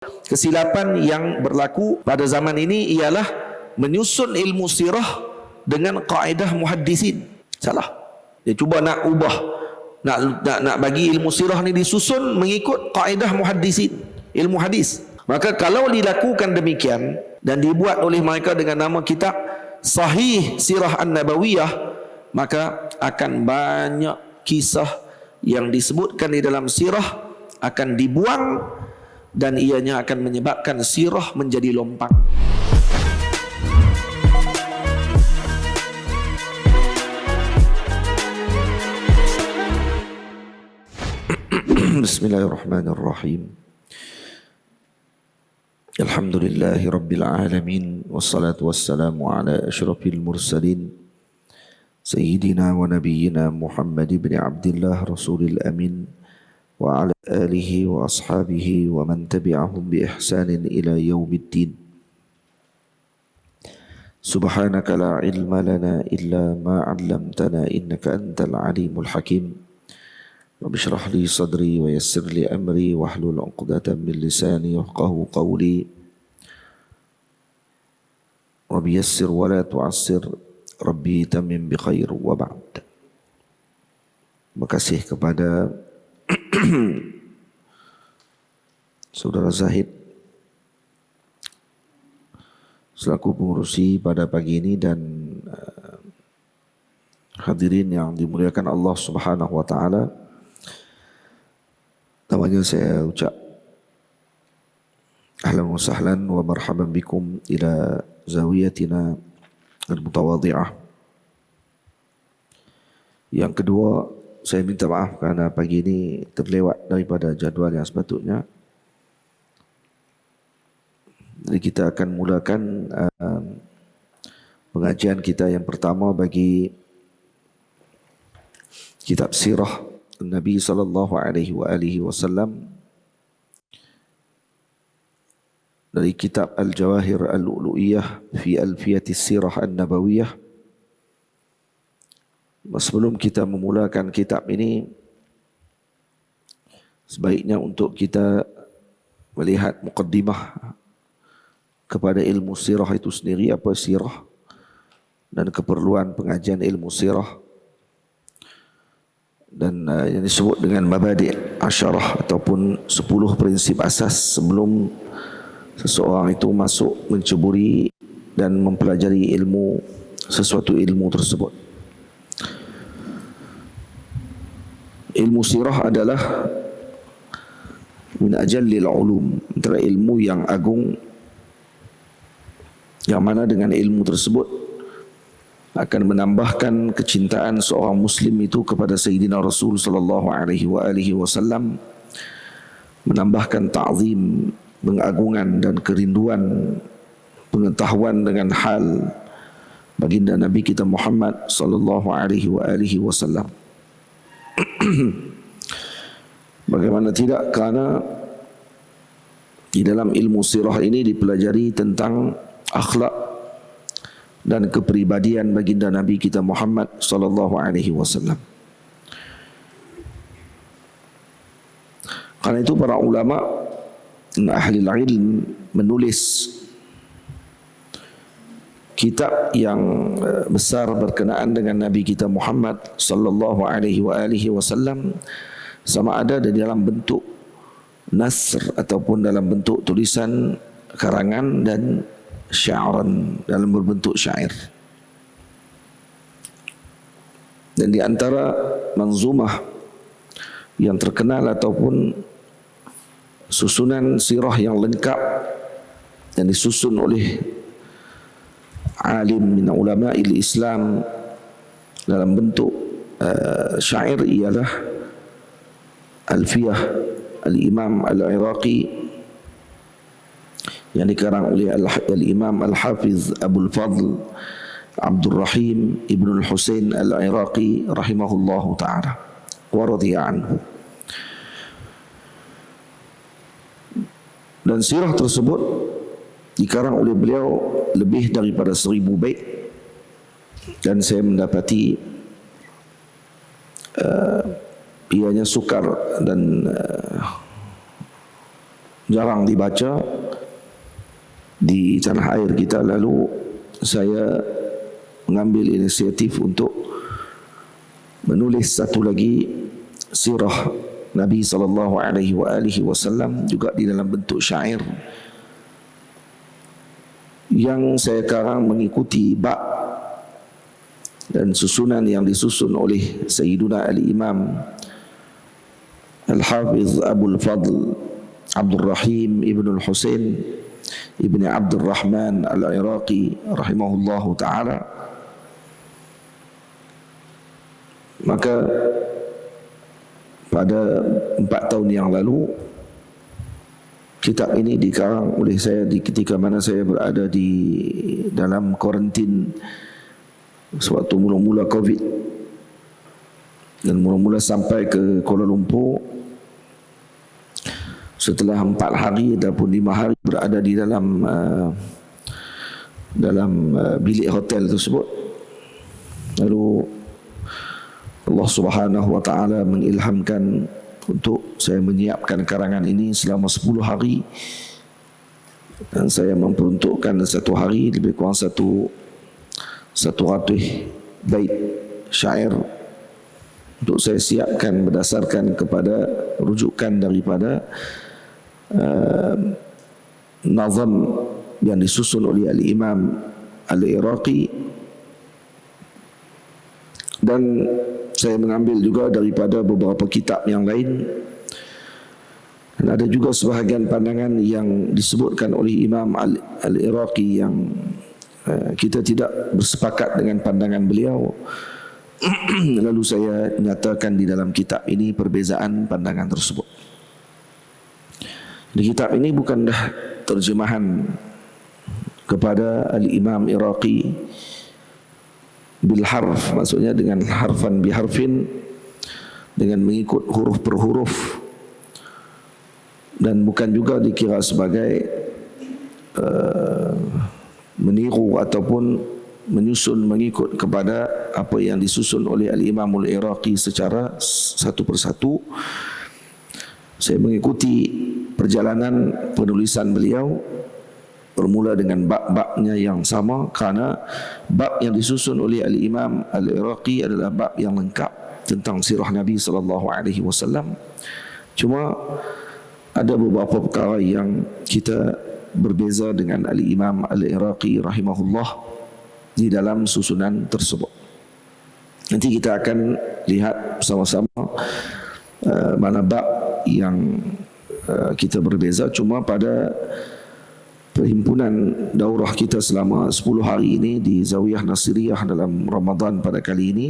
Kesilapan yang berlaku pada zaman ini ialah menyusun ilmu sirah dengan kaedah muhaddisin. Salah. Dia cuba nak ubah, nak bagi ilmu sirah ni disusun mengikut kaedah muhaddisin, ilmu hadis. Maka kalau dilakukan demikian dan dibuat oleh mereka dengan nama kitab Sahih Sirah An-Nabawiyah, maka akan banyak kisah yang disebutkan di dalam sirah akan dibuang dan ianya akan menyebabkan sirah menjadi lompang. Bismillahirrahmanirrahim. Alhamdulillahi Rabbil Alamin. Wassalatu wassalamu ala ashrafil mursalin Sayyidina wa nabiyyina Muhammad ibn Abdillah Rasulil Amin wa ala alihi wa ashabihi wa man tabi'ahum bi ihsanin ila yaumiddin. Subhanaka la ilma lana illa ma 'allamtana innaka antal alimul hakim. Rabbi shrah li sadri wa yassir li amri wahlul 'uqdatam min lisani yafqahu qawli. Rabbi yassir wa la tu'assir. Rabbi tamim bi khair wa ba'd. Terima kasih kepada Saudara Zahid selaku pengurusi pada pagi ini dan hadirin yang dimuliakan Allah Subhanahu wa taala. Namanya saya ucap ahlan wa sahlan wa marhaban bikum ila zawiyatina al-mutawadhi'ah. Yang kedua, saya minta maaf kerana pagi ini terlewat daripada jadual yang sepatutnya. Jadi kita akan mulakan pengajian kita yang pertama bagi kitab sirah Nabi sallallahu alaihi wasallam dari kitab Al-Jawahir Al-Lu'lu'iyah fi Alfiyatis Sirah An-Nabawiyah. Sebelum kita memulakan kitab ini, sebaiknya untuk kita melihat muqaddimah kepada ilmu sirah itu sendiri, apa sirah dan keperluan pengajian ilmu sirah, dan yang disebut dengan mabadi' asyarah ataupun 10 prinsip asas sebelum seseorang itu masuk menceburi dan mempelajari ilmu, sesuatu ilmu tersebut. Ilmu sirah adalah min ajallil ulum, antara ilmu yang agung, yang mana dengan ilmu tersebut akan menambahkan kecintaan seorang muslim itu kepada Sayyidina Rasul sallallahu alaihi wasallam, menambahkan ta'zim, pengagungan dan kerinduan pengetahuan dengan hal baginda Nabi kita Muhammad sallallahu alaihi wasallam. Bagaimana tidak, kerana di dalam ilmu sirah ini dipelajari tentang akhlak dan kepribadian baginda Nabi kita Muhammad sallallahu alaihi wasallam. Karena itu para ulama ahli ilm menulis kitab yang besar berkenaan dengan Nabi kita Muhammad sallallahu alaihi wasallam, sama ada di dalam bentuk nasr ataupun dalam bentuk tulisan karangan dan sya'ran, dalam berbentuk syair. Dan di antara manzumah yang terkenal ataupun susunan sirah yang lengkap yang disusun oleh alim min ulama'il Islam dalam bentuk syair ialah Alfiyah Al-Imam Al-Iraqi yang dikarang oleh Al-Imam Al-Hafiz Abul Fadl Abdul Rahim Ibn Al-Husain Al-Iraqi rahimahullahu ta'ala wa radhiya anhu. Dan sirah tersebut dikarang oleh beliau lebih daripada 1000 bait, dan saya mendapati ianya sukar dan jarang dibaca di tanah air kita. Lalu saya mengambil inisiatif untuk menulis satu lagi sirah Nabi SAW juga di dalam bentuk syair yang saya karang mengikuti bab dan susunan yang disusun oleh Sayyiduna Al-Imam Al-Hafiz Abul Fadl Abdul Rahim Ibn Al-Husain Ibn Abdul Rahman Al-Iraqi rahimahullahu ta'ala. Maka pada 4 tahun yang lalu kitab ini dikarang oleh saya di ketika mana saya berada di dalam kuarantin sewaktu mula-mula COVID, dan mula-mula sampai ke Kuala Lumpur setelah 4 hari ataupun 5 hari berada di dalam bilik hotel tersebut. Lalu Allah Subhanahu wa taala mengilhamkan untuk saya menyiapkan karangan ini selama 10 hari, dan saya memperuntukkan satu hari lebih kurang 100 bait syair untuk saya siapkan berdasarkan kepada rujukan daripada nazam yang disusun oleh Al-Imam Al-Iraqi, dan saya mengambil juga daripada beberapa kitab yang lain. Dan ada juga sebahagian pandangan yang disebutkan oleh Imam Al-Iraqi yang kita tidak bersepakat dengan pandangan beliau. Lalu saya nyatakan di dalam kitab ini perbezaan pandangan tersebut. Di kitab ini bukan dah terjemahan kepada Al-Imam Iraqi bil harf, maksudnya dengan harfan biharfin, dengan mengikut huruf per huruf, dan bukan juga dikira sebagai meniru ataupun menyusun mengikut kepada apa yang disusun oleh Al-Imam Al-Iraqi secara satu persatu. Saya mengikuti perjalanan penulisan beliau bermula dengan bab-babnya yang sama, kerana bab yang disusun oleh Al-Imam Al-Iraqi adalah bab yang lengkap tentang sirah Nabi SAW. Cuma ada beberapa perkara yang kita berbeza dengan Al-Imam Al-Iraqi rahimahullah di dalam susunan tersebut. Nanti kita akan lihat bersama-sama mana bab yang kita berbeza. Cuma pada perhimpunan daurah kita selama 10 hari ini di Zawiyah Nasiriyah dalam Ramadan pada kali ini,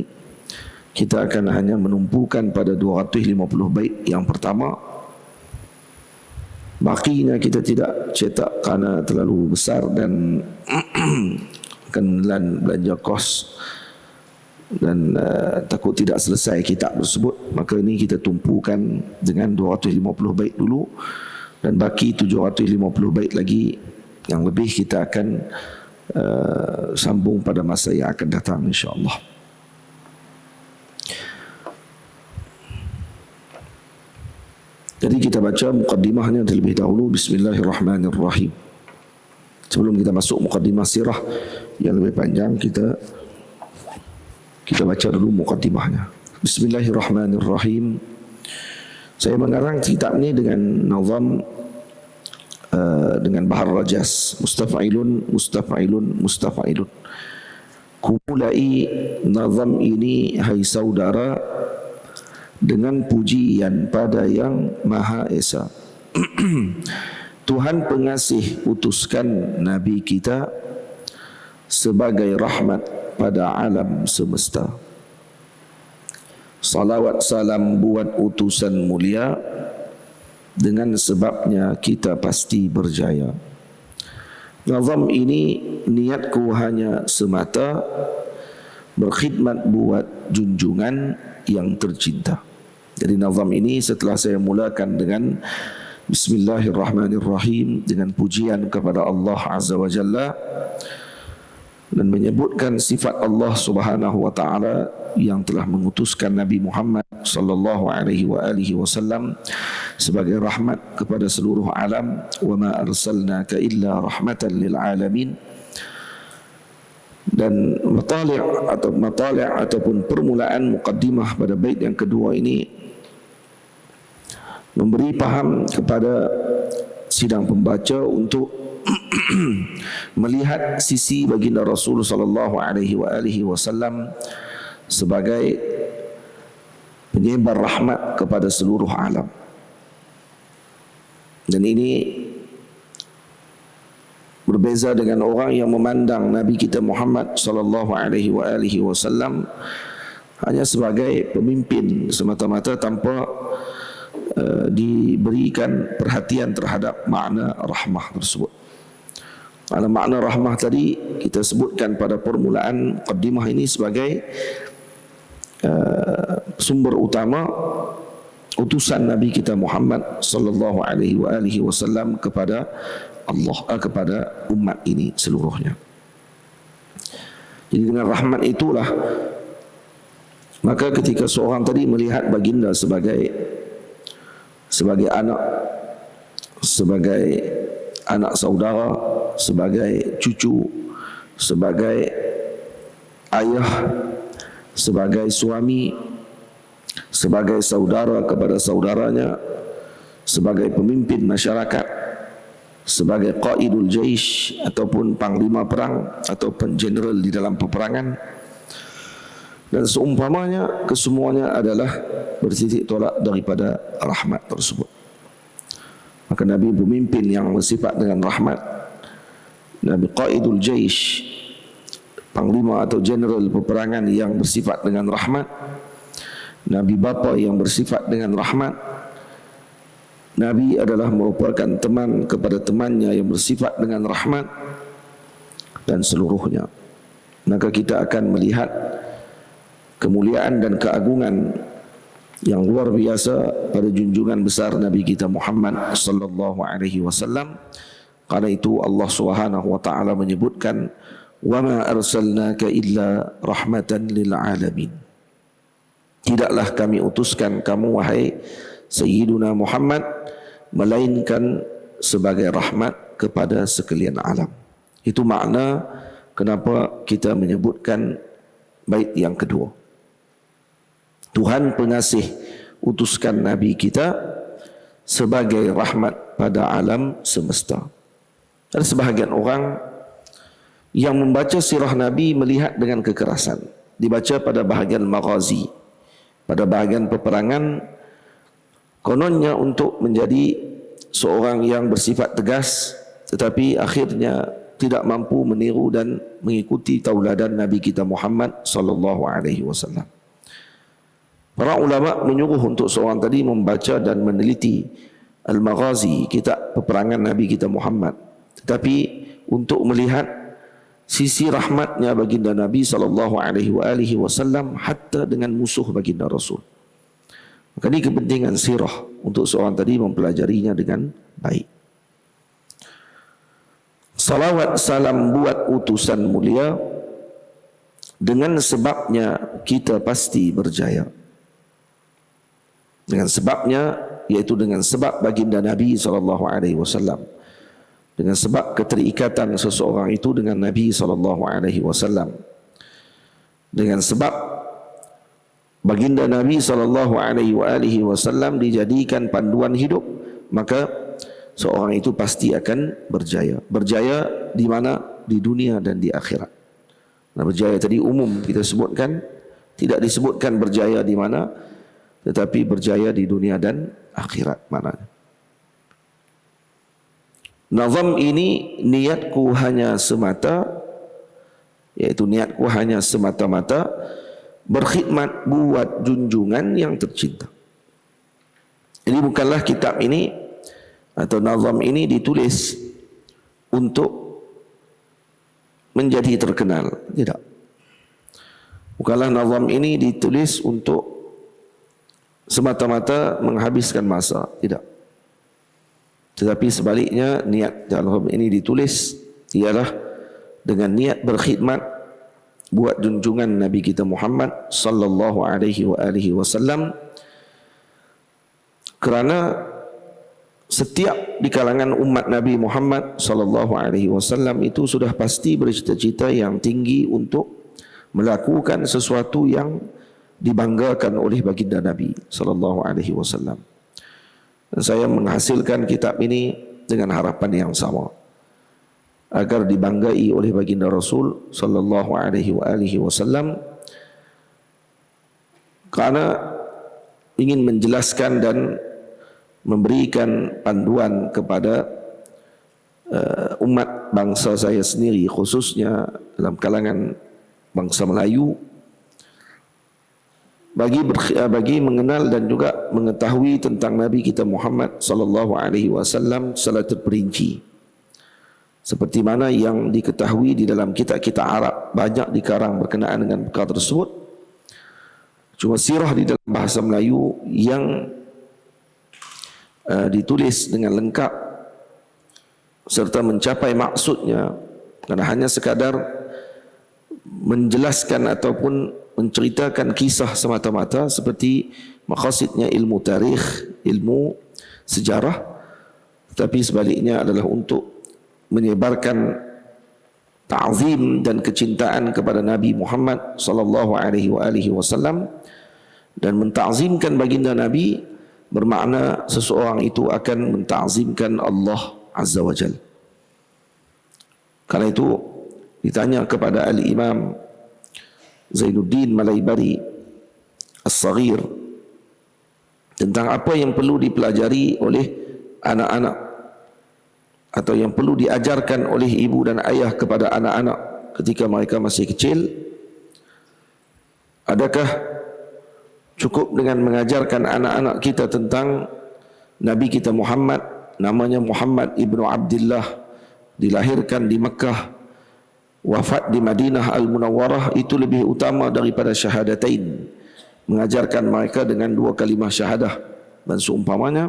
kita akan hanya menumpukan pada 250 bait yang pertama. Bakinya kita tidak cetak kerana terlalu besar dan akan menelan belanja kos, dan takut tidak selesai kitab tersebut. Maka ini kita tumpukan dengan 250 bait dulu, dan baki 750 bait lagi yang lebih kita akan sambung pada masa yang akan datang insya-Allah. Jadi kita baca muqaddimahnya terlebih dahulu. Bismillahirrahmanirrahim. Sebelum kita masuk muqaddimah sirah yang lebih panjang, kita baca dulu muqaddimahnya. Bismillahirrahmanirrahim. Saya mengarang kitab ini dengan nazam dengan bahar rajas, mustafa'ilun mustafa'ilun mustafa'ilun. Kumulai nazam ini hai saudara dengan pujian pada yang Maha Esa. Tuhan pengasih utuskan Nabi kita sebagai rahmat pada alam semesta. Salawat salam buat utusan mulia, dengan sebabnya kita pasti berjaya. Nazam ini niatku hanya semata berkhidmat buat junjungan yang tercinta. Jadi nazam ini setelah saya mulakan dengan Bismillahirrahmanirrahim, dengan pujian kepada Allah Azza wa Jalla, dan menyebutkan sifat Allah Subhanahu wa taala yang telah mengutuskan Nabi Muhammad sallallahu alaihi wasallam sebagai rahmat kepada seluruh alam. Wa ma arsalnaka illa rahmatan lil alamin. Dan matali' ataupun permulaan muqaddimah pada bait yang kedua ini memberi faham kepada sidang pembaca untuk melihat sisi baginda Rasul sallallahu alaihi wasallam sebagai penyebar rahmat kepada seluruh alam. Dan ini berbeza dengan orang yang memandang Nabi kita Muhammad sallallahu alaihi wasallam hanya sebagai pemimpin semata-mata tanpa diberikan perhatian terhadap makna rahmah tersebut. Makna rahmah tadi kita sebutkan pada permulaan muqaddimah ini sebagai sumber utama utusan Nabi kita Muhammad sallallahu alaihi wasallam kepada Allah, kepada umat ini seluruhnya. Jadi dengan rahmat itulah maka ketika seorang tadi melihat baginda sebagai anak saudara, sebagai cucu, sebagai ayah, sebagai suami, sebagai saudara kepada saudaranya, sebagai pemimpin masyarakat, sebagai qaidul jaish ataupun panglima perang ataupun general di dalam peperangan dan seumpamanya, kesemuanya adalah bertitik tolak daripada rahmat tersebut. Maka Nabi pemimpin yang bersifat dengan rahmat, Nabi qaidul jaish, panglima atau general peperangan yang bersifat dengan rahmat, Nabi bapa yang bersifat dengan rahmat, Nabi adalah merupakan teman kepada temannya yang bersifat dengan rahmat dan seluruhnya. Maka kita akan melihat kemuliaan dan keagungan yang luar biasa pada junjungan besar Nabi kita Muhammad sallallahu alaihi wasallam. Karena itu Allah Subhanahu wa taala menyebutkan wa ma arsalnaka illa rahmatan lil alamin. Tidaklah kami utuskan kamu wahai Sayyiduna Muhammad melainkan sebagai rahmat kepada sekalian alam. Itu makna kenapa kita menyebutkan bait yang kedua. Tuhan pengasih utuskan Nabi kita sebagai rahmat pada alam semesta. Ada sebahagian orang yang membaca sirah Nabi melihat dengan kekerasan. Dibaca pada bahagian maghazi, pada bahagian peperangan, kononnya untuk menjadi seorang yang bersifat tegas, tetapi akhirnya tidak mampu meniru dan mengikuti tauladan Nabi kita Muhammad sallallahu alaihi wasallam. Para ulama menyuruh untuk seorang tadi membaca dan meneliti Al-Maghazi, kitab peperangan Nabi kita Muhammad, tetapi untuk melihat sisi rahmatnya baginda Nabi sallallahu alaihi wasallam hatta dengan musuh baginda Rasul. Maka ini kepentingan sirah untuk seorang tadi mempelajarinya dengan baik. Salawat salam buat utusan mulia, dengan sebabnya kita pasti berjaya. Dengan sebabnya, yaitu dengan sebab baginda Nabi SAW, dengan sebab keterikatan seseorang itu dengan Nabi SAW, dengan sebab baginda Nabi SAW dijadikan panduan hidup, maka seorang itu pasti akan berjaya. Berjaya di mana? Di dunia dan di akhirat. Nah, berjaya tadi umum kita sebutkan, tidak disebutkan berjaya di mana, tetapi berjaya di dunia dan akhirat maknanya. Nazam ini niatku hanya semata, yaitu niatku hanya semata-mata berkhidmat buat junjungan yang tercinta. Jadi bukanlah kitab ini atau nazam ini ditulis untuk menjadi terkenal, tidak. Bukanlah nazam ini ditulis untuk semata-mata menghabiskan masa, tidak. Tetapi sebaliknya niat dalam ini ditulis ialah dengan niat berkhidmat buat junjungan Nabi kita Muhammad sallallahu alaihi wasallam, kerana setiap di kalangan umat Nabi Muhammad sallallahu alaihi wasallam itu sudah pasti bercita-cita yang tinggi untuk melakukan sesuatu yang dibanggakan oleh baginda Nabi sallallahu alaihi wasallam. Dan saya menghasilkan kitab ini dengan harapan yang sama, agar dibanggai oleh baginda Rasul sallallahu alaihi wasallam, karena ingin menjelaskan dan memberikan panduan kepada umat bangsa saya sendiri, khususnya dalam kalangan bangsa Melayu, bagi mengenal dan juga mengetahui tentang Nabi kita Muhammad sallallahu alaihi wasallam secara terperinci, seperti mana yang diketahui di dalam kitab-kitab Arab banyak dikarang berkenaan dengan perkara tersebut. Cuma sirah di dalam bahasa Melayu yang ditulis dengan lengkap serta mencapai maksudnya, karena hanya sekadar menjelaskan ataupun menceritakan kisah semata-mata seperti maqasidnya ilmu tarikh, ilmu sejarah, tetapi sebaliknya adalah untuk menyebarkan ta'zim dan kecintaan kepada Nabi Muhammad sallallahu alaihi wasallam, dan menta'zimkan baginda Nabi bermakna seseorang itu akan menta'zimkan Allah Azza wa Jal. Karena itu ditanya kepada Al-Imam Zainuddin Malaibari As-Saghir tentang apa yang perlu dipelajari oleh anak-anak atau yang perlu diajarkan oleh ibu dan ayah kepada anak-anak ketika mereka masih kecil. Adakah cukup dengan mengajarkan anak-anak kita tentang Nabi kita Muhammad, namanya Muhammad ibnu Abdullah, dilahirkan di Mekah, wafat di Madinah Al-Munawwarah, itu lebih utama daripada syahadatain, mengajarkan mereka dengan 2 kalimah syahadah dan seumpamanya?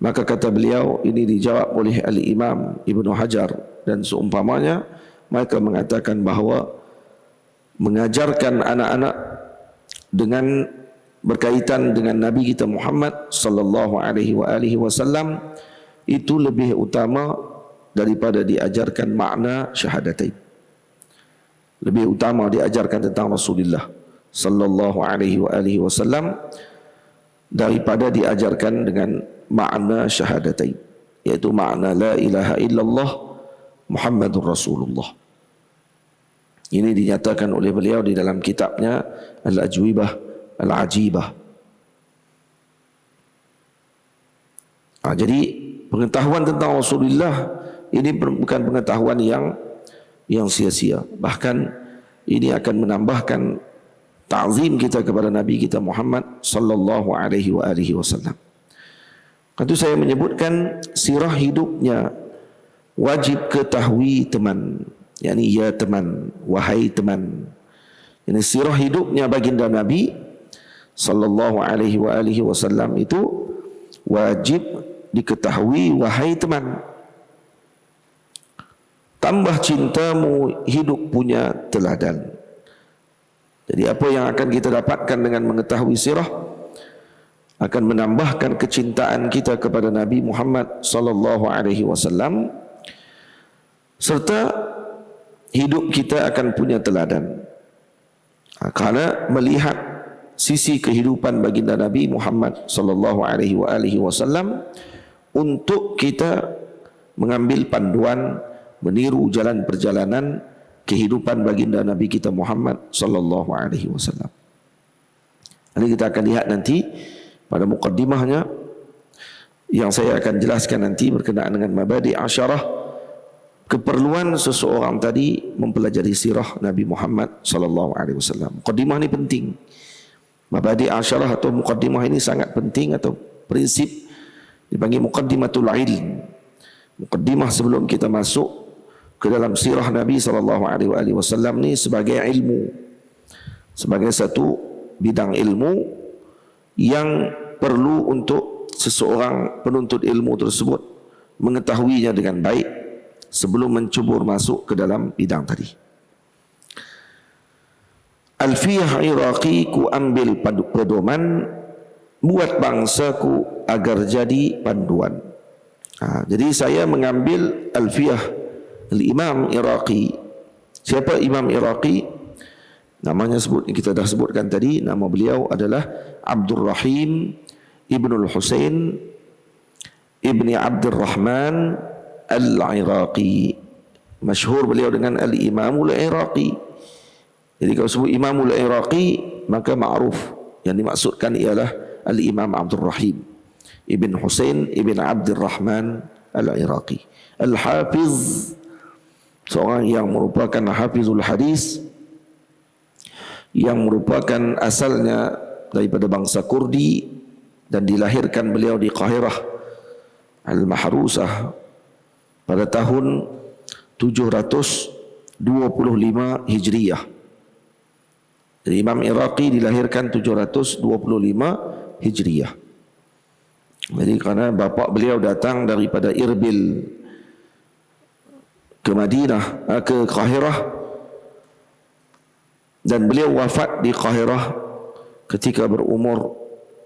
Maka kata beliau, ini dijawab oleh Al-Imam Ibnu Hajar dan seumpamanya, mereka mengatakan bahawa mengajarkan anak-anak dengan berkaitan dengan Nabi kita Muhammad sallallahu alaihi wasallam itu lebih utama daripada diajarkan makna syahadatain. Lebih utama diajarkan tentang Rasulullah sallallahu alaihi wasallam daripada diajarkan dengan makna syahadatain, yaitu makna la ilaha illallah Muhammadur Rasulullah. Ini dinyatakan oleh beliau di dalam kitabnya Al-Ajwibah Al-Ajibah. Jadi pengetahuan tentang Rasulullah ini bukan pengetahuan yang sia-sia. Bahkan ini akan menambahkan ta'zim kita kepada Nabi kita Muhammad sallallahu alaihi wasallam. Itu saya menyebutkan sirah hidupnya wajib ketahui teman. yakni ya teman, wahai teman. Ini sirah hidupnya baginda Nabi sallallahu alaihi wasallam itu wajib diketahui, wahai teman. Tambah cintamu hidup punya teladan. Jadi apa yang akan kita dapatkan dengan mengetahui sirah akan menambahkan kecintaan kita kepada Nabi Muhammad sallallahu alaihi wasallam, serta hidup kita akan punya teladan. Karena melihat sisi kehidupan baginda Nabi Muhammad sallallahu alaihi wasallam untuk kita mengambil panduan, meniru jalan perjalanan kehidupan baginda Nabi kita Muhammad sallallahu alaihi wasallam. Ini kita akan lihat nanti pada mukaddimahnya yang saya akan jelaskan nanti berkenaan dengan mabadi asyarah, keperluan seseorang tadi mempelajari sirah Nabi Muhammad sallallahu alaihi wasallam. Mukaddimah ini penting. Mabadi asyarah atau mukaddimah ini sangat penting, atau prinsip dipanggil mukaddimatul ilm. Mukaddimah sebelum kita masuk ke dalam sirah Nabi sallallahu alaihi wasallam ni sebagai ilmu, sebagai satu bidang ilmu yang perlu untuk seseorang penuntut ilmu tersebut mengetahuinya dengan baik sebelum mencebur masuk ke dalam bidang tadi. Alfiyah Iraqi, ku ambil pedoman buat bangsaku agar jadi panduan. Jadi saya mengambil Alfiyah Al-Imam Iraqi. Siapa Imam Iraqi? Namanya kita dah sebutkan tadi. Nama beliau adalah Abdul Rahim Ibnul Husain Ibni Abdul Rahman Al-Iraqi. Masyhur beliau dengan Al-Imamul Iraqi. Jadi kalau sebut Imamul Iraqi, maka ma'ruf. Yang dimaksudkan ialah Al-Imam Abdul Rahim Ibn Husain Ibn Abdul Rahman Al-Iraqi. Al-Hafiz, seorang yang merupakan Hafizul Hadis, yang merupakan asalnya daripada bangsa Kurdi, dan dilahirkan beliau di Qahirah Al-Mahrusah pada tahun 725 Hijriyah. Jadi Imam Iraqi dilahirkan 725 Hijriyah. Jadi kerana bapa beliau datang daripada Irbil ke Madinah, ke Qahirah, dan beliau wafat di Qahirah ketika berumur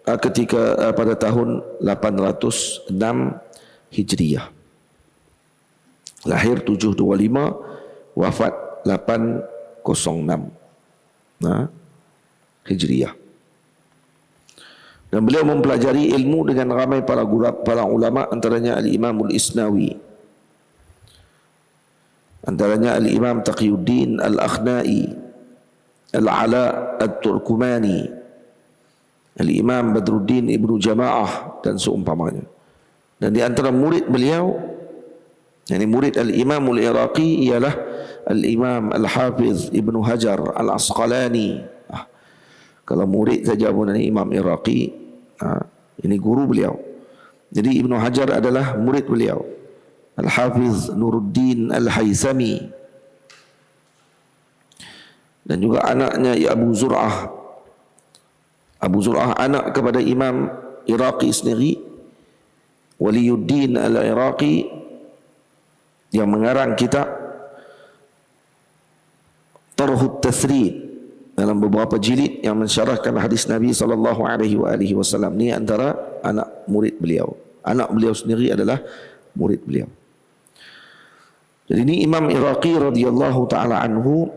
pada tahun 806 Hijriyah. Lahir 725, wafat 806 Hijriyah. Dan beliau mempelajari ilmu dengan ramai para ulama, antaranya Al-Imamul Isnawi, antaranya Al-Imam Taqiyuddin Al-Akhnai, Al-Ala At-Turkumani, Al-Imam Badruddin Ibnu Jama'ah dan seumpamanya. Dan di antara murid beliau, yani murid Al-Imamul Iraqi, ialah Al-Imam Al-Hafiz Ibnu Hajar Al-Asqalani. Kalau murid saja pun ini Imam Iraqi, ini guru beliau. Jadi Ibnu Hajar adalah murid beliau. Al-Hafiz Nuruddin Al-Haythami, dan juga anaknya Abu Zur'ah. Abu Zur'ah anak kepada Imam Iraqi sendiri, Waliyuddin Al-Iraqi, yang mengarang kitab Tarhut Tathrid dalam beberapa jilid yang mensyarahkan hadis Nabi SAW. Ini antara anak murid beliau. Anak beliau sendiri adalah murid beliau. Jadi ini Imam Iraqi radhiyallahu taala anhu,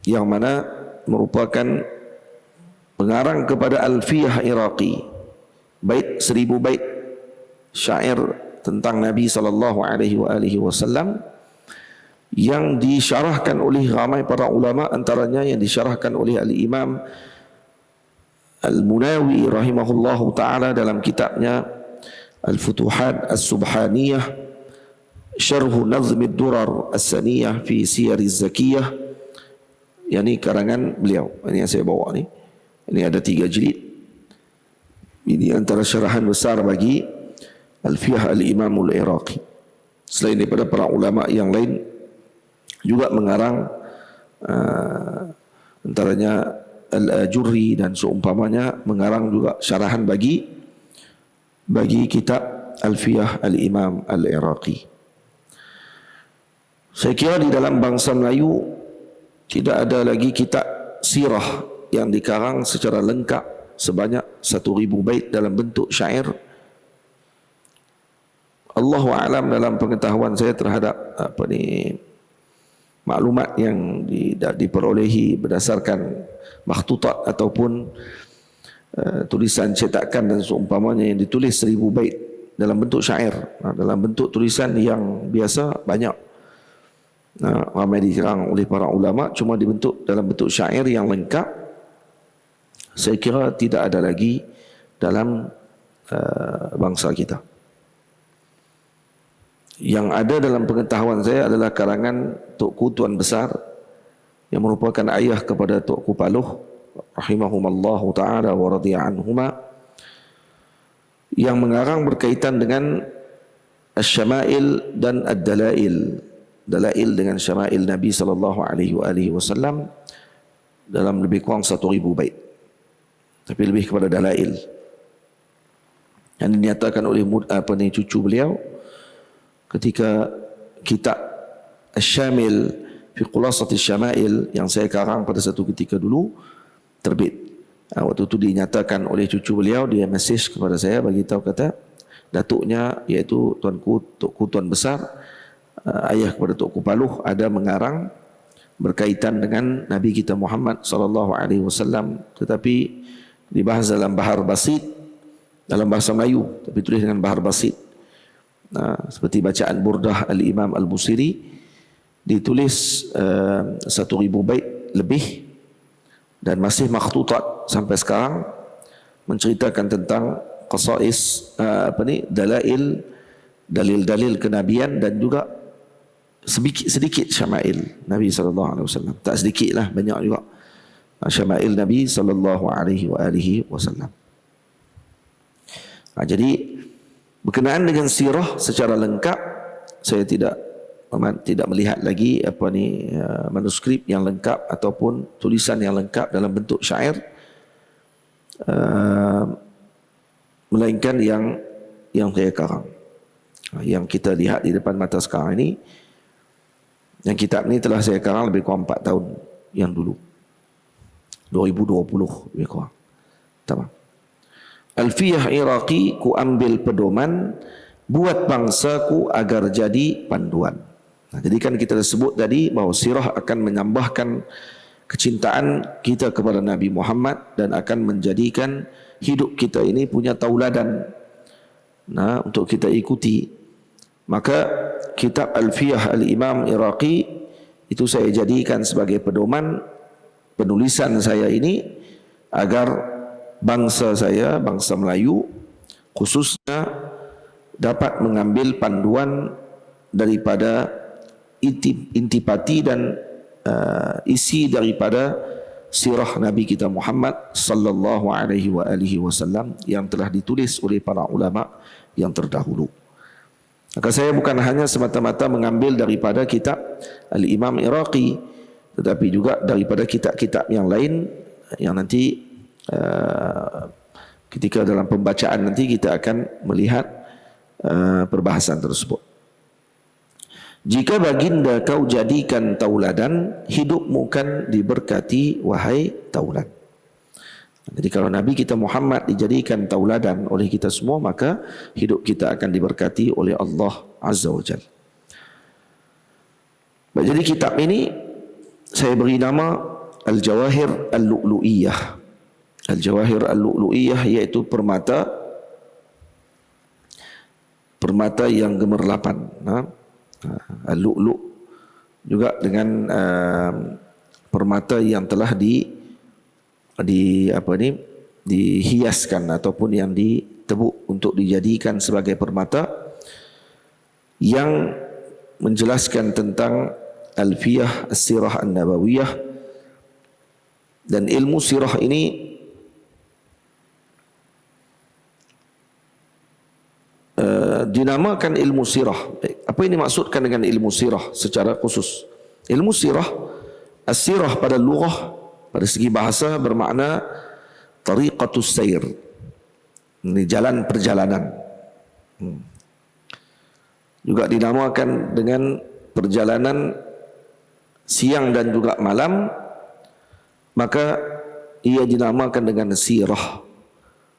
yang mana merupakan pengarang kepada Alfiyah Iraqi, bait 1000 bait syair tentang Nabi SAW, yang disyarahkan oleh ramai para ulama, antaranya yang disyarahkan oleh Al-Imam Al-Munawi rahimahullahu ta'ala dalam kitabnya Al-Futuhat As-Subhaniyah, Syarhu Nazmi Durar As-Saniyah fi Siyariz Zakiyah. Yang ini karangan beliau, ini yang saya bawa ni. Ini ada 3 jilid. Ini antara syarahan besar bagi Alfiyah Al-Imamul Iraqi. Selain daripada para ulama yang lain juga mengarang, antaranya Al-Ajurri dan seumpamanya, mengarang juga syarahan bagi kitab Alfiyah Al-Imam Al-Iraqi. Saya kira di dalam bangsa Melayu tidak ada lagi kitab sirah yang dikarang secara lengkap sebanyak 1000 bait dalam bentuk syair. Allahu a'lam dalam pengetahuan saya terhadap maklumat yang diperolehi berdasarkan makhtutat ataupun tulisan cetakan dan seumpamanya, yang ditulis 1000 bait dalam bentuk syair, dalam bentuk tulisan yang biasa banyak, ramai dikarang oleh para ulama, cuma dibentuk dalam bentuk syair yang lengkap, saya kira tidak ada lagi dalam bangsa kita. Yang ada dalam pengetahuan saya adalah karangan Tuanku Tuan Besar, yang merupakan ayah kepada Tuanku Paluh rahimahumallahu ta'ala wa radhiya anhuma, yang mengarang berkaitan dengan Asy-Syama'il dan Ad-Dalail. Dalail dengan Syama'il Nabi SAW dalam lebih kurang 1000 bait, tapi lebih kepada dalail yang dinyatakan oleh cucu beliau ketika kitab Asy-Syamil fi Qulasati Syama'il yang saya karang pada satu ketika dulu terbit. Waktu itu dinyatakan oleh cucu beliau, dia mesej kepada saya bagi tahu, kata datuknya iaitu Tuanku Tuan Besar, ayah kepada Tuanku Paluh, ada mengarang berkaitan dengan Nabi kita Muhammad sallallahu alaihi wasallam, tetapi dibahas dalam bahar basit, dalam bahasa Melayu, tapi tulis dengan bahar basit. Seperti bacaan Burdah Al-Imam Al-Busiri, ditulis 1,000 bait lebih dan masih makhtutat sampai sekarang, menceritakan tentang qasais, dalil-dalil kenabian dan juga sedikit syama'il Nabi sallallahu alaihi wasallam. Tak sedikitlah, banyak juga syama'il Nabi sallallahu alaihi wasallam. Jadi berkenaan dengan sirah secara lengkap, saya tidak melihat lagi manuskrip yang lengkap ataupun tulisan yang lengkap dalam bentuk syair, melainkan yang saya karang. Yang kita lihat di depan mata sekarang ini, yang kitab ni telah saya karang lebih kurang 4 tahun yang dulu, 2020 lebih kurang. Tamam. Alfiyah Iraqi, ku ambil pedoman buat bangsaku agar jadi panduan. Jadi kan kita sebut tadi bahawa sirah akan menambahkan kecintaan kita kepada Nabi Muhammad dan akan menjadikan hidup kita ini punya tauladan untuk kita ikuti. Maka kitab Alfiyah Al-Imam Iraqi itu saya jadikan sebagai pedoman penulisan saya ini, agar bangsa saya, bangsa Melayu khususnya, dapat mengambil panduan daripada intipati dan isi daripada sirah Nabi kita Muhammad sallallahu alaihi wasallam yang telah ditulis oleh para ulama yang terdahulu. Maka saya bukan hanya semata-mata mengambil daripada kitab Al-Imam Iraqi, tetapi juga daripada kitab-kitab yang lain yang nanti ketika dalam pembacaan nanti kita akan melihat perbahasan tersebut. Jika baginda kau jadikan tauladan, hidupmu kan diberkati wahai taulan. Jadi kalau Nabi kita Muhammad dijadikan tauladan oleh kita semua, maka hidup kita akan diberkati oleh Allah Azza wa Jalla. Jadi kitab ini saya beri nama Al-Jawahir Al-Lu'lu'iyah. Al-Jawahir Al-Lu'lu'iyah iaitu permata yang gemerlapan. Al-Lu'lu' juga dengan permata yang telah dihiaskan ataupun yang ditebuk untuk dijadikan sebagai permata yang menjelaskan tentang Alfiyah As-Sirah An-Nabawiyah. Dan ilmu sirah ini dinamakan ilmu sirah. Apa yang dimaksudkan dengan ilmu sirah secara khusus? Ilmu sirah, as-sirah pada lughah, pada segi bahasa bermakna tariqatus sayr. Ini jalan perjalanan. Juga dinamakan dengan perjalanan siang dan juga malam, maka ia dinamakan dengan sirah,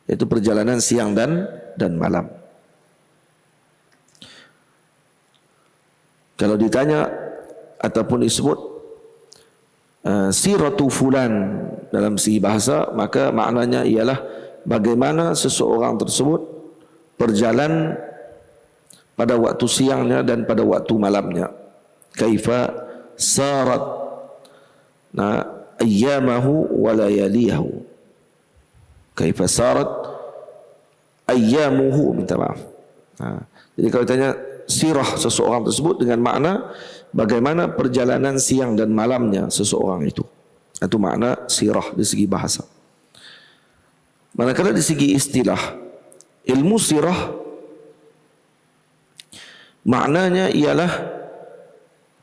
yaitu perjalanan siang dan malam. Kalau ditanya ataupun disebut siratu fulan dalam segi bahasa, maka maknanya ialah bagaimana seseorang tersebut berjalan pada waktu siangnya dan pada waktu malamnya. Kaifa sarat ayyamahu wa layaliyahu. Kaifa sarat ayyamuhu, minta maaf. Jadi kalau ditanya sirah seseorang tersebut dengan makna bagaimana perjalanan siang dan malamnya seseorang itu makna sirah di segi bahasa. Manakala di segi istilah, ilmu sirah maknanya ialah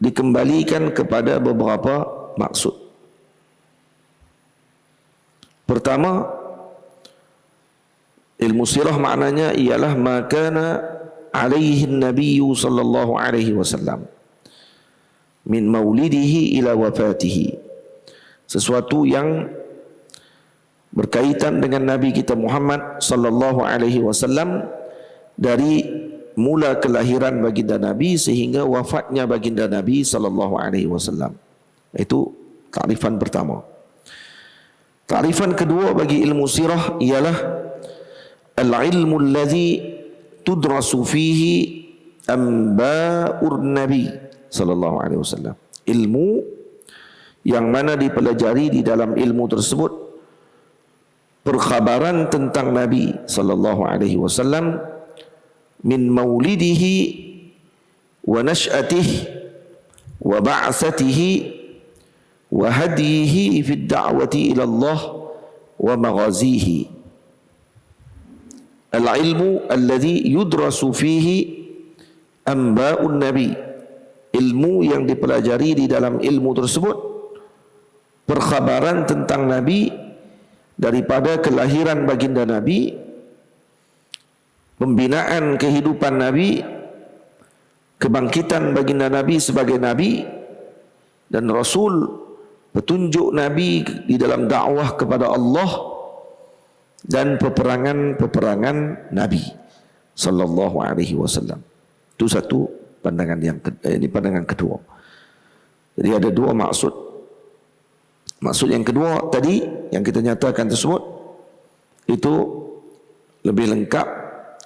dikembalikan kepada beberapa maksud. Pertama, ilmu sirah maknanya ialah makana alaihi Nabi sallallahu alaihi wasallam min maulidihi ila wafatihi, sesuatu yang berkaitan dengan Nabi kita Muhammad sallallahu alaihi wasallam dari mula kelahiran baginda Nabi sehingga wafatnya baginda Nabi sallallahu alaihi wasallam. Itu takrifan pertama. Takrifan kedua bagi ilmu sirah ialah al-ilmu alladhi tudrasu fihi anba'ur nabi sallallahu alaihi wasallam. Ilmu yang mana dipelajari di dalam ilmu tersebut perkhabaran tentang Nabi sallallahu alaihi wasallam min maulidihi wa nash'atihi wa ba'satihi wa hadihi fi ad-da'wati ila Allah wa maghazihi. Al-ilmu alladhi yudrasu fihi anba'un nabi, ilmu yang dipelajari di dalam ilmu tersebut perkhabaran tentang Nabi daripada kelahiran baginda Nabi, pembinaan kehidupan Nabi, kebangkitan baginda Nabi sebagai Nabi dan Rasul, petunjuk Nabi di dalam dakwah kepada Allah, dan peperangan-peperangan Nabi sallallahu alaihi wasallam. Itu satu pandangan ini pandangan kedua. Jadi ada dua maksud. Maksud yang kedua tadi yang kita nyatakan tersebut itu lebih lengkap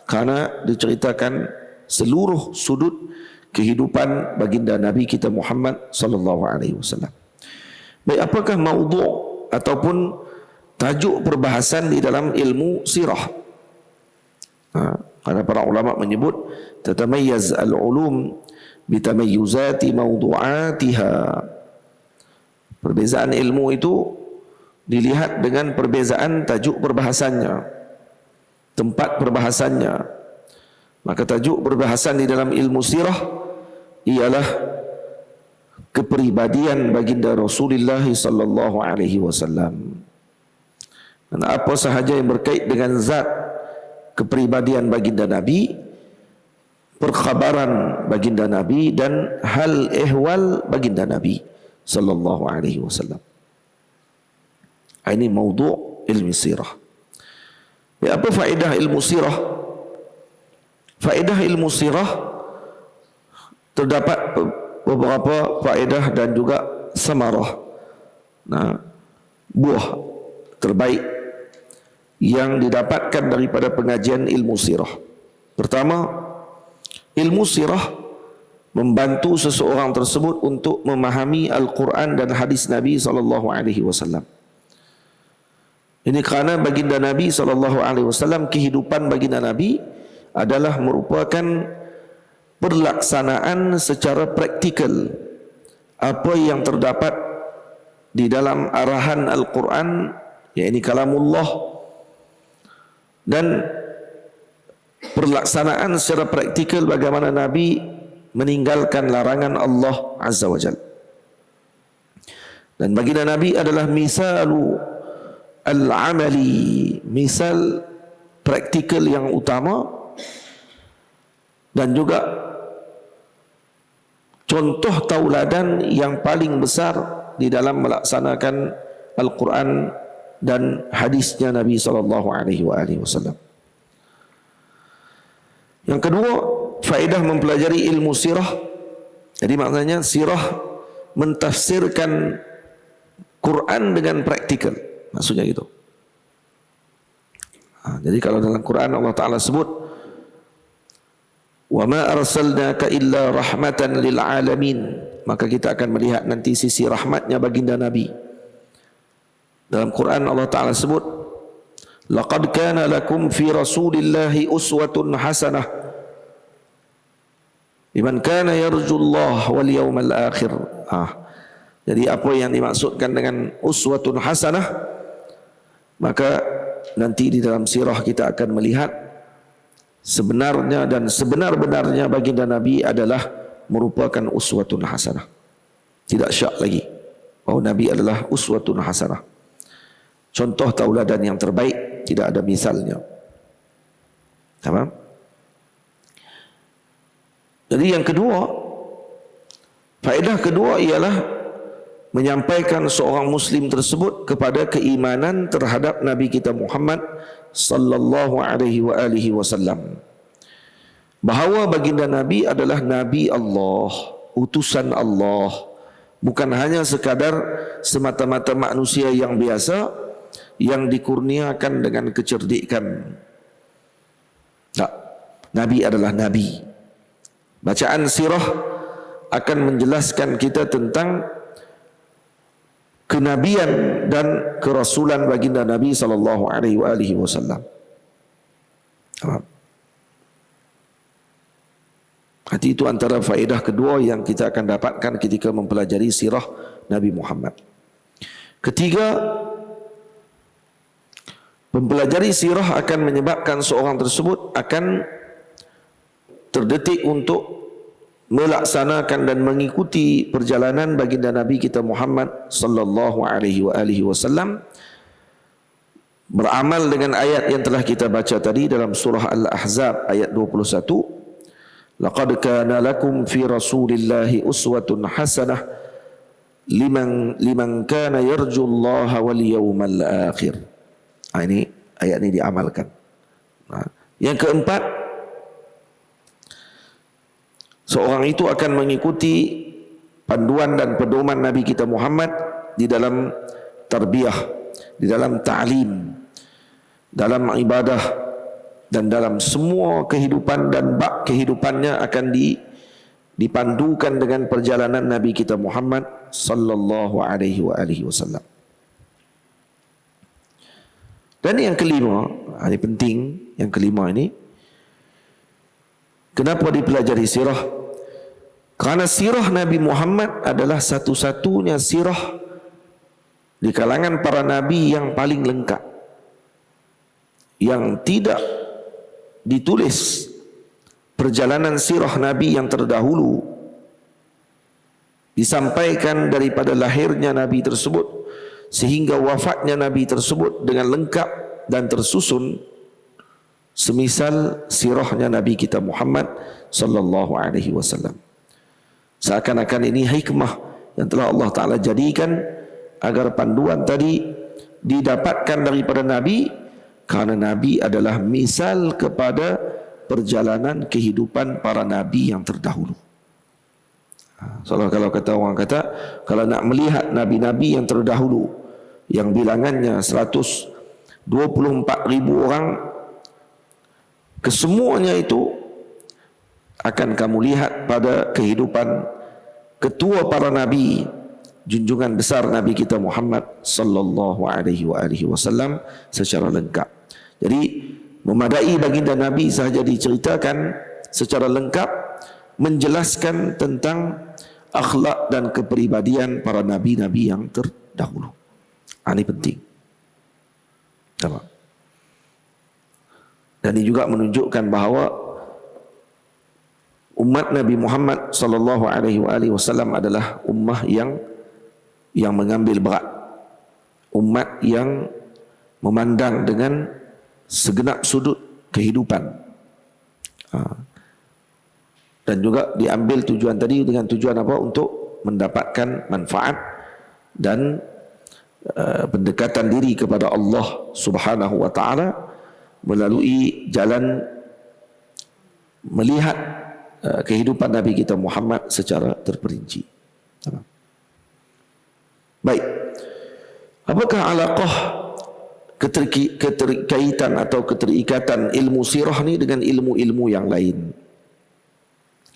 karena diceritakan seluruh sudut kehidupan baginda Nabi kita Muhammad sallallahu alaihi wasallam. Baik, apakah maudhu' ataupun tajuk perbahasan di dalam ilmu sirah? Karena para ulama menyebut tatamayyaz al-ulum bitamayyuzati mawdu'atiha. Perbezaan ilmu itu dilihat dengan perbezaan tajuk perbahasannya, tempat perbahasannya. Maka tajuk perbahasan di dalam ilmu sirah ialah kepribadian baginda Rasulullah sallallahu alaihi wasallam. Dan apa sahaja yang berkait dengan zat kepribadian baginda Nabi, perkhabaran baginda Nabi dan hal ehwal baginda Nabi sallallahu alaihi wasallam. Ini maudhu' ilmu sirah. Apa faedah ilmu sirah? Faedah ilmu sirah terdapat beberapa faedah dan juga samarah, buah terbaik yang didapatkan daripada pengajian ilmu sirah. Pertama, ilmu sirah membantu seseorang tersebut untuk memahami Al-Quran dan hadis Nabi SAW. Ini kerana baginda Nabi SAW, kehidupan baginda Nabi adalah merupakan pelaksanaan secara praktikal apa yang terdapat di dalam arahan Al-Quran, yakni kalamullah, dan pelaksanaan secara praktikal bagaimana Nabi meninggalkan larangan Allah Azza wa Jalla. Dan baginda Nabi adalah misalu al-amali, misal praktikal yang utama dan juga contoh tauladan yang paling besar di dalam melaksanakan Al-Quran dan hadisnya Nabi SAW. Yang kedua, faedah mempelajari ilmu sirah. Jadi maknanya sirah mentafsirkan Quran dengan praktikal. Maksudnya gitu. Jadi kalau dalam Quran Allah Ta'ala sebut wa ma arsalnaka illa rahmatan lil alamin, maka kita akan melihat nanti sisi rahmatnya baginda Nabi. Dalam Quran Allah Ta'ala sebut laqad kana lakum fi rasulillahi uswatun hasanah liman kana yarjullah wal yawmal akhir. Jadi apa yang dimaksudkan dengan uswatun hasanah, maka nanti di dalam sirah kita akan melihat sebenarnya dan sebenar-benarnya baginda Nabi adalah merupakan uswatun hasanah. Tidak syak lagi bahawa Nabi adalah uswatun hasanah, contoh tauladan yang terbaik, tidak ada misalnya. Tamam? Jadi yang kedua, faedah kedua ialah menyampaikan seorang muslim tersebut kepada keimanan terhadap Nabi kita Muhammad sallallahu alaihi wa alihi wasallam. bahawa baginda Nabi adalah Nabi Allah, utusan Allah, bukan hanya sekadar semata-mata manusia yang biasa yang dikurniakan dengan kecerdikan. Tak, Nabi adalah Nabi. Bacaan sirah akan menjelaskan kita tentang kenabian dan kerasulan baginda Nabi sallallahu alaihi wasallam. Hati itu antara faedah kedua yang kita akan dapatkan ketika mempelajari sirah Nabi Muhammad. Ketiga, mempelajari sirah akan menyebabkan seorang tersebut akan terdetik untuk melaksanakan dan mengikuti perjalanan baginda Nabi kita Muhammad sallallahu alaihi wasallam, beramal dengan ayat yang telah kita baca tadi dalam surah Al-Ahzab ayat 21, laqad kana lakum fi rasulillahi uswatun hasanah liman kana yarjullaha wal yawmal akhir. Ini ayat ini diamalkan. Yang keempat, seorang itu akan mengikuti panduan dan pedoman Nabi kita Muhammad di dalam tarbiyah, di dalam ta'lim, dalam ibadah, dan dalam semua kehidupan dan bab kehidupannya akan dipandukan dengan perjalanan Nabi kita Muhammad sallallahu alaihi wasallam. Dan yang kelima, ini penting, yang kelima ini, kenapa dipelajari sirah? Kerana sirah Nabi Muhammad adalah satu-satunya sirah di kalangan para nabi yang paling lengkap, yang tidak ditulis perjalanan sirah Nabi yang terdahulu, disampaikan daripada lahirnya Nabi tersebut sehingga wafatnya Nabi tersebut dengan lengkap dan tersusun, semisal sirahnya Nabi kita Muhammad sallallahu alaihi wasallam. Seakan-akan ini hikmah yang telah Allah Ta'ala jadikan agar panduan tadi didapatkan daripada Nabi, kerana Nabi adalah misal kepada perjalanan kehidupan para Nabi yang terdahulu. Soalnya kalau kata orang kata, kalau nak melihat Nabi-Nabi yang terdahulu yang bilangannya 124,000 orang, kesemuanya itu akan kamu lihat pada kehidupan ketua para nabi, junjungan besar Nabi kita Muhammad sallallahu alaihi wasallam secara lengkap. Jadi memadai baginda Nabi sahaja diceritakan secara lengkap menjelaskan tentang akhlak dan kepribadian para nabi-nabi yang terdahulu. Ini penting. Dan ini juga menunjukkan bahawa umat Nabi Muhammad sallallahu alaihi wasallam adalah ummah yang mengambil berat, umat yang memandang dengan segenap sudut kehidupan, dan juga diambil tujuan tadi dengan tujuan apa? Untuk mendapatkan manfaat dan pendekatan diri kepada Allah Subhanahu wa taala melalui jalan melihat kehidupan Nabi kita Muhammad secara terperinci. Baik, apakah alaqah keterkaitan atau keterikatan ilmu sirah ni dengan ilmu-ilmu yang lain?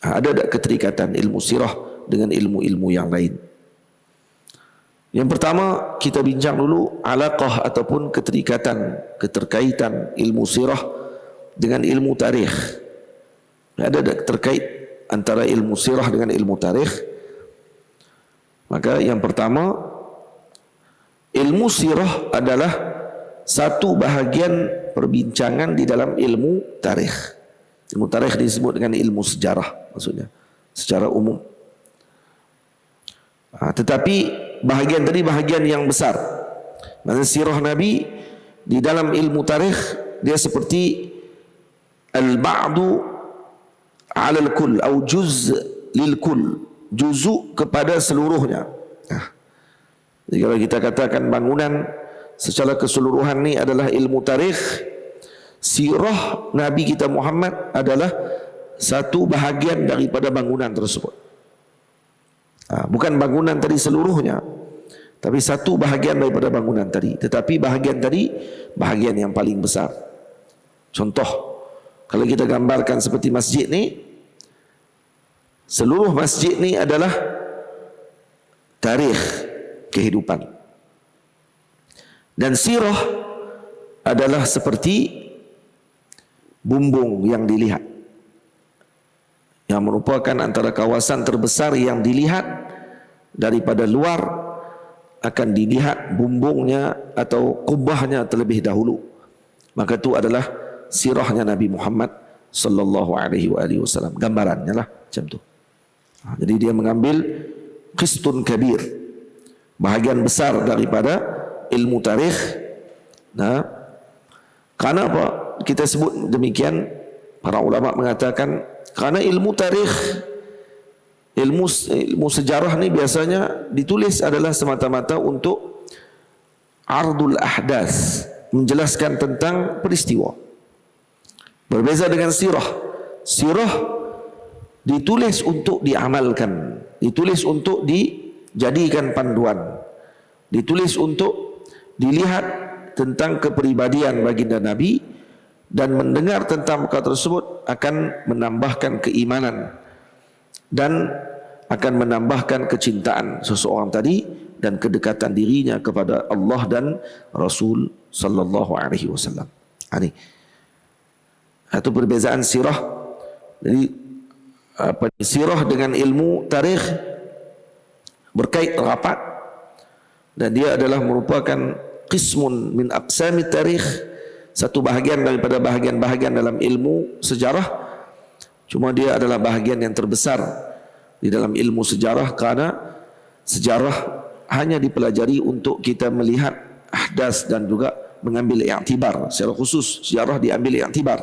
Ada tak keterikatan ilmu sirah dengan ilmu-ilmu yang lain? Yang pertama, kita bincang dulu alaqah ataupun keterkaitan ilmu sirah dengan ilmu tarikh. Ada terkait antara ilmu sirah dengan ilmu tarikh? Maka yang pertama, ilmu sirah adalah satu bahagian perbincangan di dalam ilmu tarikh. Ilmu tarikh disebut dengan ilmu sejarah, maksudnya secara umum. Tetapi bahagian tadi bahagian yang besar. Maksudnya sirah Nabi di dalam ilmu tarikh dia seperti al-ba'du alal kull atau juz lil kull, juzuk kepada seluruhnya. Jadi kalau kita katakan bangunan secara keseluruhan ni adalah ilmu tarikh, sirah Nabi kita Muhammad adalah satu bahagian daripada bangunan tersebut. Bukan bangunan tadi seluruhnya, tapi satu bahagian daripada bangunan tadi. Tetapi bahagian tadi bahagian yang paling besar. Contoh, kalau kita gambarkan seperti masjid ni, seluruh masjid ni adalah tarikh kehidupan. Dan sirah adalah seperti bumbung yang dilihat, yang merupakan antara kawasan terbesar yang dilihat daripada luar, akan dilihat bumbungnya atau kubahnya terlebih dahulu. Maka itu adalah sirahnya Nabi Muhammad sallallahu alaihi wasallam. Gambarannya lah macam tu. Jadi dia mengambil qistun kabir, bahagian besar daripada ilmu tarikh. Karena apa kita sebut demikian? Para ulama mengatakan kerana ilmu tarikh, ilmu sejarah ni biasanya ditulis adalah semata-mata untuk ardul ahdas, menjelaskan tentang peristiwa. Berbeza dengan sirah. Sirah ditulis untuk diamalkan, ditulis untuk dijadikan panduan, ditulis untuk dilihat tentang kepribadian baginda Nabi, dan mendengar tentang perkara tersebut akan menambahkan keimanan dan akan menambahkan kecintaan seseorang tadi dan kedekatan dirinya kepada Allah dan Rasul sallallahu alaihi wasallam. Ini itu perbezaan sirah. Jadi sirah dengan ilmu tarikh berkait rapat, dan dia adalah merupakan qismun min aqsami tarikh, satu bahagian daripada bahagian-bahagian dalam ilmu sejarah. Cuma dia adalah bahagian yang terbesar di dalam ilmu sejarah, kerana sejarah hanya dipelajari untuk kita melihat ahdas dan juga mengambil i'tibar. Secara khusus sejarah diambil i'tibar.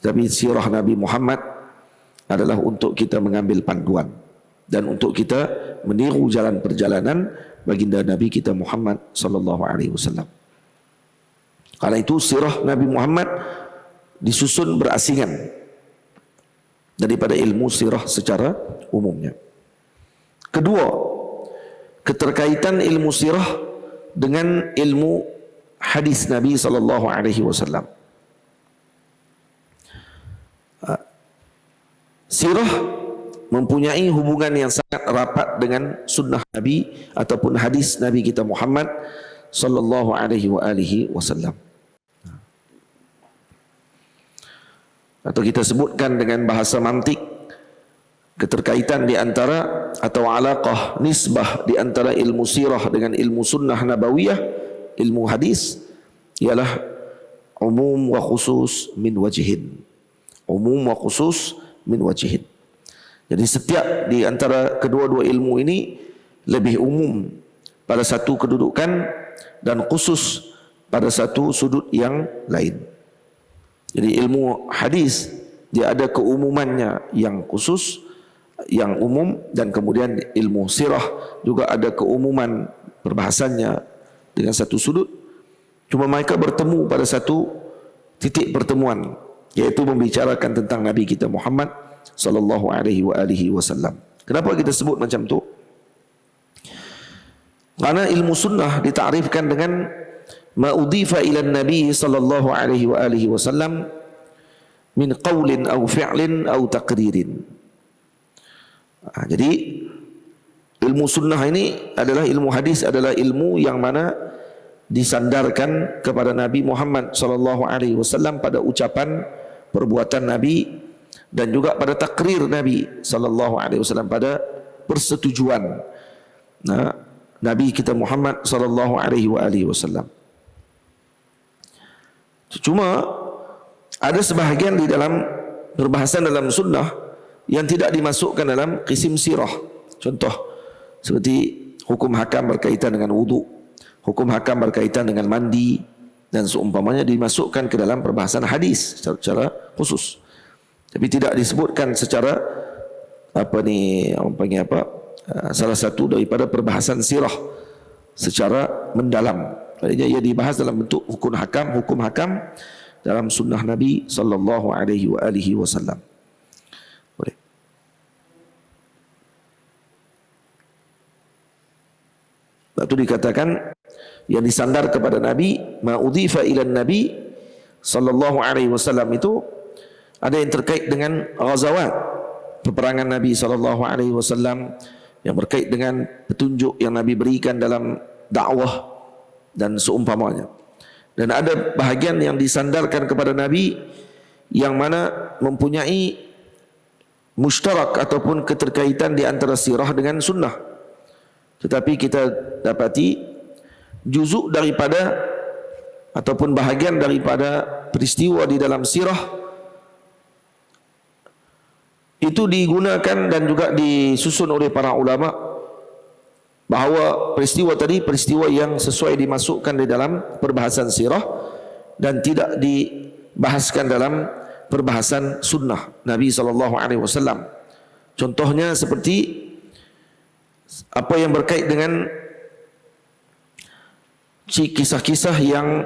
Tapi sirah Nabi Muhammad adalah untuk kita mengambil panduan dan untuk kita meniru jalan perjalanan baginda Nabi kita Muhammad sallallahu alaihi wasallam. Karena itu sirah Nabi Muhammad disusun berasingan daripada ilmu sirah secara umumnya. Kedua, keterkaitan ilmu sirah dengan ilmu hadis Nabi sallallahu alaihi wasallam. Sirah mempunyai hubungan yang sangat rapat dengan sunnah Nabi ataupun hadis Nabi kita Muhammad sallallahu alaihi wasallam. Atau kita sebutkan dengan bahasa mantik, keterkaitan di antara atau alaqah nisbah di antara ilmu sirah dengan ilmu sunnah nabawiyah, ilmu hadis, ialah umum wa khusus min wajhin. Umum wa khusus min wajhin. Jadi setiap di antara kedua-dua ilmu ini lebih umum pada satu kedudukan dan khusus pada satu sudut yang lain. Jadi ilmu hadis dia ada keumumannya yang khusus, yang umum, dan kemudian ilmu sirah juga ada keumuman perbahasannya dengan satu sudut. Cuma mereka bertemu pada satu titik pertemuan, yaitu membicarakan tentang Nabi kita Muhammad sallallahu alaihi wasallam. Kenapa kita sebut macam tu? Karena ilmu sunnah ditakrifkan dengan ma udhifa ila Nabi sallallahu alaihi wasallam min qaulin aw fi'lin aw taqririn. Jadi ilmu sunnah ini adalah ilmu hadis, adalah ilmu yang mana disandarkan kepada Nabi Muhammad sallallahu alaihi wasallam pada ucapan, perbuatan Nabi, dan juga pada takrir Nabi sallallahu alaihi wasallam, pada persetujuan Nabi kita Muhammad sallallahu alaihi wasallam. Cuma ada sebahagian di dalam perbahasan dalam sunnah yang tidak dimasukkan dalam kisim sirah. Contoh seperti hukum hakam berkaitan dengan wudu, hukum hakam berkaitan dengan mandi dan seumpamanya, dimasukkan ke dalam perbahasan hadis secara khusus, tapi tidak disebutkan secara salah satu daripada perbahasan sirah secara mendalam. Ia dibahas dalam bentuk hukum hakam dalam sunnah Nabi sallallahu alaihi wasallam. Boleh. Itu dikatakan yang disandar kepada Nabi, ma udhifa ila Nabi sallallahu alaihi wasallam, itu ada yang terkait dengan ghazawat, peperangan Nabi sallallahu alaihi wasallam, yang berkait dengan petunjuk yang Nabi berikan dalam dakwah dan seumpamanya. Dan ada bahagian yang disandarkan kepada Nabi yang mana mempunyai mushtarak ataupun keterkaitan di antara sirah dengan sunnah. Tetapi kita dapati juzuk daripada ataupun bahagian daripada peristiwa di dalam sirah itu digunakan dan juga disusun oleh para ulama, bahawa peristiwa tadi peristiwa yang sesuai dimasukkan di dalam perbahasan sirah dan tidak dibahaskan dalam perbahasan sunnah Nabi SAW. Contohnya seperti apa yang berkait dengan kisah-kisah yang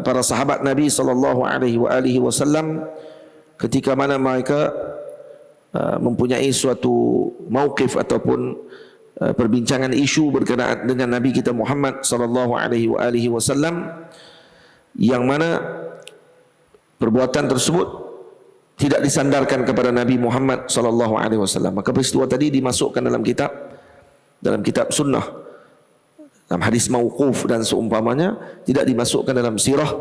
para sahabat Nabi SAW ketika mana mereka mempunyai suatu mauqif ataupun perbincangan isu berkenaan dengan Nabi kita Muhammad sallallahu alaihi wasallam, yang mana perbuatan tersebut tidak disandarkan kepada Nabi Muhammad sallallahu alaihi wasallam. Maka peristiwa tadi dimasukkan dalam kitab sunnah, dalam hadis mauquf dan seumpamanya, tidak dimasukkan dalam sirah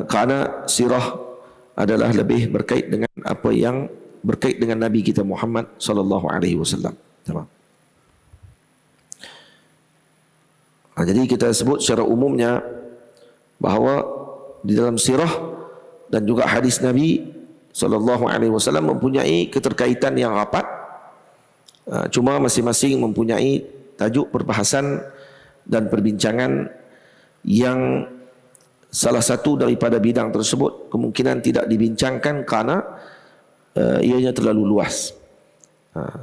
kerana sirah adalah lebih berkait dengan apa yang berkait dengan Nabi kita Muhammad sallallahu alaihi wasallam. Jadi kita sebut secara umumnya bahawa di dalam sirah dan juga hadis Nabi sallallahu alaihi wasallam mempunyai keterkaitan yang rapat. Cuma masing-masing mempunyai tajuk perbahasan dan perbincangan yang salah satu daripada bidang tersebut kemungkinan tidak dibincangkan kerana ianya terlalu luas.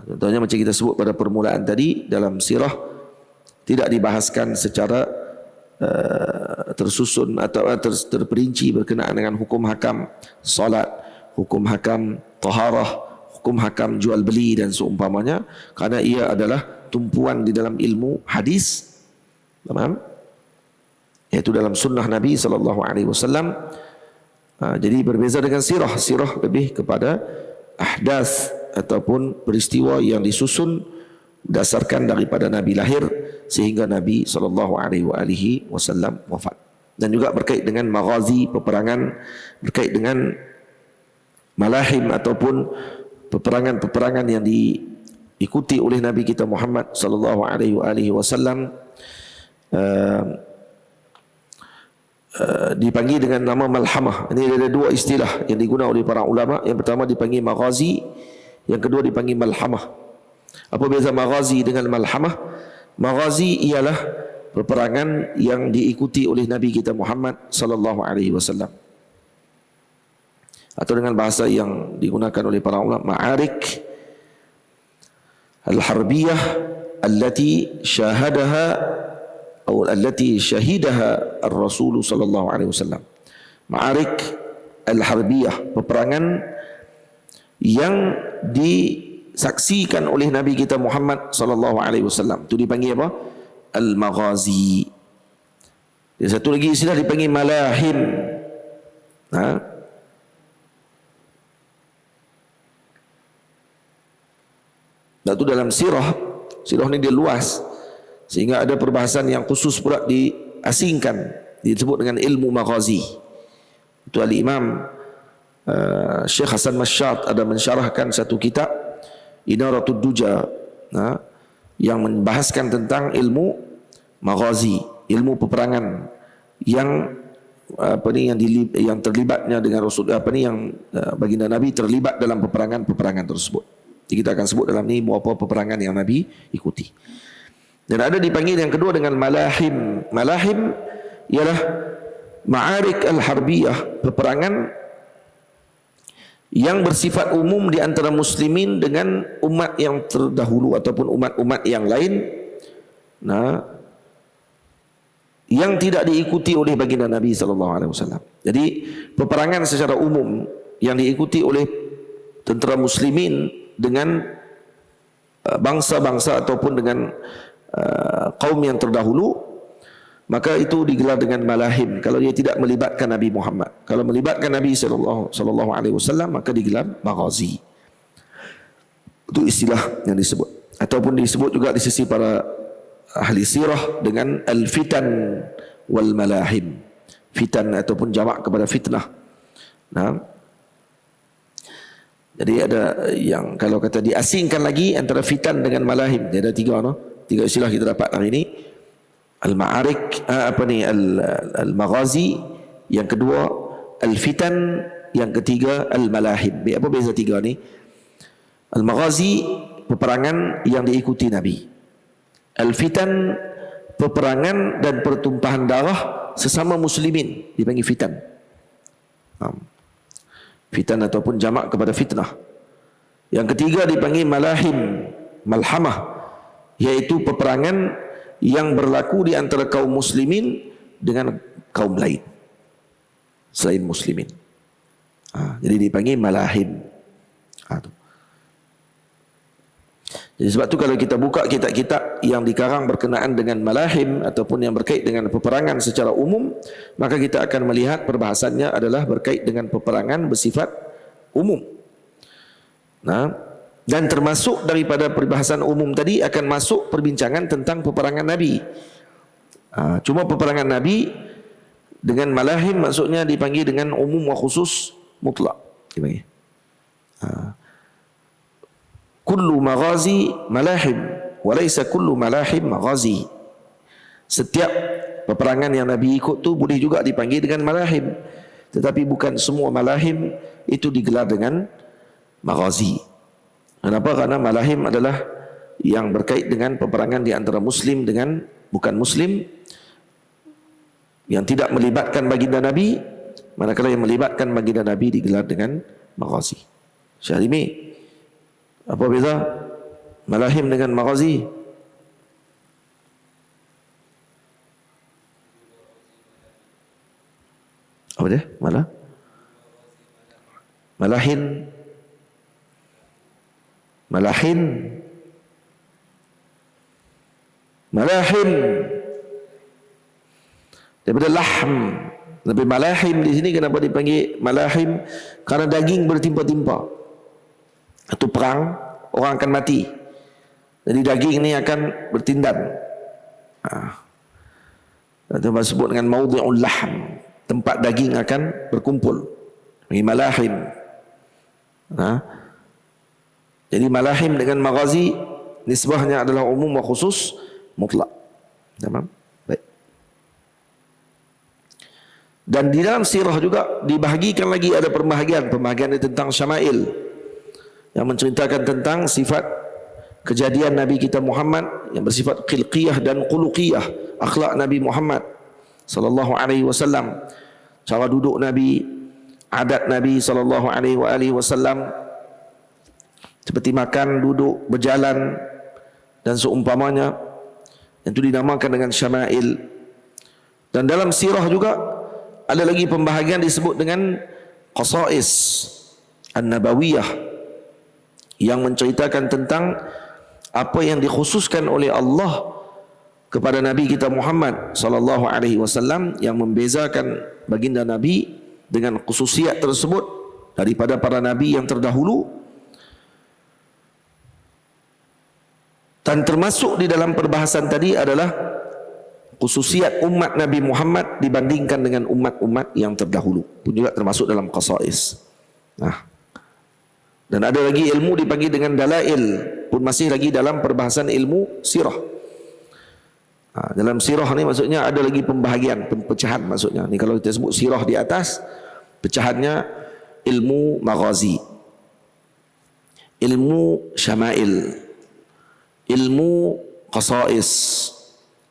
Contohnya macam kita sebut pada permulaan tadi, dalam sirah tidak dibahaskan secara tersusun atau terperinci berkenaan dengan hukum hakam solat, hukum hakam taharah, hukum hakam jual beli dan seumpamanya, kerana ia adalah tumpuan di dalam ilmu hadis, faham? Iaitu dalam sunnah Nabi SAW. Jadi berbeza dengan sirah. Sirah lebih kepada ahdas ataupun peristiwa yang disusun berdasarkan daripada Nabi lahir sehingga Nabi SAW wafat. Dan juga berkait dengan maghazi, peperangan, berkait dengan malahim ataupun peperangan-peperangan yang diikuti oleh Nabi kita Muhammad SAW, dipanggil dengan nama malhamah. Ini ada dua istilah yang digunakan oleh para ulama. Yang pertama dipanggil maghazi, yang kedua dipanggil malhamah. Apa beza maghazi dengan malhamah? Maghazi ialah peperangan yang diikuti oleh Nabi kita Muhammad SAW, atau dengan bahasa yang digunakan oleh para ulama, ma'arik al-harbiyah allati syahadaha atau allati syahidaha ar-Rasul sallallahu alaihi wasallam. Ma'arik al-harbiyah, peperangan yang disaksikan oleh Nabi kita Muhammad sallallahu alaihi wasallam. Itu dipanggil apa? Al-maghazi. Dan satu lagi istilah dipanggil malahim. Dan itu dalam sirah ini dia luas, sehingga ada perbahasan yang khusus pula diasingkan, disebut dengan ilmu maghazi. Itu al-Imam Syekh Hasan Masyad ada mensyarahkan satu kitab Inaratud Duja yang membahaskan tentang ilmu maghazi, ilmu peperangan yang yang terlibatnya dengan Rasul, yang baginda Nabi terlibat dalam peperangan tersebut. Jadi kita akan sebut dalam ni beberapa peperangan yang Nabi ikuti. Dan ada dipanggil yang kedua dengan malahim. Malahim ialah ma'arik al-harbiyah, peperangan yang bersifat umum di antara muslimin dengan umat yang terdahulu ataupun umat-umat yang lain, yang tidak diikuti oleh baginda Nabi SAW. Jadi peperangan secara umum yang diikuti oleh tentera muslimin dengan bangsa-bangsa ataupun dengan kaum yang terdahulu, maka itu digelar dengan malahim kalau dia tidak melibatkan Nabi Muhammad. Kalau melibatkan Nabi SAW, maka digelar maghazi. Itu istilah yang disebut, ataupun disebut juga di sisi para ahli sirah dengan al-fitan wal malahim. Fitan ataupun jamak kepada fitnah. Nah, jadi ada yang kalau kata diasingkan lagi antara fitan dengan malahim. Dia ada tiga, no? Tiga istilah kita dapat hari ini. Al-ma'arik, al-maghazi, yang kedua al-fitan, yang ketiga al-malahim. Apa beza tiga ni? Al-maghazi, peperangan yang diikuti Nabi. Al-fitan, peperangan dan pertumpahan darah sesama muslimin, dipanggil fitan. Fitan ataupun jamak kepada fitnah. Yang ketiga dipanggil malahim, malhamah, yaitu peperangan yang berlaku di antara kaum muslimin dengan kaum lain selain muslimin. Jadi dipanggil malahim. Jadi sebab tu kalau kita buka kitab-kitab yang dikarang berkenaan dengan malahim ataupun yang berkait dengan peperangan secara umum, maka kita akan melihat perbahasannya adalah berkait dengan peperangan bersifat umum. Nah, dan termasuk daripada perbahasan umum tadi akan masuk perbincangan tentang peperangan Nabi. Cuma peperangan Nabi dengan malahim maksudnya dipanggil dengan umum wa khusus mutlak. Dipanggil. Kullu maghazi malahim, walaysa kullu malahim maghazi. Setiap peperangan yang Nabi ikut tu boleh juga dipanggil dengan malahim, tetapi bukan semua malahim itu digelar dengan maghazi. Kenapa? Karena malahim adalah yang berkait dengan peperangan di antara muslim dengan bukan muslim, yang tidak melibatkan baginda Nabi, manakala yang melibatkan baginda Nabi digelar dengan maghazi. Syarimi, apa beza malahim dengan maghazi? Apa dia? Malahin. Malahim daripada lahm. Lebih malahim di sini kenapa dipanggil malahim? Karena daging bertimpa-timpa. Atau perang, orang akan mati. Jadi daging ini akan bertindan. Itu disebut dengan maudhi'ul lahm, tempat daging akan berkumpul. Ini malahim. Jadi malahim dengan maghazi nisbahnya adalah umum wa khusus mutlak. Tamam? Baik. Dan di dalam sirah juga dibahagikan lagi, ada pembahagian tentang syama'il yang menceritakan tentang sifat kejadian Nabi kita Muhammad yang bersifat khilqiyah dan quluqiyah, akhlak Nabi Muhammad sallallahu alaihi wasallam, cara duduk Nabi, adat Nabi sallallahu alaihi wasallam, seperti makan, duduk, berjalan dan seumpamanya, yang itu dinamakan dengan syama'il. Dan dalam sirah juga ada lagi pembahagian disebut dengan qasais an-nabawiyah, yang menceritakan tentang apa yang dikhususkan oleh Allah kepada Nabi kita Muhammad sallallahu alaihi wasallam, yang membezakan baginda Nabi dengan khususiat tersebut daripada para nabi yang terdahulu. Dan termasuk di dalam perbahasan tadi adalah khususiat umat Nabi Muhammad dibandingkan dengan umat-umat yang terdahulu, pun juga termasuk dalam qasais. Dan ada lagi ilmu dipanggil dengan dalail, pun masih lagi dalam perbahasan ilmu sirah. Dalam sirah ni maksudnya ada lagi pembahagian, pecahan maksudnya. Ni kalau kita sebut sirah di atas, pecahannya ilmu maghazi, ilmu syama'il, ilmu qasais,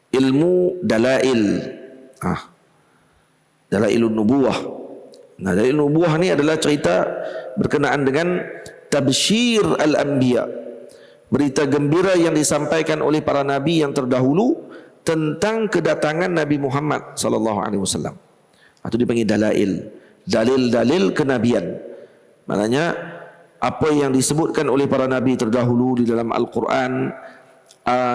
ilmu dalail. Dalailun nubuwah. Nah, dalailun nubuwah ni adalah cerita berkenaan dengan tabsyir al-anbiya, berita gembira yang disampaikan oleh para nabi yang terdahulu tentang kedatangan Nabi Muhammad sallallahu alaihi wasallam. Itu dipanggil dalail, dalil-dalil kenabian. Maknanya apa yang disebutkan oleh para nabi terdahulu di dalam Al-Quran,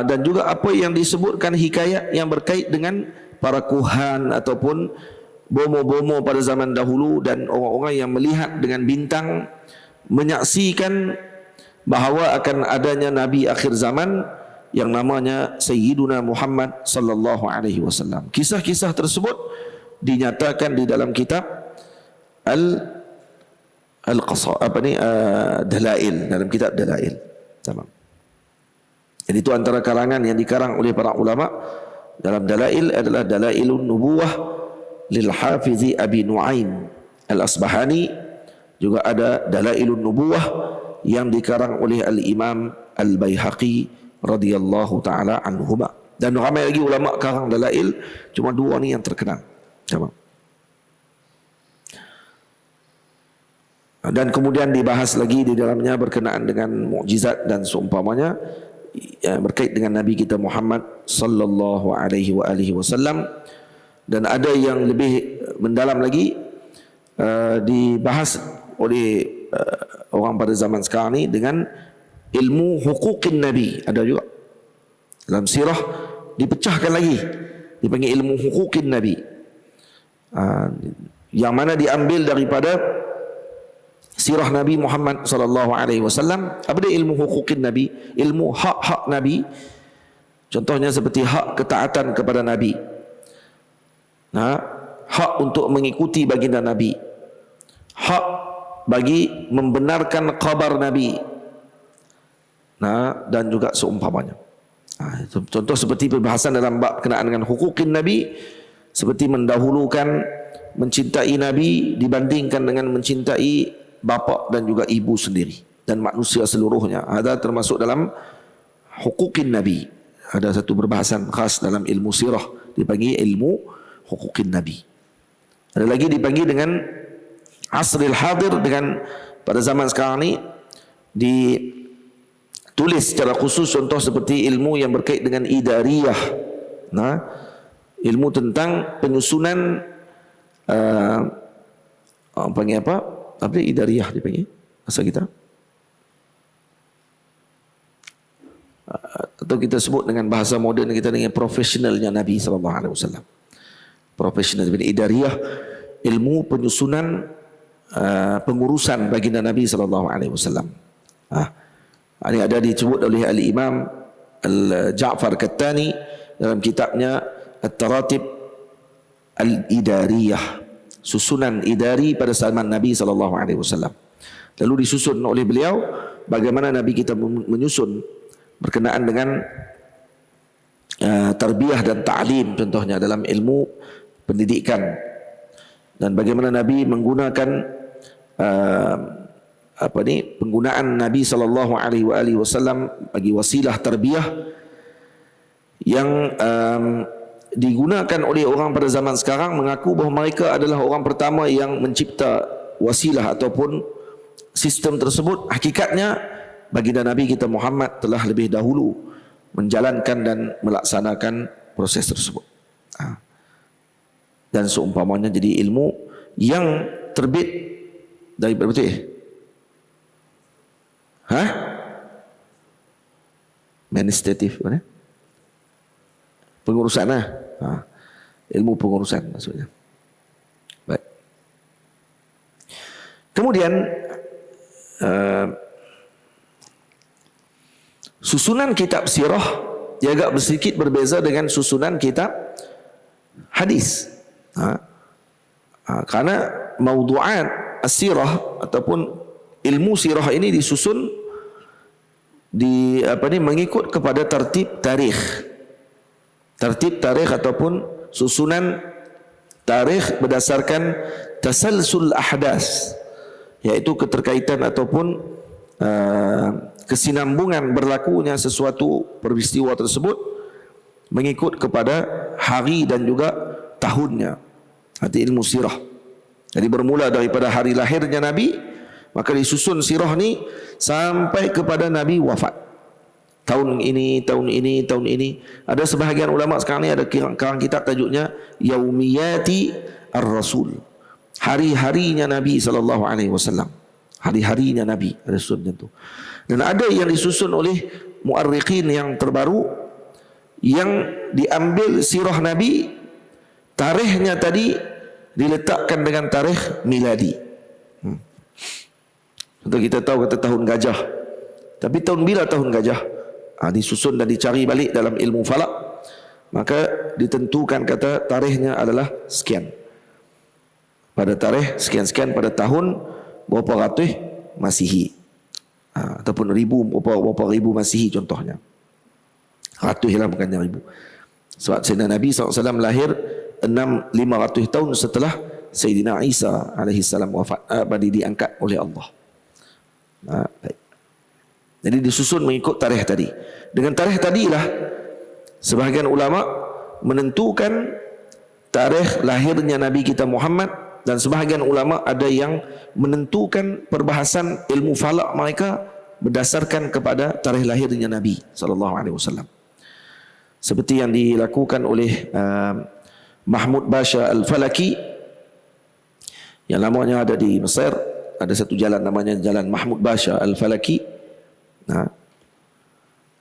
dan juga apa yang disebutkan hikayat yang berkait dengan para kuhan ataupun bomo-bomo pada zaman dahulu dan orang-orang yang melihat dengan bintang, menyaksikan bahawa akan adanya nabi akhir zaman yang namanya Sayyiduna Muhammad sallallahu alaihi wasallam. Kisah-kisah tersebut dinyatakan di dalam kitab Dalail, dalam kitab Dalail. Tamam. Jadi itu antara karangan yang dikarang oleh para ulama dalam Dalail adalah Dalailun Nubuwah lil Hafizi Abi Nuaim Al-Asbahani. Juga ada Dalailun Nubuwah yang dikarang oleh Al-Imam Al-Baihaqi radhiyallahu taala anhuma. Dan ramai lagi ulama karang Dalail, cuma dua ni yang terkenal. Tamam. Dan kemudian dibahas lagi di dalamnya berkenaan dengan mukjizat dan seumpamanya yang berkait dengan Nabi kita Muhammad sallallahu alaihi wasallam. Dan ada yang lebih mendalam lagi dibahas oleh orang pada zaman sekarang ni dengan ilmu hukukin Nabi. Ada juga dalam sirah dipecahkan lagi, dipanggil ilmu hukukin Nabi, yang mana diambil daripada sirah Nabi Muhammad sallallahu alaihi wasallam. Apa dia ilmu hukukin Nabi? Ilmu hak-hak Nabi. Contohnya seperti hak ketaatan kepada Nabi, hak untuk mengikuti baginda Nabi, hak bagi membenarkan khabar Nabi, dan juga seumpamanya. Contoh seperti perbahasan dalam bab berkenaan dengan hukukin Nabi, seperti mendahulukan mencintai Nabi dibandingkan dengan mencintai bapa dan juga ibu sendiri dan manusia seluruhnya. Ada termasuk dalam hukukin Nabi. Ada satu perbahasan khas dalam ilmu sirah dipanggil ilmu hukukin Nabi. Ada lagi dipanggil dengan asril hadir, dengan pada zaman sekarang ni ditulis secara khusus, contoh seperti ilmu yang berkait dengan idariyah. Ilmu tentang penyusunan panggil apa? Apa dia idariyah dipanggil? Asal kita? Atau kita sebut dengan bahasa moden kita dengan profesionalnya Nabi sallallahu alaihi wasallam. Profesional idariyah, ilmu penyusunan pengurusan baginda Nabi sallallahu alaihi wasallam. Ini ada disebut oleh Al-Imam Al-Ja'far Kattani dalam kitabnya At-Taratib Al-Idariyah, susunan idari pada zaman Nabi sallallahu alaihi wasallam. Lalu disusun oleh beliau bagaimana Nabi kita menyusun berkenaan dengan tarbiyah dan ta'lim, contohnya dalam ilmu pendidikan, dan bagaimana Nabi menggunakan penggunaan Nabi sallallahu alaihi wasallam bagi wasilah tarbiyah yang digunakan oleh orang pada zaman sekarang, mengaku bahawa mereka adalah orang pertama yang mencipta wasilah ataupun sistem tersebut. Hakikatnya baginda Nabi kita Muhammad telah lebih dahulu menjalankan dan melaksanakan proses tersebut. Dan seumpamanya, jadi ilmu yang terbit dari betul administratif, mana? Pengurusan ilmu pengurusan maksudnya. Baik. Kemudian susunan kitab sirah dia agak sedikit berbeza dengan susunan kitab hadis. Karena maudu'at as-sirah ataupun ilmu sirah ini disusun mengikut kepada tertib tarikh. Tertib tarikh ataupun susunan tarikh berdasarkan tasalsul ahdas, yaitu keterkaitan ataupun kesinambungan berlakunya sesuatu peristiwa tersebut mengikut kepada hari dan juga tahunnya. Hati ilmu sirah. Jadi bermula daripada hari lahirnya Nabi, maka disusun sirah ni sampai kepada Nabi wafat. tahun ini, tahun ini, tahun ini. Ada sebahagian ulama sekarang ni ada karang kitab tajuknya Yaumiyati Ar-Rasul. Hari-harinya Nabi SAW. Hari-harinya Nabi, ada susun macam tu. Dan ada yang disusun oleh muarriqin yang terbaru, yang diambil sirah Nabi, tarikhnya tadi diletakkan dengan tarikh miladi. Contoh kita tahu kata tahun gajah. Tapi tahun bila tahun gajah? Disusun dan dicari balik dalam ilmu falak. Maka ditentukan kata tarikhnya adalah sekian. Pada tarikh sekian-sekian pada tahun berapa ratus Masihi. Ataupun berapa ribu Masihi contohnya. Ratus lah bukannya ribu. Sebab Sayyidina Nabi SAW lahir 500 tahun setelah Sayyidina Isa alaihissalam wafat, diangkat oleh Allah. Baik. Jadi disusun mengikut tarikh tadi. Dengan tarikh tadilah sebahagian ulama menentukan tarikh lahirnya Nabi kita Muhammad, dan sebahagian ulama ada yang menentukan perbahasan ilmu falak mereka berdasarkan kepada tarikh lahirnya Nabi SAW. Seperti yang dilakukan oleh Mahmud Basha Al-Falaki, yang namanya ada di Mesir. Ada satu jalan namanya Jalan Mahmud Basha Al-Falaki.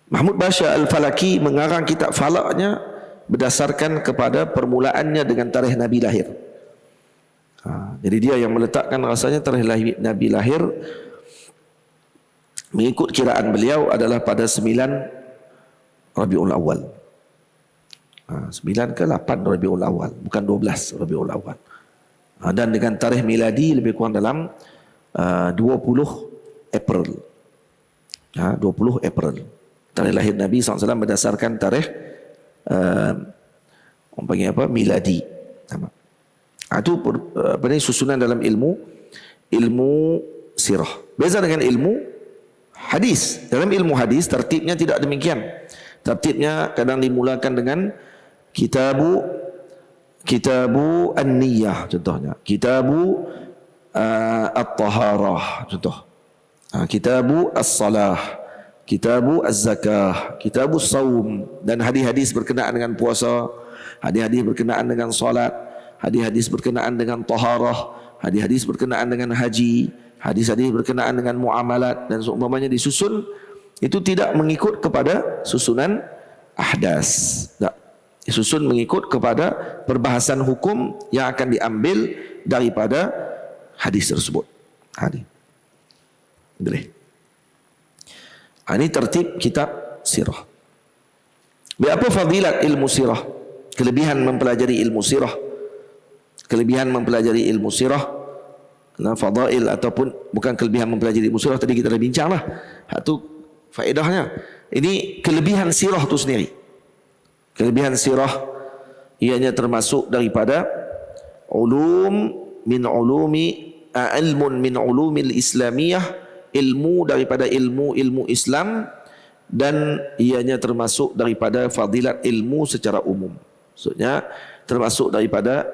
Mahmud Basha Al-Falaki mengarang kitab falaknya berdasarkan kepada permulaannya dengan tarikh Nabi lahir. Jadi dia yang meletakkan rasanya tarikh Nabi lahir mengikut kiraan beliau adalah pada 9 Rabiul Awal. 9 ke 8 Rabiul Awal, bukan 12 Rabiul Awal. Dan dengan tarikh miladi lebih kurang dalam 20 April. 20 April. Tarikh lahir Nabi SAW berdasarkan tarikh orang panggil apa? Miladi. Itu susunan dalam ilmu sirah. Beza dengan ilmu hadis. Dalam ilmu hadis tertibnya tidak demikian. Tertibnya kadang dimulakan dengan kitabu an-niyah contohnya. Kitabu at-taharah contoh. Kitabu as-salah, kitabu az-zakah, kitabu as-sawm, dan hadis-hadis berkenaan dengan puasa, hadis-hadis berkenaan dengan solat, hadis-hadis berkenaan dengan taharah, hadis-hadis berkenaan dengan haji, hadis-hadis berkenaan dengan muamalat dan seumpamanya disusun. Itu tidak mengikut kepada susunan ahdas. Tak. Disusun mengikut kepada perbahasan hukum yang akan diambil daripada hadis tersebut. Hadis. Boleh. Ini tertib kitab sirah. Berapa fadilat ilmu sirah? Kelebihan mempelajari ilmu sirah. Kelebihan mempelajari ilmu sirah. Fadail ataupun bukan kelebihan mempelajari ilmu sirah, tadi kita dah bincang lah. Itu faedahnya. Ini kelebihan sirah itu sendiri. Kelebihan sirah ianya termasuk daripada ilmun min ulumil islamiyah, ilmu daripada ilmu Islam, dan ianya termasuk daripada fadilat ilmu secara umum. Maksudnya termasuk daripada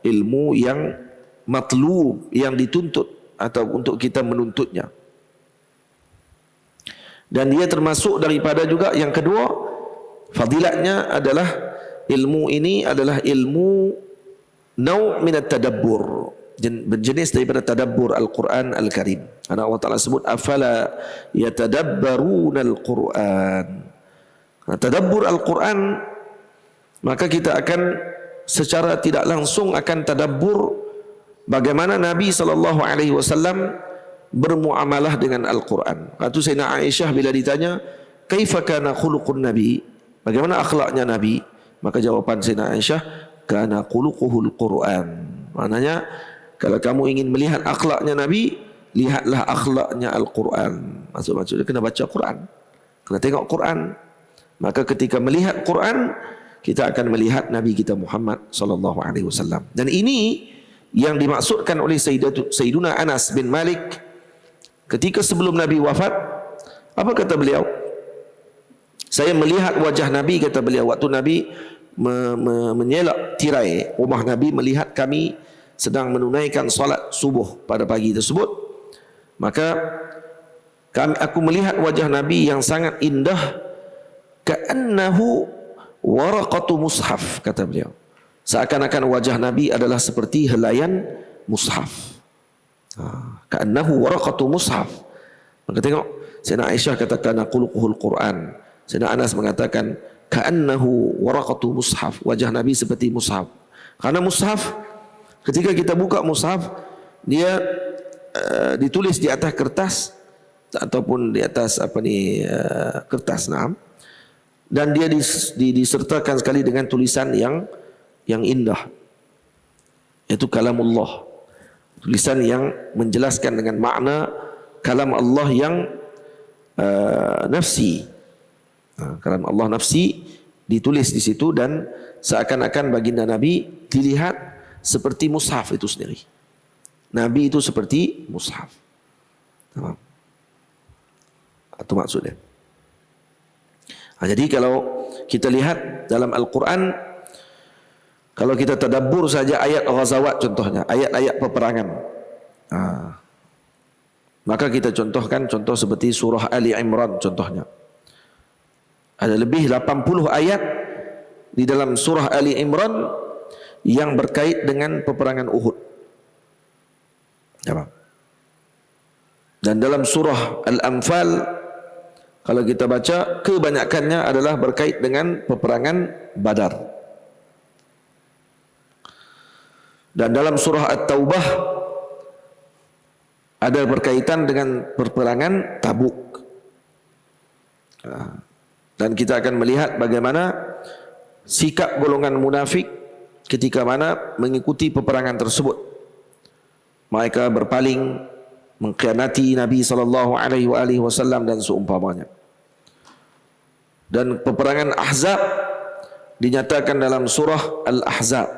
ilmu yang matlub, yang dituntut atau untuk kita menuntutnya. Dan dia termasuk daripada juga yang kedua, fadilatnya adalah ilmu ini adalah ilmu nau' minat tadabbur, berjenis daripada tadabbur Al-Quran Al-Karim. Karena Allah Ta'ala sebut afala yatadabbaruna Al-Quran. Tadabbur Al-Quran, maka kita akan secara tidak langsung akan tadabbur bagaimana Nabi SAW bermuamalah dengan Al-Quran. Kata Sayyidina Aisyah bila ditanya kaifa kana khuluqun Nabi, bagaimana akhlaknya Nabi, maka jawapan Sayyidina Aisyah kana khuluquhul Quran. Maknanya kalau kamu ingin melihat akhlaknya Nabi, lihatlah akhlaknya Al-Quran. Maksudnya kena baca Quran, kena tengok Quran. Maka ketika melihat Quran, kita akan melihat Nabi kita Muhammad SAW. Dan ini yang dimaksudkan oleh Sayyiduna Anas bin Malik ketika sebelum Nabi wafat. Apa kata beliau? Saya melihat wajah Nabi, kata beliau, waktu Nabi menyelak tirai rumah Nabi, melihat kami sedang menunaikan solat subuh pada pagi tersebut. Maka aku melihat wajah Nabi yang sangat indah ka'annahu waraqatu mushaf, kata beliau. Seakan-akan wajah Nabi adalah seperti helaian mushaf. Ka'annahu waraqatu mushaf. Maka tengok, Sayyidina Aisyah katakan khuluquhul Quran. Sayyidina Anas mengatakan ka'annahu waraqatu mushaf. Wajah Nabi seperti mushaf. Karena mushaf, ketika kita buka mushaf, dia ditulis di atas kertas ataupun di atas kertas, dan dia disertakan sekali dengan tulisan yang indah, yaitu kalamullah, tulisan yang menjelaskan dengan makna kalam Allah yang nafsi. Kalam Allah nafsi ditulis di situ, dan seakan-akan baginda Nabi dilihat seperti mushaf itu sendiri. Nabi itu seperti mushaf. Itu maksudnya. Jadi kalau kita lihat dalam Al-Quran, kalau kita tadabbur saja ayat ghazawat contohnya, ayat-ayat peperangan, maka kita contohkan contoh seperti surah Ali Imran contohnya. Ada lebih 80 ayat di dalam surah Ali Imran yang berkait dengan peperangan Uhud. Dan dalam surah Al-Anfal, kalau kita baca, kebanyakannya adalah berkait dengan peperangan Badar. Dan dalam surah At-Taubah ada berkaitan dengan peperangan Tabuk. Dan kita akan melihat bagaimana sikap golongan munafik ketika mana mengikuti peperangan tersebut. Mereka berpaling, mengkhianati Nabi SAW dan seumpamanya. Dan peperangan Ahzab dinyatakan dalam surah Al-Ahzab,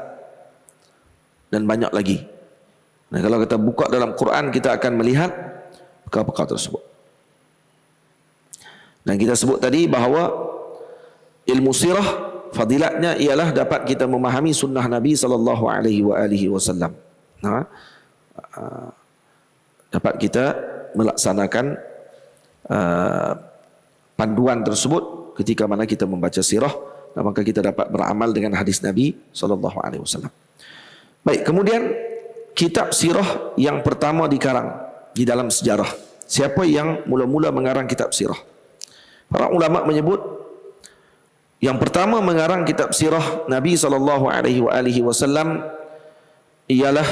dan banyak lagi. Nah, kalau kita buka dalam Quran, kita akan melihat perkara-perkara tersebut. Dan kita sebut tadi bahawa ilmu sirah fadilatnya ialah dapat kita memahami sunnah Nabi SAW. Dapat kita melaksanakan panduan tersebut ketika mana kita membaca sirah, dan maka kita dapat beramal dengan hadis Nabi SAW. Baik, kemudian kitab sirah yang pertama dikarang di dalam sejarah. Siapa yang mula-mula mengarang kitab sirah? Para ulama menyebut yang pertama mengarang kitab sirah Nabi SAW ialah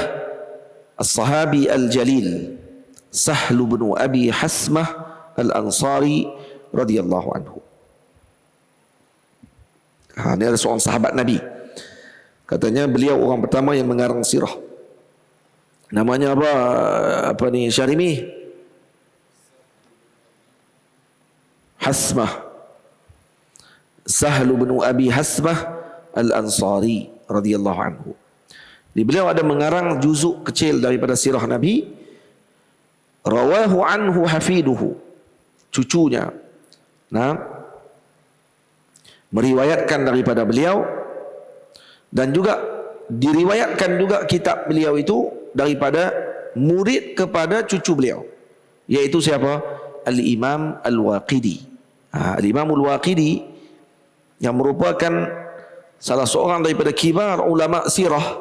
As-Sahabi Al-Jalil Sahl bin Abi Hasmah Al-Ansari radhiyallahu anhu. Ini adalah seorang sahabat Nabi. Katanya beliau orang pertama yang mengarang sirah. Namanya apa ni Syarimi? Hasmah. Sahl bin Abi Hasmah Al-Ansari radhiyallahu anhu. Beliau ada mengarang juzuk kecil daripada sirah Nabi. Rawahu anhu hafiduhu, cucunya, meriwayatkan daripada beliau, dan juga diriwayatkan juga kitab beliau itu daripada murid kepada cucu beliau, yaitu siapa? Al-Imam Al-Waqidi. Al-Imam Al-Waqidi yang merupakan salah seorang daripada kibar ulama sirah,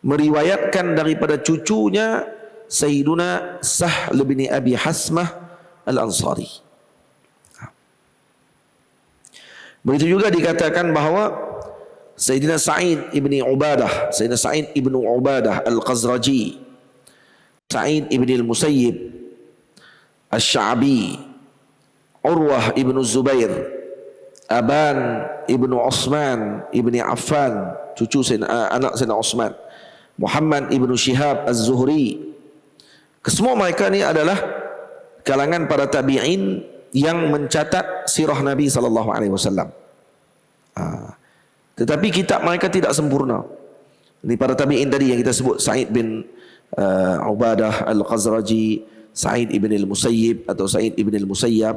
meriwayatkan daripada cucunya Sayyiduna Sahl bin Abi Hasmah Al-Ansari. Begitu juga dikatakan bahawa Sayyidina Sa'id ibn Ubadah, Sayyidina Sa'id ibn Ubadah Al-Qazraji, Sa'id ibn Al-Musayyib Al-Sya'bi, Urwah ibn Zubair, Aban ibn Osman ibn Affan, cucu anak Sayyidina Osman, Muhammad ibn Shihab Az-Zuhri, kesemua mereka ni adalah kalangan para tabi'in yang mencatat sirah Nabi SAW. Tetapi kitab mereka tidak sempurna. Ini para tabi'in tadi yang kita sebut, Sa'id bin Ubadah Al-Qazraji, Sa'id ibn Al-Musayyib atau Sa'id ibn Al-Musayyab,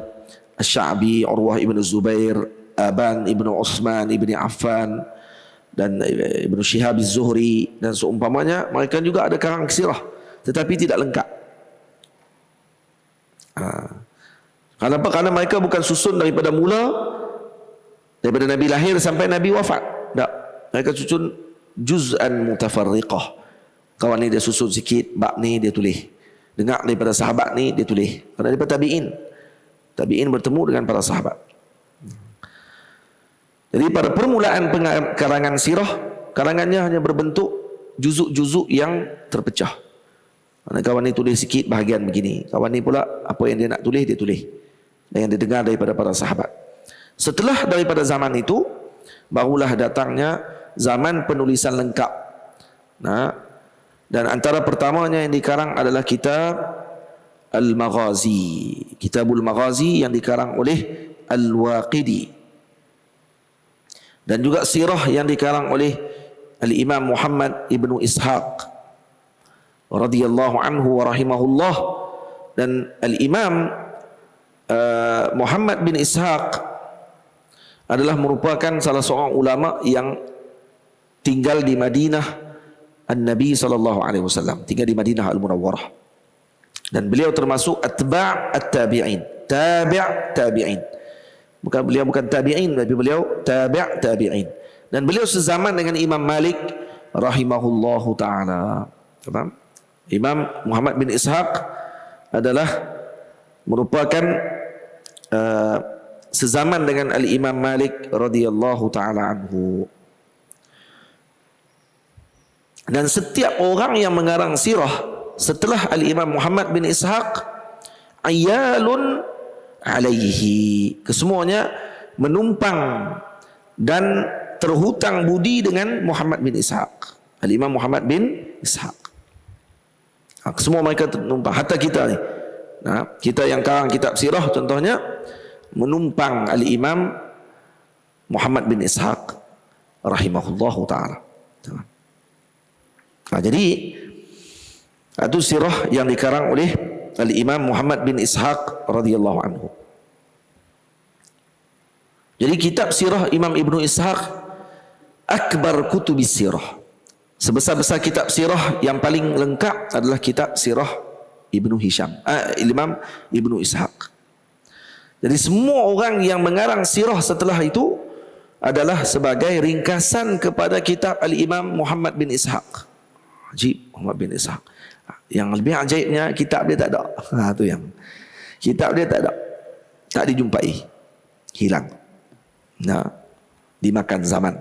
Al-Sya'bi, Urwah ibn Zubair, Aban ibn Osman ibn Affan, dan Ibn Shihab Az-Zuhri dan seumpamanya. Mereka juga ada karang sirah, tetapi tidak lengkap. Kenapa? Karena mereka bukan susun daripada mula, Daripada Nabi lahir sampai Nabi wafat. Tak. Mereka susun juz'an mutafarriqah. Kawan ni dia susun sikit, bab ni dia tulis. Dengar daripada sahabat ni dia tulis. Kerana daripada tabi'in. Tabi'in bertemu dengan para sahabat. Jadi pada permulaan karangan sirah, karangannya hanya berbentuk juzuk-juzuk yang terpecah. Kawan ni tulis sikit bahagian begini. Kawan ni pula apa yang dia nak tulis, dia tulis. Dan yang dia dengar daripada para sahabat. Setelah daripada zaman itu, barulah datangnya zaman penulisan lengkap. Nah, dan antara pertamanya yang dikarang adalah kitab Al-Maghazi. Kitabul Maghazi yang dikarang oleh Al-Waqidi. Dan juga sirah yang dikarang oleh Al-Imam Muhammad ibnu Ishaq radhiyallahu anhu wa rahimahullah. Dan Al-Imam Muhammad bin Ishaq adalah merupakan salah seorang ulama yang tinggal di Madinah An-Nabi SAW, tinggal di Madinah Al-Munawwarah. Dan beliau termasuk atba' at-tabi'in, tabi' tabi'in. Beliau bukan tabi'in, tapi beliau tabi' tabi'in. Dan beliau sezaman dengan Imam Malik rahimahullahu ta'ala. Imam Muhammad bin Ishaq adalah merupakan sezaman dengan Al-Imam Malik radhiyallahu ta'ala anhu. Dan setiap orang yang mengarang sirah setelah Al-Imam Muhammad bin Ishaq, ayalun alaihi, kesemuanya menumpang dan terhutang budi dengan Muhammad bin Ishaq, Al-Imam Muhammad bin Ishaq. Semua mereka menumpang. Hatta kita ni, kita yang karang kitab sirah contohnya, menumpang Al-Imam Muhammad bin Ishaq rahimahullahu ta'ala. Jadi itu sirah yang dikarang oleh Al-Imam Muhammad bin Ishaq radhiyallahu anhu. Jadi kitab sirah Imam Ibnu Ishaq akbar kutubis sirah. Sebesar-besar kitab sirah yang paling lengkap adalah kitab sirah Ibnu Hisham, Imam Ibnu Ishaq. Jadi semua orang yang mengarang sirah setelah itu adalah sebagai ringkasan kepada kitab Al-Imam Muhammad bin Ishaq. Ajib, Muhammad bin Ishaq. Yang lebih ajaibnya, kitab dia tak ada. Itu yang kitab dia tak ada, tak dijumpai, hilang, dimakan zaman.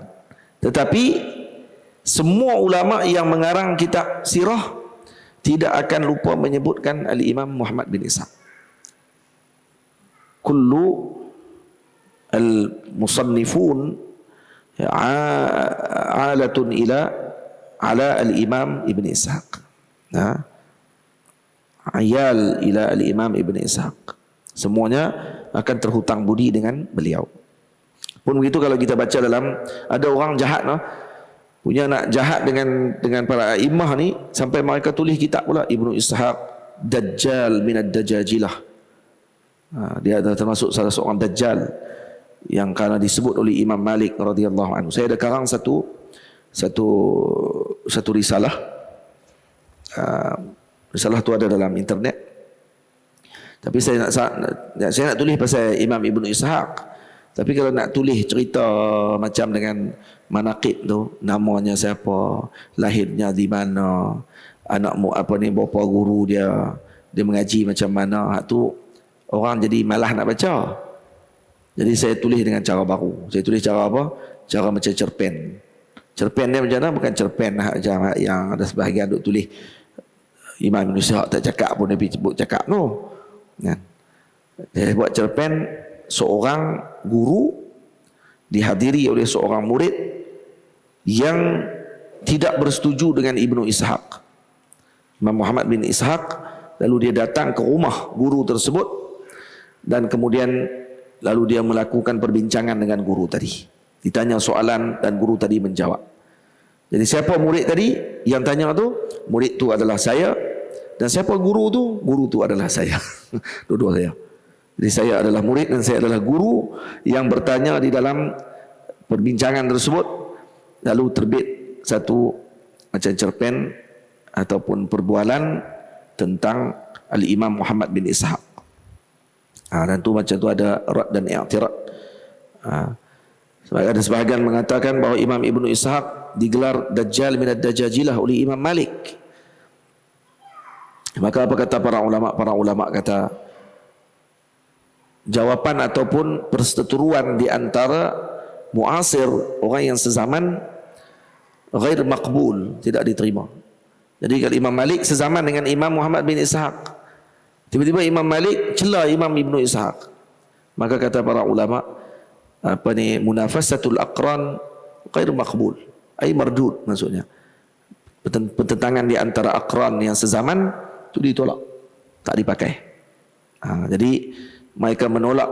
Tetapi semua ulama yang mengarang kitab sirah tidak akan lupa menyebutkan Al-Imam Muhammad bin Ishaq. Kullu al-musannifun alatun ala al-Imam Ibn Ishaq. Ayal ila al-Imam Ibn Ishaq. Semuanya akan terhutang budi dengan beliau. Pun begitu kalau kita baca dalam, ada orang jahat punya nak jahat dengan para imam ni, sampai mereka tulis kitab pula Ibn Ishaq Dajjal minad Dajajilah. Dia adalah termasuk salah seorang Dajjal yang kerana disebut oleh Imam Malik radhiyallahu anhu. Saya ada karang satu risalah. Risalah tu ada dalam internet. Tapi saya nak tulis pasal Imam Ibnu Ishaq. Tapi kalau nak tulis cerita macam dengan manaqib tu, namanya siapa, lahirnya di mana, bapa guru dia mengaji macam mana, tu orang jadi malas nak baca. Jadi saya tulis dengan cara baru. Saya tulis cara apa? Cara macam cerpen. Cerpen dia macam mana? Bukan cerpen yang ada sebahagian duk tulis Imam Ibn Ishaq tak cakap pun Nabi sebut cakap tu. Dia buat cerpen seorang guru dihadiri oleh seorang murid yang tidak bersetuju dengan Ibnu Ishaq, Imam Muhammad bin Ishaq. Lalu dia datang ke rumah guru tersebut dan kemudian lalu dia melakukan perbincangan dengan guru tadi. Ditanya soalan dan guru tadi menjawab. Jadi siapa murid tadi yang tanya tu? Murid tu adalah saya. Dan siapa guru tu? Guru tu adalah saya. Dua-dua saya. Jadi saya adalah murid dan saya adalah guru yang bertanya di dalam perbincangan tersebut. Lalu terbit satu macam cerpen ataupun perbualan tentang Al-Imam Muhammad bin Ishaq. Dan tu macam tu ada rad dan i'tirad. Ada sebahagian mengatakan bahawa Imam Ibnu Ishaq digelar Dajjal minad Dajajilah oleh Imam Malik. Maka apa kata para ulama? Para ulama kata jawapan ataupun perseteruan di antara muasir, orang yang sezaman, ghair maqbul, tidak diterima. Jadi kalau Imam Malik sezaman dengan Imam Muhammad bin Ishaq, tiba-tiba Imam Malik celah Imam Ibnu Ishaq, maka kata para ulama, munafasatul aqran ghair maqbul, ai mardud, maksudnya pertentangan di antara aqran yang sezaman itu ditolak, tak dipakai. Jadi mereka menolak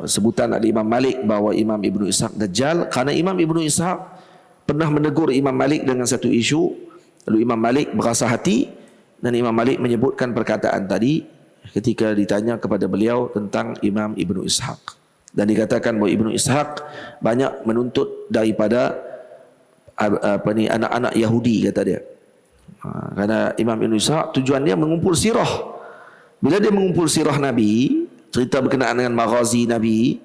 sebutan dari Imam Malik bahawa Imam Ibnu Ishaq Dajjal, kerana Imam Ibnu Ishaq pernah menegur Imam Malik dengan satu isu, lalu Imam Malik berasa hati dan Imam Malik menyebutkan perkataan tadi ketika ditanya kepada beliau tentang Imam Ibnu Ishaq, dan dikatakan bahawa Ibnu Ishaq banyak menuntut daripada anak-anak Yahudi, kata dia. Kerana Imam Ibnu Ishaq tujuan dia mengumpul sirah. Bila dia mengumpul sirah Nabi, cerita berkenaan dengan maghazi Nabi,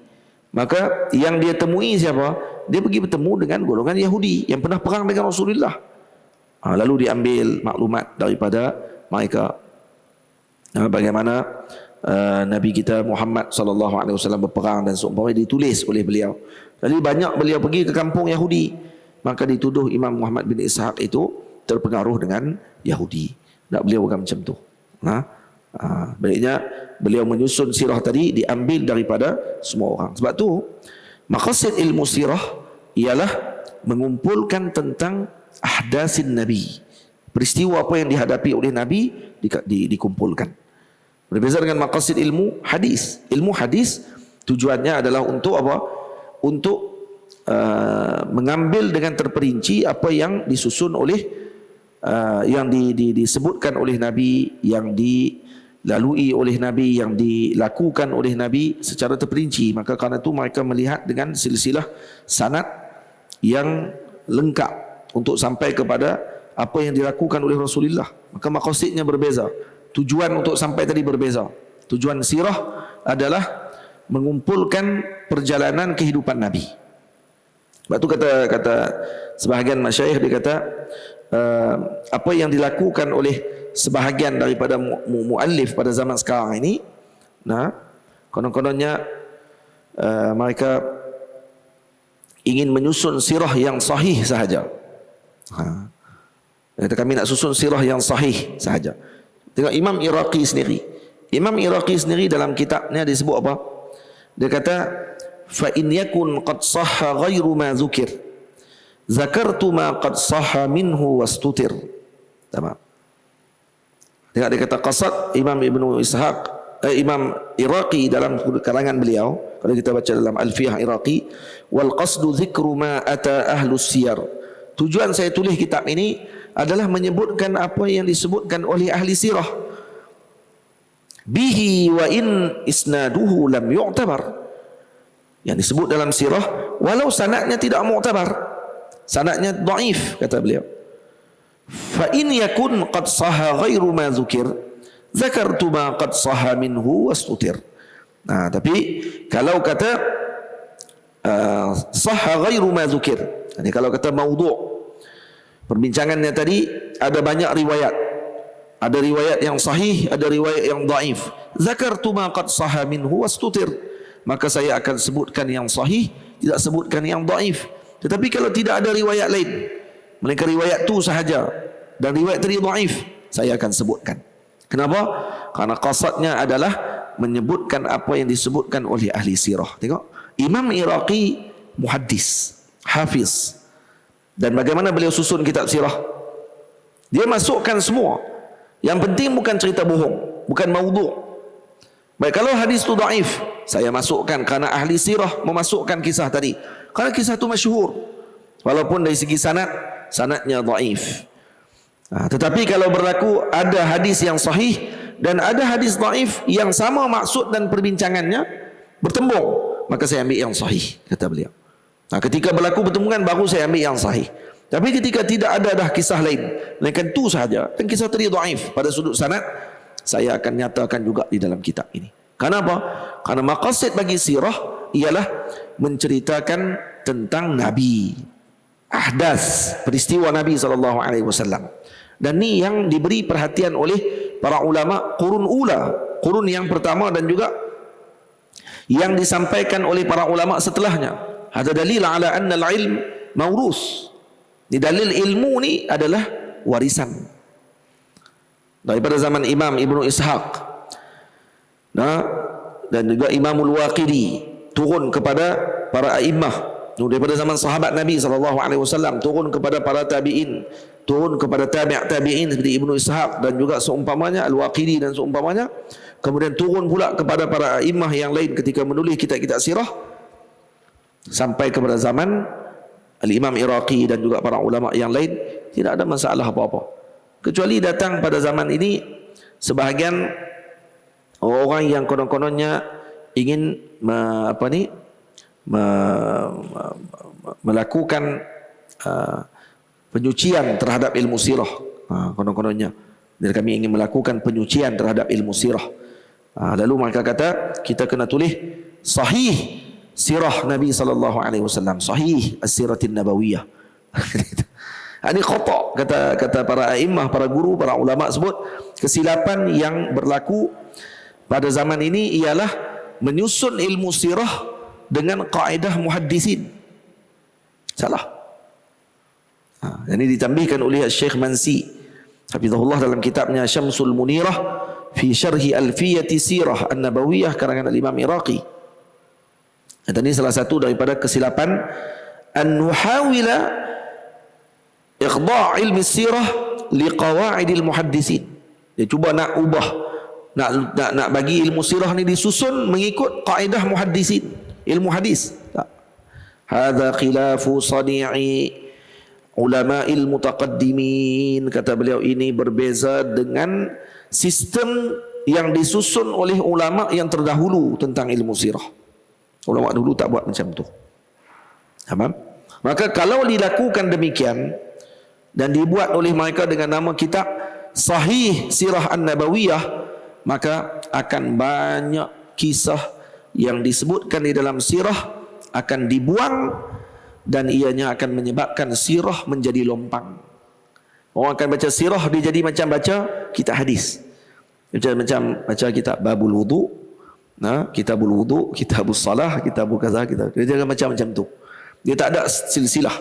maka yang dia temui siapa? Dia pergi bertemu dengan golongan Yahudi yang pernah perang dengan Rasulullah. Lalu diambil maklumat daripada mereka. Bagaimana Nabi kita Muhammad SAW berperang dan seumpamanya, ditulis oleh beliau. Jadi banyak beliau pergi ke kampung Yahudi, maka dituduh Imam Muhammad bin Ishaq itu terpengaruh dengan Yahudi. Tak, beliau bukan macam tu. Baliknya beliau menyusun sirah tadi diambil daripada semua orang. Sebab tu maqasid ilmu sirah ialah mengumpulkan tentang ahdasin Nabi, peristiwa apa yang dihadapi oleh Nabi dikumpulkan. Berbeza dengan maqasid ilmu hadis. Ilmu hadis tujuannya adalah untuk apa? Untuk mengambil dengan terperinci apa yang disusun oleh yang disebutkan oleh Nabi, yang dilalui oleh Nabi, yang dilakukan oleh Nabi secara terperinci. Maka kerana itu mereka melihat dengan silsilah sanad yang lengkap untuk sampai kepada apa yang dilakukan oleh Rasulullah. Maka maqasidnya berbeza, tujuan untuk sampai tadi berbeza. Tujuan sirah adalah mengumpulkan perjalanan kehidupan Nabi. Sebab itu kata sebahagian masyayikh, dia kata apa yang dilakukan oleh sebahagian daripada muallif pada zaman sekarang ini, konon-kononnya mereka ingin menyusun sirah yang sahih sahaja. Kami nak susun sirah yang sahih sahaja. Tengok Imam Iraqi sendiri. Imam Iraqi sendiri dalam kitabnya disebut apa? Dia kata, fa in yakun qad sahha ghairu ma dzukir, zakartu ma qad sahha minhu wastutir. Tamam. Tengok dia kata qasad Imam Ibnu Ishaq, Imam Iraqi dalam karangan beliau, kalau kita baca dalam Alfiyah Iraqi, wal qasdu dzikru ma ata ahlus siyar. Tujuan saya tulis kitab ini adalah menyebutkan apa yang disebutkan oleh ahli sirah. Bihi wa in isnaduhu lam yu'tabar. Yang disebut dalam sirah walau sanadnya tidak mu'tabar, sanadnya dhaif, kata beliau. Fa in yakun qad sahha ghairu ma dzukir, zakartu ma qad sahha minhu wastutir. Tapi kalau kata sahha ghairu ma dzukir, jadi kalau kata maudhu', perbincangannya tadi ada banyak riwayat, ada riwayat yang sahih, ada riwayat yang dhaif. Zakartu ma qad sahha minhu wastutir, maka saya akan sebutkan yang sahih, tidak sebutkan yang dhaif. Tetapi kalau tidak ada riwayat lain, melainkan riwayat tu sahaja dan riwayat tadi dhaif, saya akan sebutkan. Kenapa? Karena qasadnya adalah menyebutkan apa yang disebutkan oleh ahli sirah. Tengok, Imam Iraqi muhaddis, hafiz. Dan bagaimana beliau susun kitab sirah? Dia masukkan semua. Yang penting bukan cerita bohong, bukan maudhu'. Baik, kalau hadis itu dhaif, saya masukkan kerana ahli sirah memasukkan kisah tadi, kerana kisah itu masyhur, walaupun dari segi sanadnya dhaif. Tetapi kalau berlaku ada hadis yang sahih dan ada hadis dhaif yang sama maksud dan perbincangannya bertembung, maka saya ambil yang sahih, kata beliau. Ketika berlaku pertemuan baru saya ambil yang sahih. Tapi ketika tidak ada dah kisah lain, melainkan itu sahaja, dan kisah tadi dhaif pada sudut sanad, saya akan nyatakan juga di dalam kitab ini. Kenapa? Karena maqasid bagi sirah ialah menceritakan tentang Nabi, ahdas, peristiwa Nabi SAW. Dan ni yang diberi perhatian oleh para ulama qurun ula, qurun yang pertama dan juga yang disampaikan oleh para ulama setelahnya. Ada dalil ala anna al-ilm mawrus. Di dalil ilmu ni adalah warisan. Daripada zaman Imam Ibnu Ishaq, nah, dan juga Imamul Waqidi turun kepada para a'immah. Daripada zaman sahabat Nabi SAW turun kepada para tabi'in, turun kepada tabi'in seperti Ibnu Ishaq dan juga seumpamanya, Al-Waqidi dan seumpamanya. Kemudian turun pula kepada para a'immah yang lain ketika menulis kitab-kitab sirah, sampai kepada zaman Al-Imam Iraqi dan juga para ulama yang lain. Tidak ada masalah apa-apa, kecuali datang pada zaman ini sebahagian orang yang konon-kononnya ingin melakukan penyucian terhadap ilmu sirah. Konon-kononnya dan kami ingin melakukan penyucian terhadap ilmu sirah. Lalu mereka kata kita kena tulis sahih sirah Nabi SAW, sahih as-siratin nabawiyah. Ini khata, kata para a'immah, para guru, para ulama sebut kesilapan yang berlaku pada zaman ini ialah menyusun ilmu sirah dengan kaedah muhaddisin. Salah. Ini ditambahkan oleh Syekh Mansi hafizahullah dalam kitabnya Syamsul Munirah fi syarhi alfiyati sirah an-nabawiyah karangan al-Imam Iraqi. Dan ini salah satu daripada kesilapan, an-nuhawila ikhda' ilmi sirah liqawa'idil muhaddisin. Dia cuba nak ubah, nak bagi ilmu sirah ni disusun mengikut kaedah muhaddisin, ilmu hadis. Hadza khilafu sani'i ulama'il mutaqaddimin. Kata beliau, ini berbeza dengan sistem yang disusun oleh ulama yang terdahulu tentang ilmu sirah. Ulama dulu tak buat macam tu. Faham? Maka kalau dilakukan demikian dan dibuat oleh mereka dengan nama kitab Sahih Sirah An-Nabawiyah, maka akan banyak kisah yang disebutkan di dalam sirah akan dibuang dan ianya akan menyebabkan sirah menjadi lompang. Orang akan baca sirah, dia jadi macam baca kitab hadis. Macam baca kitab Babul Wudu, Kitabul Wudu, Kitabus Salah, Kitabul Kaza, dia jangan macam tu. Dia tak ada silsilah,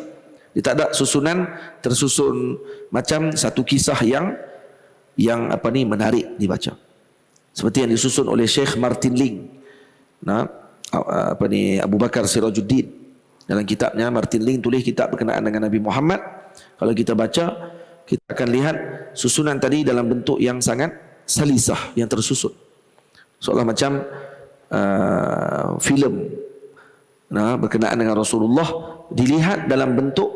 dia tak ada susunan tersusun macam satu kisah yang menarik dibaca. Seperti yang disusun oleh Syekh Martin Ling, Abu Bakar Sirajuddin. Dalam kitabnya Martin Ling tulis kitab berkenaan dengan Nabi Muhammad. Kalau kita baca, kita akan lihat susunan tadi dalam bentuk yang sangat salisah, yang tersusun seolah macam filem berkenaan dengan Rasulullah dilihat dalam bentuk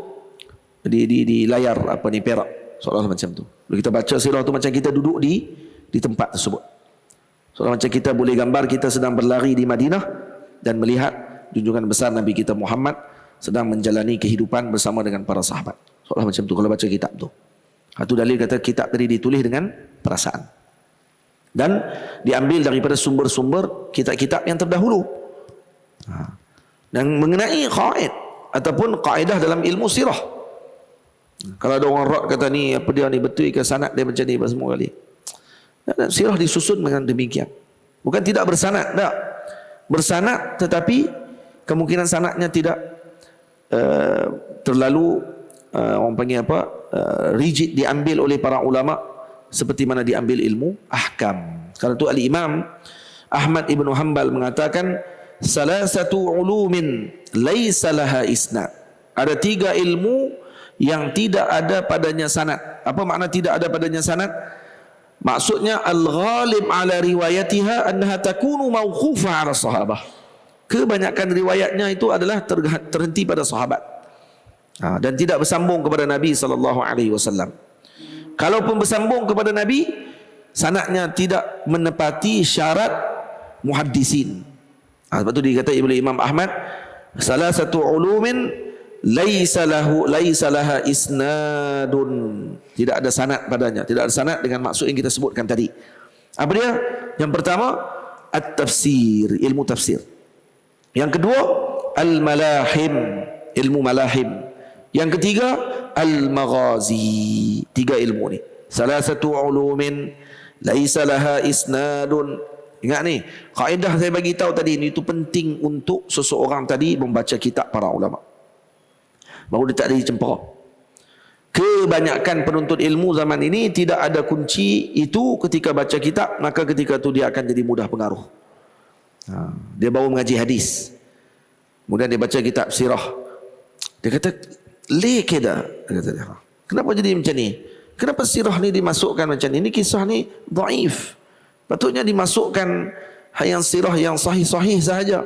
di layar perak, seolah macam tu. Kalau kita baca sirah tu macam kita duduk di tempat tersebut, seolah macam kita boleh gambar kita sedang berlari di Madinah dan melihat junjungan besar Nabi kita Muhammad sedang menjalani kehidupan bersama dengan para sahabat. Seolah macam tu kalau baca kitab tu. Satu dalil kata kitab tadi ditulis dengan perasaan dan diambil daripada sumber-sumber kitab-kitab yang terdahulu. Dan mengenai qaid ataupun kaedah dalam ilmu sirah. Kalau ada orang rak kata ni apa dia ni betul ke sanad dia macam ni semua kali. Sirah disusun dengan demikian. Bukan tidak bersanad, tak. Bersanad tetapi kemungkinan sanadnya tidak terlalu orang panggil rigid diambil oleh para ulama seperti mana diambil ilmu ahkam. Karena itu Al-Imam Ahmad Ibn Hanbal mengatakan salasatu ulumin laisa laha isnad. Ada 3 ilmu yang tidak ada padanya sanad. Apa makna tidak ada padanya sanad? Maksudnya al-ghalib ala riwayatiha annaha takunu mawqufah ala sahabah. Kebanyakan riwayatnya itu adalah terhenti pada sahabat dan tidak bersambung kepada Nabi SAW. Kalaupun bersambung kepada Nabi, sanadnya tidak menepati syarat muhaddisin. Sebab tu dikata oleh Imam Ahmad, salah satu ulumin laisa laha isnadun. Tidak ada sanad padanya, tidak ada sanad dengan maksud yang kita sebutkan tadi. Apa dia? Yang pertama, at-tafsir, ilmu tafsir. Yang kedua, al-malahim, ilmu malahim. Yang ketiga, al-maghazi. 3 ilmu ni. Salasatu ulumin laisa laha isnadun. Ingat ni, kaedah saya bagi tahu tadi ni, itu penting untuk seseorang tadi membaca kitab para ulama. Baru dia tak ada cempera. Kebanyakan penuntut ilmu zaman ini tidak ada kunci itu ketika baca kitab, maka ketika itu dia akan jadi mudah pengaruh. Dia baru mengaji hadis, kemudian dia baca kitab sirah, dia kata lek dah. Dia kata, kenapa jadi macam ni? Kenapa sirah ni dimasukkan macam ni? Ini kisah ni dhaif. Patutnya dimasukkan yang sirah yang sahih-sahih sahaja.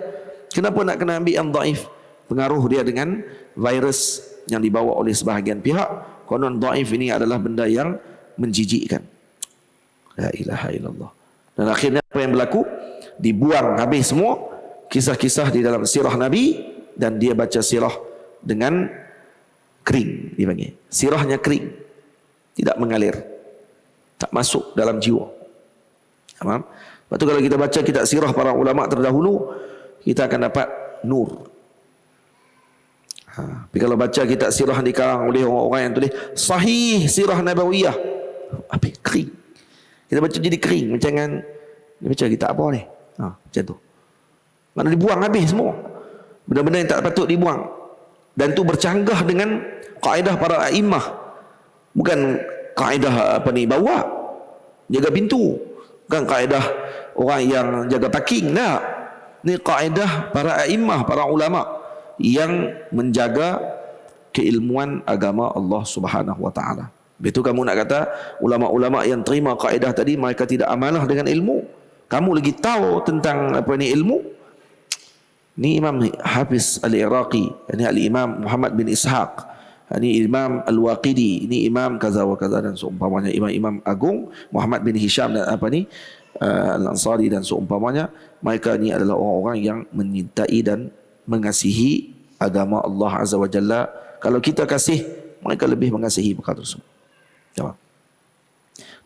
Kenapa nak kena ambil yang dhaif? Pengaruh dia dengan virus yang dibawa oleh sebahagian pihak. Konon dhaif ini adalah benda yang menjijikkan. La ilaha illallah. Dan akhirnya apa yang berlaku? Dibuang habis semua kisah-kisah di dalam sirah Nabi, dan dia baca sirah dengan kering, dipanggil. Sirahnya kering, tidak mengalir, tak masuk dalam jiwa. Faham? Lepas tu kalau kita baca kitab sirah para ulama terdahulu, kita akan dapat nur. Tapi kalau baca kitab sirah dikarang oleh orang-orang yang tulis Sahih Sirah Nabawiyah, apa kering. Kita baca jadi kering macam kan dia baca kitab apa ni? Macam tu. Mana dibuang habis semua. Benda-benda yang tak patut dibuang. Dan tu bercanggah dengan kaedah para a'immah. Bukan kaedah apa ni bawa jaga pintu, bukan kaedah orang yang jaga parking. Tak. Ni kaedah para a'immah, para ulama yang menjaga keilmuan agama Allah Subhanahu wa taala. Betul kamu nak kata ulama-ulama yang terima kaedah tadi mereka tidak amanah dengan ilmu? Kamu lagi tahu tentang apa ni ilmu? Ni Imam Hafiz Al-Iraqi, ini Al-Imam Muhammad bin Ishaq, ini Imam Al-Waqidi, ini Imam kaza wa kaza dan seumpamanya, imam-imam agung Muhammad bin Hisham dan apa ni Al-Ansari dan seumpamanya. Mereka ni adalah orang-orang yang menyintai dan mengasihi agama Allah Azza wa Jalla. Kalau kita kasih, mereka lebih mengasihi perkara tersebut.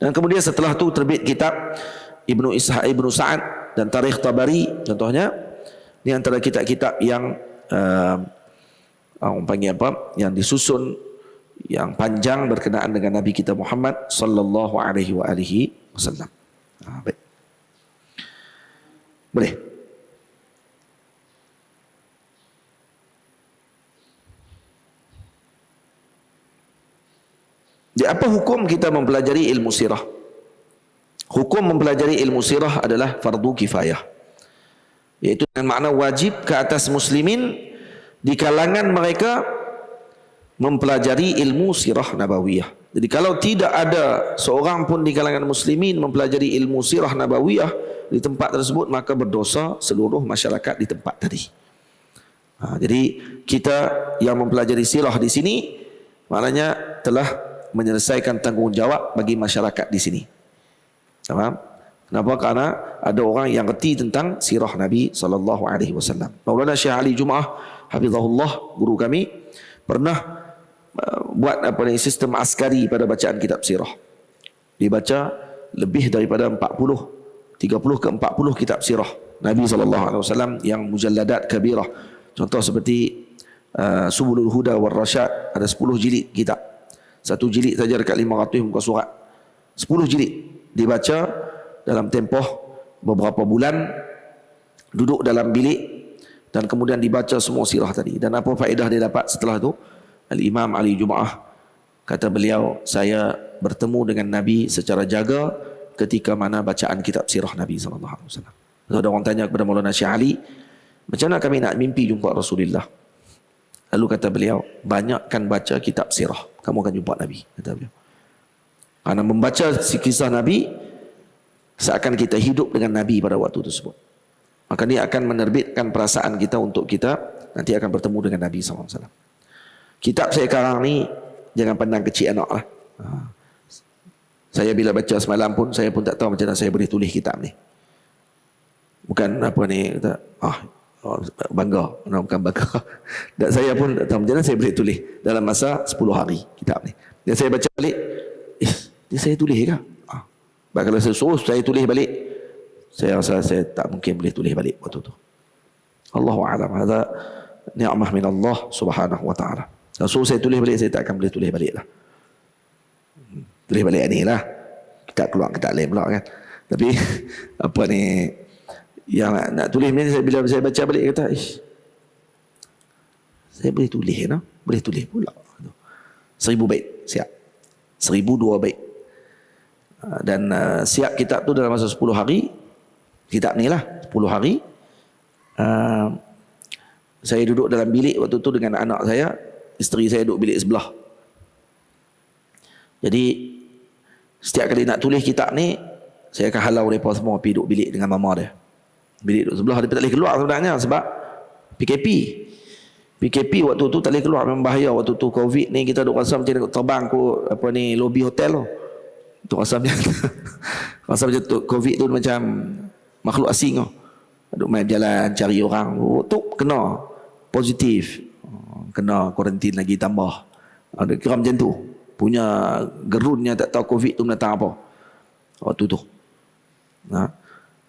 Dan kemudian setelah tu terbit kitab Ibnu Ishaq, Ibnu Sa'ad dan Tarikh Tabari contohnya. Ini antara kitab-kitab yang orang panggil apa, yang disusun yang panjang berkenaan dengan Nabi kita Muhammad sallallahu alaihi wasallam. Baik. Boleh. Di apa hukum kita mempelajari ilmu sirah? Hukum mempelajari ilmu sirah adalah fardu kifayah, iaitu dengan makna wajib ke atas muslimin di kalangan mereka mempelajari ilmu sirah nabawiyah. Jadi kalau tidak ada seorang pun di kalangan muslimin mempelajari ilmu sirah nabawiyah di tempat tersebut, maka berdosa seluruh masyarakat di tempat tadi. Jadi kita yang mempelajari sirah di sini maknanya telah menyelesaikan tanggungjawab bagi masyarakat di sini. Faham? Kenapa? Karena ada orang yang reti tentang sirah Nabi SAW. Maulana Syekh Ali Jumaah hafizahullah, guru kami, pernah buat apa ni, sistem askari pada bacaan kitab sirah. Dibaca lebih daripada 30 ke 40 kitab sirah Nabi SAW yang mujalladat kabirah. Contoh seperti Subulul Huda wal Rasyad, ada 10 jilid kitab. Satu jilid saja dekat 500 muka surat. 10 jilid dibaca dalam tempoh beberapa bulan, duduk dalam bilik dan kemudian dibaca semua sirah tadi. Dan apa faedah dia dapat setelah itu? Al-Imam Ali Jumaah kata beliau, saya bertemu dengan Nabi secara jaga ketika mana bacaan kitab sirah Nabi SAW. Ada orang tanya kepada Maulana Syekh Ali, macam mana kami nak mimpi jumpa Rasulullah? Lalu kata beliau, banyakkan baca kitab sirah, kamu akan jumpa Nabi, kata beliau. Karena membaca kisah Nabi, seakan kita hidup dengan Nabi pada waktu tersebut. Maka dia akan menerbitkan perasaan kita untuk kita nanti akan bertemu dengan Nabi SAW. Kitab saya karang ni, jangan pandang kecil anak lah. Saya bila baca semalam pun, saya pun tak tahu macam mana saya boleh tulis kitab ni. Bukan apa ni, kata, bangga, bukan bangga. Dan saya pun tak tahu macam mana saya boleh tulis dalam masa 10 hari kitab ni. Dan saya baca balik, ni saya tulis ke? Kalau saya suruh saya tulis balik, saya rasa saya tak mungkin boleh tulis balik waktu tu. Allahu a'lam. Hadza ni'mah min Allah Subhanahu wa taala. Kalau saya tulis balik, saya tak akan boleh tulis balik lah. Tulis balik ni lah. Kita keluar kita lain pula kan. Tapi apa ni yang nak tulis ni, bila saya baca balik kata, saya boleh tulis no? Boleh tulis pula. 1000 bait siap. 1002 bait. Dan siap kitab tu dalam masa 10 hari. Kitab ni lah 10 hari. Saya duduk dalam bilik waktu tu dengan anak saya, isteri saya duduk bilik sebelah. Jadi setiap kali nak tulis kitab ni, saya akan halau mereka semua pergi duduk bilik dengan mama dia. Bilik duduk sebelah, dia tak boleh keluar sebenarnya sebab PKP. PKP waktu tu tak boleh keluar, memang bahaya. Waktu tu COVID ni kita duduk rasa macam nak terbang ke apa ni lobi hotel tu. Tu rasa macam rasa macam tu, COVID tu macam makhluk asing tu. Duduk main jalan cari orang, tu kena positif, kena kuarantin lagi tambah. Ada kira macam tu. Punya gerunnya tak tahu COVID tu mendatang apa waktu tu.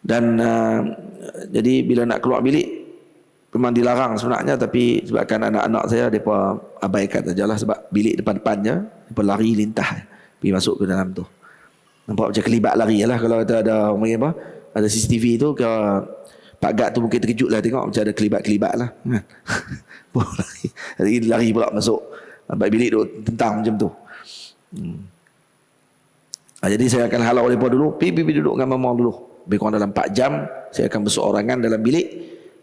Dan jadi bila nak keluar bilik memang dilarang sebenarnya, tapi sebabkan anak-anak saya mereka abaikan sajalah, sebab bilik depan-depan je mereka lari lintah pergi masuk ke dalam tu. Nampak macam kelibat lari lah. Kalau ada orang apa, ada CCTV tu ke Pak Gad tu mungkin terkejut lah tengok macam ada kelibat-kelibat lah. Lari, lari pula masuk bilik tu tentang macam tu. Jadi saya akan halau mereka dulu, pergi duduk dengan mama dulu. Lebih kurang dalam 4 jam saya akan berseorangan dalam bilik,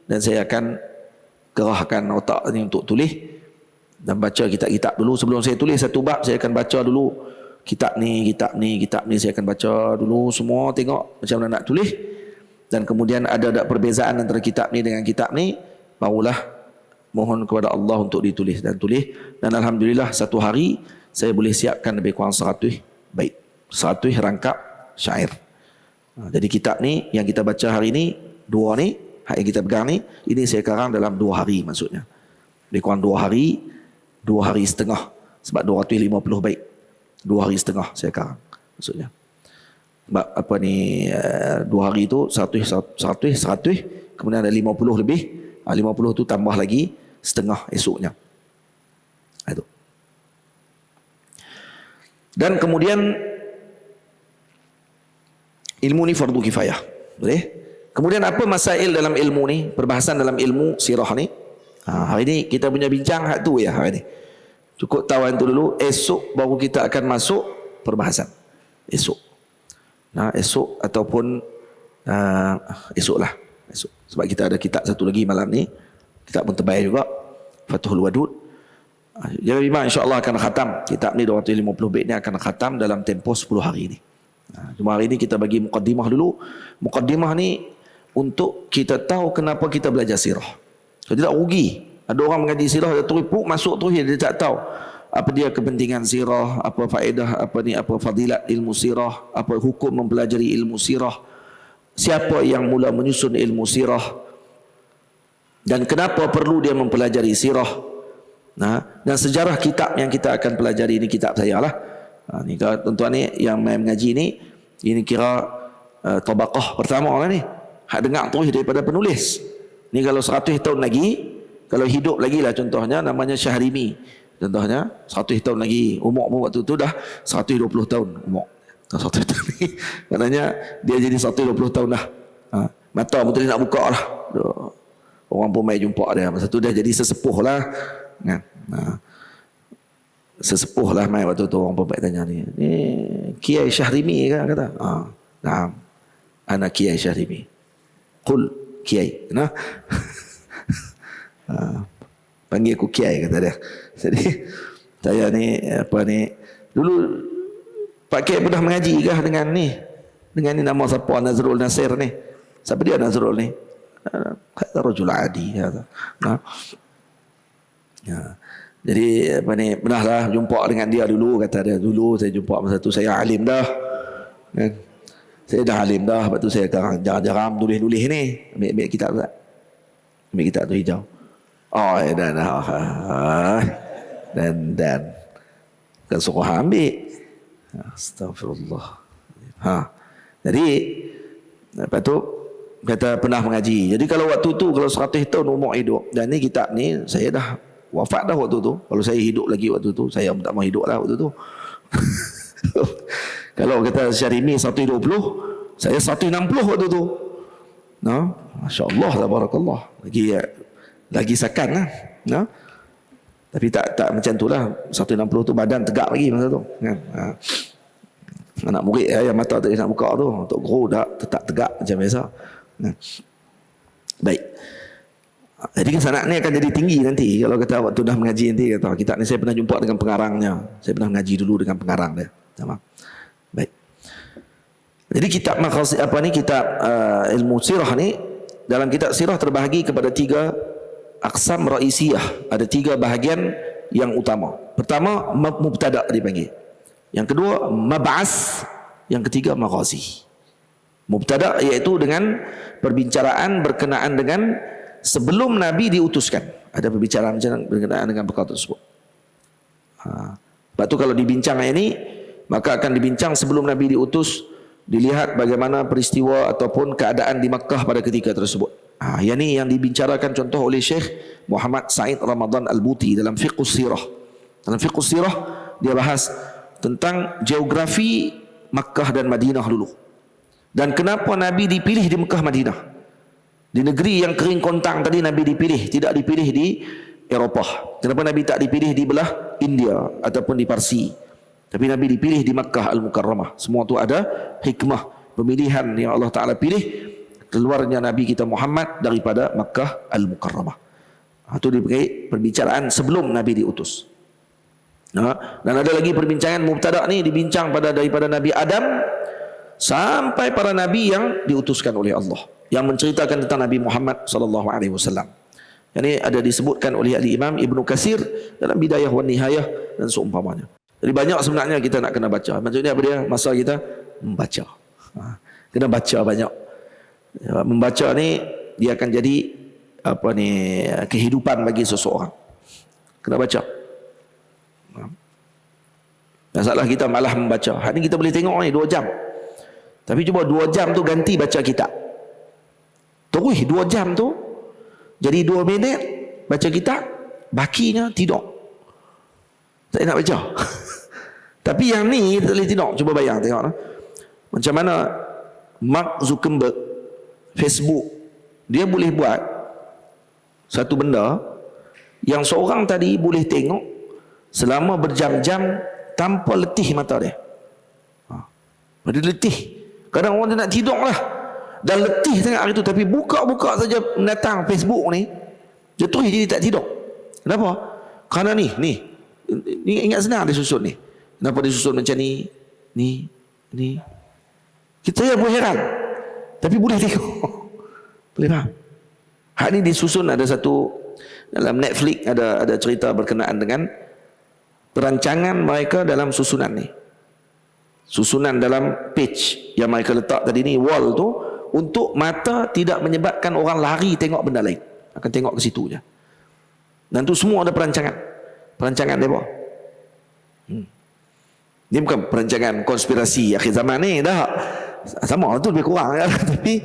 dan saya akan kerahkan otak ni untuk tulis dan baca kitab-kitab dulu. Sebelum saya tulis satu bab, saya akan baca dulu kitab ni, saya akan baca dulu semua, tengok macam mana nak tulis. Dan kemudian ada perbezaan antara kitab ni dengan kitab ni, barulah mohon kepada Allah untuk ditulis dan tulis. Dan Alhamdulillah satu hari saya boleh siapkan lebih kurang 100 bait, 100 rangkap syair. Jadi kitab ni yang kita baca hari ni, 2 ni, yang kita pegang ni, ini saya karang dalam 2 hari maksudnya. Lebih kurang 2 hari setengah. Sebab 250 bait. 2 hari setengah saya karang maksudnya. Sebab apa ni 2 hari tu 100, kemudian ada 50 lebih. 50 tu tambah lagi setengah esoknya. Itu. Dan kemudian ilmu ni fardu kifayah. Boleh? Kemudian apa masail dalam ilmu ni? Perbahasan dalam ilmu sirah ni. Hari ni kita punya bincang hak tu ya hari ni. Cukup tahu itu dulu. Esok baru kita akan masuk perbahasan. Esok. Esok ataupun esok lah. Esok. Sebab kita ada kitab satu lagi malam ni. Kitab pun terbaik juga. Fathul Wadud. Jadi memang insyaAllah akan khatam. Kitab ni 250 bait ni akan khatam dalam tempoh 10 hari ni. Cuma hari ni kita bagi muqaddimah dulu. Muqaddimah ni untuk kita tahu kenapa kita belajar sirah. Jadi tak rugi. Ada orang mengaji sirah, dia terus masuk terus, dia tak tahu apa dia kepentingan sirah, apa faedah, apa fadilat ilmu sirah, apa hukum mempelajari ilmu sirah, siapa yang mula menyusun ilmu sirah, dan kenapa perlu dia mempelajari sirah. Dan sejarah kitab yang kita akan pelajari ini kitab saya lah. Ni tuan-tuan ni yang mengaji ni, ini kira tabaqah pertama lah ni. Hak dengar terus daripada penulis. Ni kalau 100 tahun lagi, kalau hidup lagi lah, contohnya namanya Syahrimi. Contohnya 100 tahun lagi, umur pun waktu tu dah 120 tahun umur. 100 tahun lagi, maknanya dia jadi 120 tahun dah. Mata pun tadi nak buka lah. Orang pun mai jumpa dia. Masa tu dia jadi sesepuh lah. Sesepuh lah mai waktu tu. Orang pun mai tanya ni Kiai Syahrimi kan kata. Naam. Ana Kiai Syahrimi. Qul Kiai. Panggil aku Kiai kata dia. Jadi saya ni dulu Pak Kiai pernah mengaji kah dengan ni nama siapa, Nazrul Nasir ni. Siapa dia Nazrul ni? Kata rajul adi. Jadi pernahlah jumpa dengan dia dulu, kata dia. Dulu saya jumpa masa tu saya alim dah. Kan? Saya dah alim dah, lepas tu saya jarang-jarang tulis-tulis ni. Ambil kitab tak? Ambil kitab tu hijau. Dan kan suruh ambil. Astagfirullah. Jadi lepas tu kata pernah mengaji. Jadi kalau waktu tu, kalau 100 tahun umur hidup, dan ni kitab ni saya dah wafat dah waktu tu. Kalau saya hidup lagi waktu tu, saya tak mau hidup lah waktu tu. Kalau kata Syarimi 120, saya 160 waktu tu. No? Masya Allah, tabarakallah. Lagi sakan lah. No? Tapi tak macam tu lah. 160 tu badan tegak lagi masa tu. Kan? Anak murid yang mata tak nak buka tu, Tok Guru dah tetap tegak macam biasa. Baik. Jadi kesanat ni akan jadi tinggi nanti. Kalau kata waktu dah mengaji nanti, kata kitab ni saya pernah jumpa dengan pengarangnya. Saya pernah mengaji dulu dengan pengarang dia. Sama. Baik. Jadi kitab maqasid kitab ilmu sirah ni, dalam kitab sirah terbahagi kepada 3 aqsam raisiyah. Ada 3 bahagian yang utama. Pertama, mubtada' dipanggil. Yang kedua, mab'as. Yang ketiga, maghazi. Mubtada' iaitu dengan perbincangan berkenaan dengan sebelum Nabi diutuskan. Ada perbicaraan berkenaan dengan perkara tersebut. Sebab tu kalau dibincang ini, maka akan dibincang sebelum Nabi diutus, dilihat bagaimana peristiwa ataupun keadaan di Makkah pada ketika tersebut. Yang ni yang dibicarakan contoh oleh Syekh Muhammad Said Ramadan Al-Buti dalam Fiqhus Sirah. Dalam Fiqhus Sirah dia bahas tentang geografi Makkah dan Madinah dulu. Dan kenapa Nabi dipilih di Mekah Madinah? Di negeri yang kering kontang tadi Nabi dipilih, tidak dipilih di Eropah. Kenapa Nabi tak dipilih di belah India ataupun di Parsi? Tapi Nabi dipilih di Makkah Al-Mukarramah. Semua tu ada hikmah pemilihan yang Allah Ta'ala pilih keluarnya Nabi kita Muhammad daripada Makkah Al-Mukarramah. Itu dipakai perbicaraan sebelum Nabi diutus. Dan ada lagi perbincangan mubtada' ni dibincang daripada Nabi Adam sampai para nabi yang diutuskan oleh Allah, yang menceritakan tentang Nabi Muhammad sallallahu alaihi wasallam. Yang ada disebutkan oleh Imam Ibnu Katsir dalam Bidayah wan Nihayah dan seumpamanya. Jadi banyak sebenarnya kita nak kena baca. Maksudnya apa dia? Masa kita membaca. Kena baca banyak. Membaca ni dia akan jadi kehidupan bagi seseorang. Kena baca. Masalah kita malah membaca. Hari ni kita boleh tengok ni 2 jam. Tapi cuba 2 jam tu ganti baca kitab. Terus 2 jam tu jadi 2 minit baca kitab, bakinya tidur. Tak nak baca. Tapi yang ni tak boleh tidur. Cuba bayang tengok. Macam mana Mark Zuckerberg, Facebook, dia boleh buat satu benda yang seorang tadi boleh tengok selama berjam-jam tanpa letih mata dia. Dia letih. Kadang orang dia nak tidur lah, dan letih sangat hari tu, tapi buka-buka saja mendatang Facebook ni, dia terus jadi tak tidur. Kenapa? Kerana ni ingat senang dia susun ni. Kenapa dia susun macam ni? Ni. Kita yang berheran, tapi boleh tengok. Boleh faham? Hak ni disusun, ada satu dalam Netflix ada cerita berkenaan dengan perancangan mereka dalam susunan ni. Susunan dalam page yang mereka letak tadi ni, wall tu, untuk mata tidak menyebabkan orang lari tengok benda lain, akan tengok ke situ je. Dan tu semua ada perancangan mereka. Ini bukan perancangan konspirasi akhir zaman ni, dah sama tu lebih kurang kan? Tapi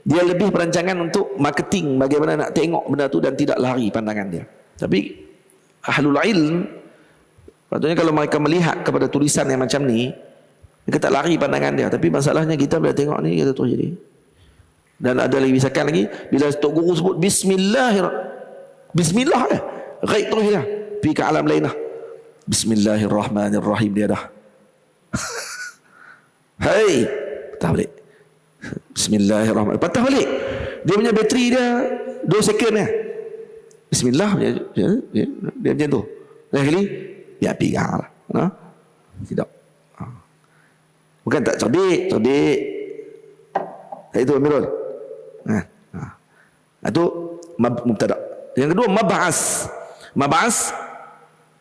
dia lebih perancangan untuk marketing, bagaimana nak tengok benda tu dan tidak lari pandangan dia. Tapi ahlul ilm, patutnya kalau mereka melihat kepada tulisan yang macam ni, mereka tak lari pandangan dia. Tapi masalahnya kita bila tengok ni, kita terus jadi. Dan ada lagi misalkan lagi, bila Tok Guru sebut Bismillah dah, raih terus dah, pergi ke alam lain dah. Bismillahirrahmanirrahim dia dah. Hai, patah balik. Bismillahirrahmanirrahim, patah balik. Dia punya bateri dia 2 second ya. Bismillah dia macam tu. Lain kali dia pegang lah. Tidak. Bukan tak cerdik. Itu Amirul. Itu mubtada. Yang kedua, mab'as.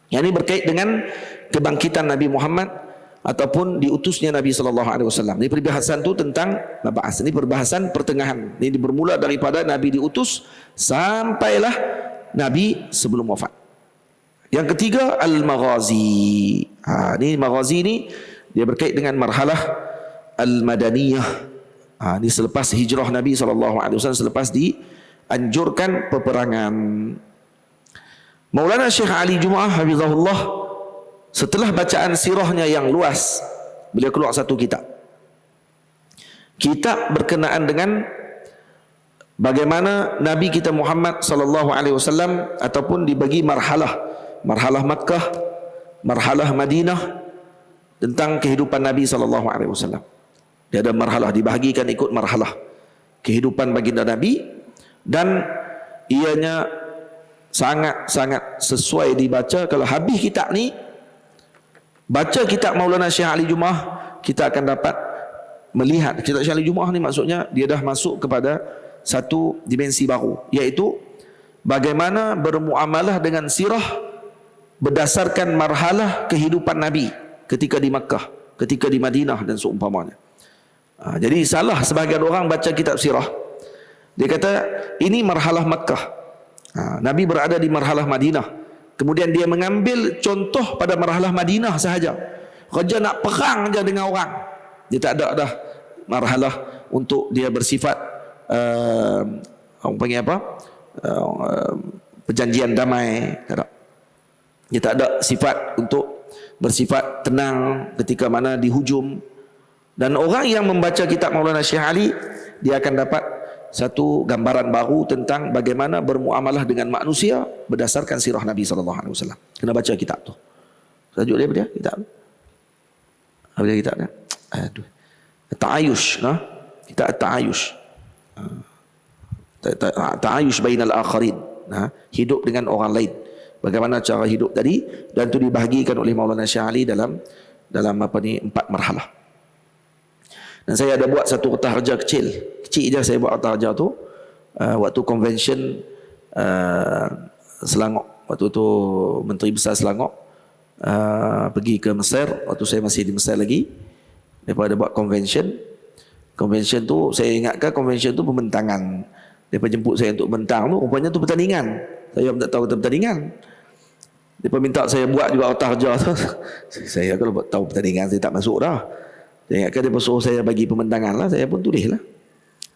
Yang ini berkait dengan kebangkitan Nabi Muhammad ataupun diutusnya Nabi SAW. Ini perbahasan tu tentang mab'as. Ini perbahasan pertengahan. Ini bermula daripada Nabi diutus sampailah Nabi sebelum wafat. Yang ketiga, al-maghazi. Ini maghazi ni dia berkait dengan marhalah al-madaniyah, Ini selepas hijrah Nabi SAW, selepas dianjurkan peperangan. Maulana Syekh Ali Jumaah hafizahullah, setelah bacaan sirahnya yang luas, beliau keluar satu kitab. Kitab berkenaan dengan bagaimana Nabi kita Muhammad sallallahu alaihi wasallam, ataupun dibagi marhalah Makkah, marhalah Madinah, tentang kehidupan Nabi sallallahu alaihi wasallam. Dia ada marhalah, dibahagikan ikut marhalah kehidupan baginda Nabi, dan ianya sangat-sangat sesuai dibaca. Kalau habis kitab ni, baca kitab Maulana Syekh Ali Jumaah, kita akan dapat melihat kitab Syekh Ali Jumaah ni, maksudnya dia dah masuk kepada satu dimensi baru, iaitu bagaimana bermuamalah dengan sirah berdasarkan marhalah kehidupan Nabi ketika di Makkah, ketika di Madinah dan seumpamanya. Jadi salah sebahagian orang baca kitab sirah, dia kata ini marhalah Makkah, Nabi berada di marhalah Madinah, kemudian dia mengambil contoh pada marhalah Madinah sahaja, kerja nak perang je dengan orang. Dia tak ada dah marhalah untuk dia bersifat orang panggil apa, perjanjian damai. Tak ada. Dia tak ada sifat untuk bersifat tenang ketika mana dihujum. Dan orang yang membaca kitab Maulana Syekh Ali, dia akan dapat satu gambaran baru tentang bagaimana bermuamalah dengan manusia berdasarkan sirah Nabi SAW. Kena baca kitab tu. Tajuk dia apa dia? Kitab tu. Apa dia kitab dia? Aduh. Ta'ayush, kita ta'ayush. Ta'ayush bainal akharin. Hidup dengan orang lain. Bagaimana cara hidup tadi, dan itu dibahagikan oleh Maulana Syekh Ali dalam 4 marhalah. Dan saya ada buat satu retah kerja kecil je saya buat retah kerja tu waktu convention Selangor. Waktu tu Menteri Besar Selangor pergi ke Mesir, waktu saya masih di Mesir lagi. Mereka ada buat convention tu, saya ingatkan convention tu pembentangan. Mereka jemput saya untuk bentang tu, rupanya tu pertandingan. Saya pun tak tahu tentang pertandingan. Mereka minta saya buat juga retah kerja tu. Saya kalau tahu pertandingan, saya tak masuk dah. Saya ingatkan dia suruh saya bagi pembentangan lah, saya pun tulis lah.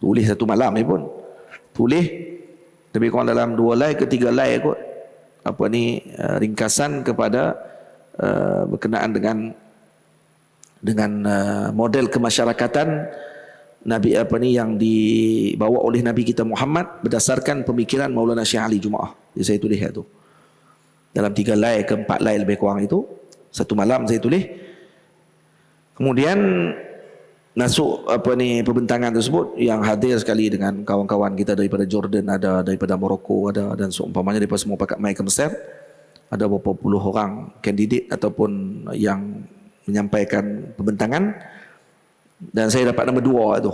Tulis satu malam dia pun. Tulis, lebih kurang dalam 2 line ke 3 line kot. Ringkasan kepada berkenaan dengan model kemasyarakatan Nabi yang dibawa oleh Nabi kita Muhammad berdasarkan pemikiran Maulana Syekh Ali Jumaah. Jadi saya tulis tu. Dalam 3 line ke 4 line lebih kurang itu, satu malam saya tulis. Kemudian masuk pembentangan tersebut yang hadir sekali dengan kawan-kawan kita daripada Jordan, ada daripada Morocco, ada, dan seumpamanya daripada semua pakat mai ke Mesir. Ada berapa puluh orang kandidat ataupun yang menyampaikan pembentangan, dan saya dapat nombor 2 tu.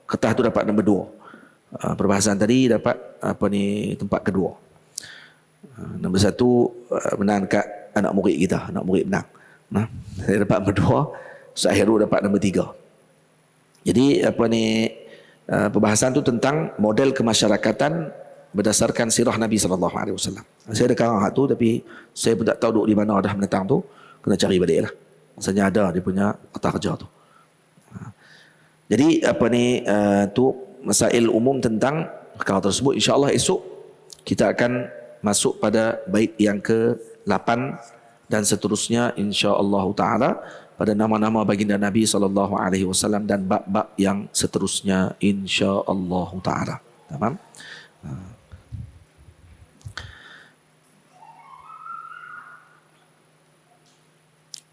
Kertas tu dapat nombor 2. Perbahasan tadi dapat tempat kedua. Nombor 1 menang kat anak murid kita, anak murid menang. Saya dapat nombor 2, Ustaz Heru dapat nombor 3. Jadi perbahasan tu tentang model kemasyarakatan berdasarkan sirah Nabi SAW. Saya ada karang tu, tapi saya pun tak tahu duduk di mana dah menetang tu. Kena cari balik lah. Maksudnya ada dia punya kertas kerja tu. Jadi tu masail umum tentang perkara tersebut. InsyaAllah esok kita akan masuk pada bait yang ke-8 dan seterusnya insya-Allah taala pada nama-nama baginda Nabi SAW dan bab-bab yang seterusnya insya-Allah taala. Tamam?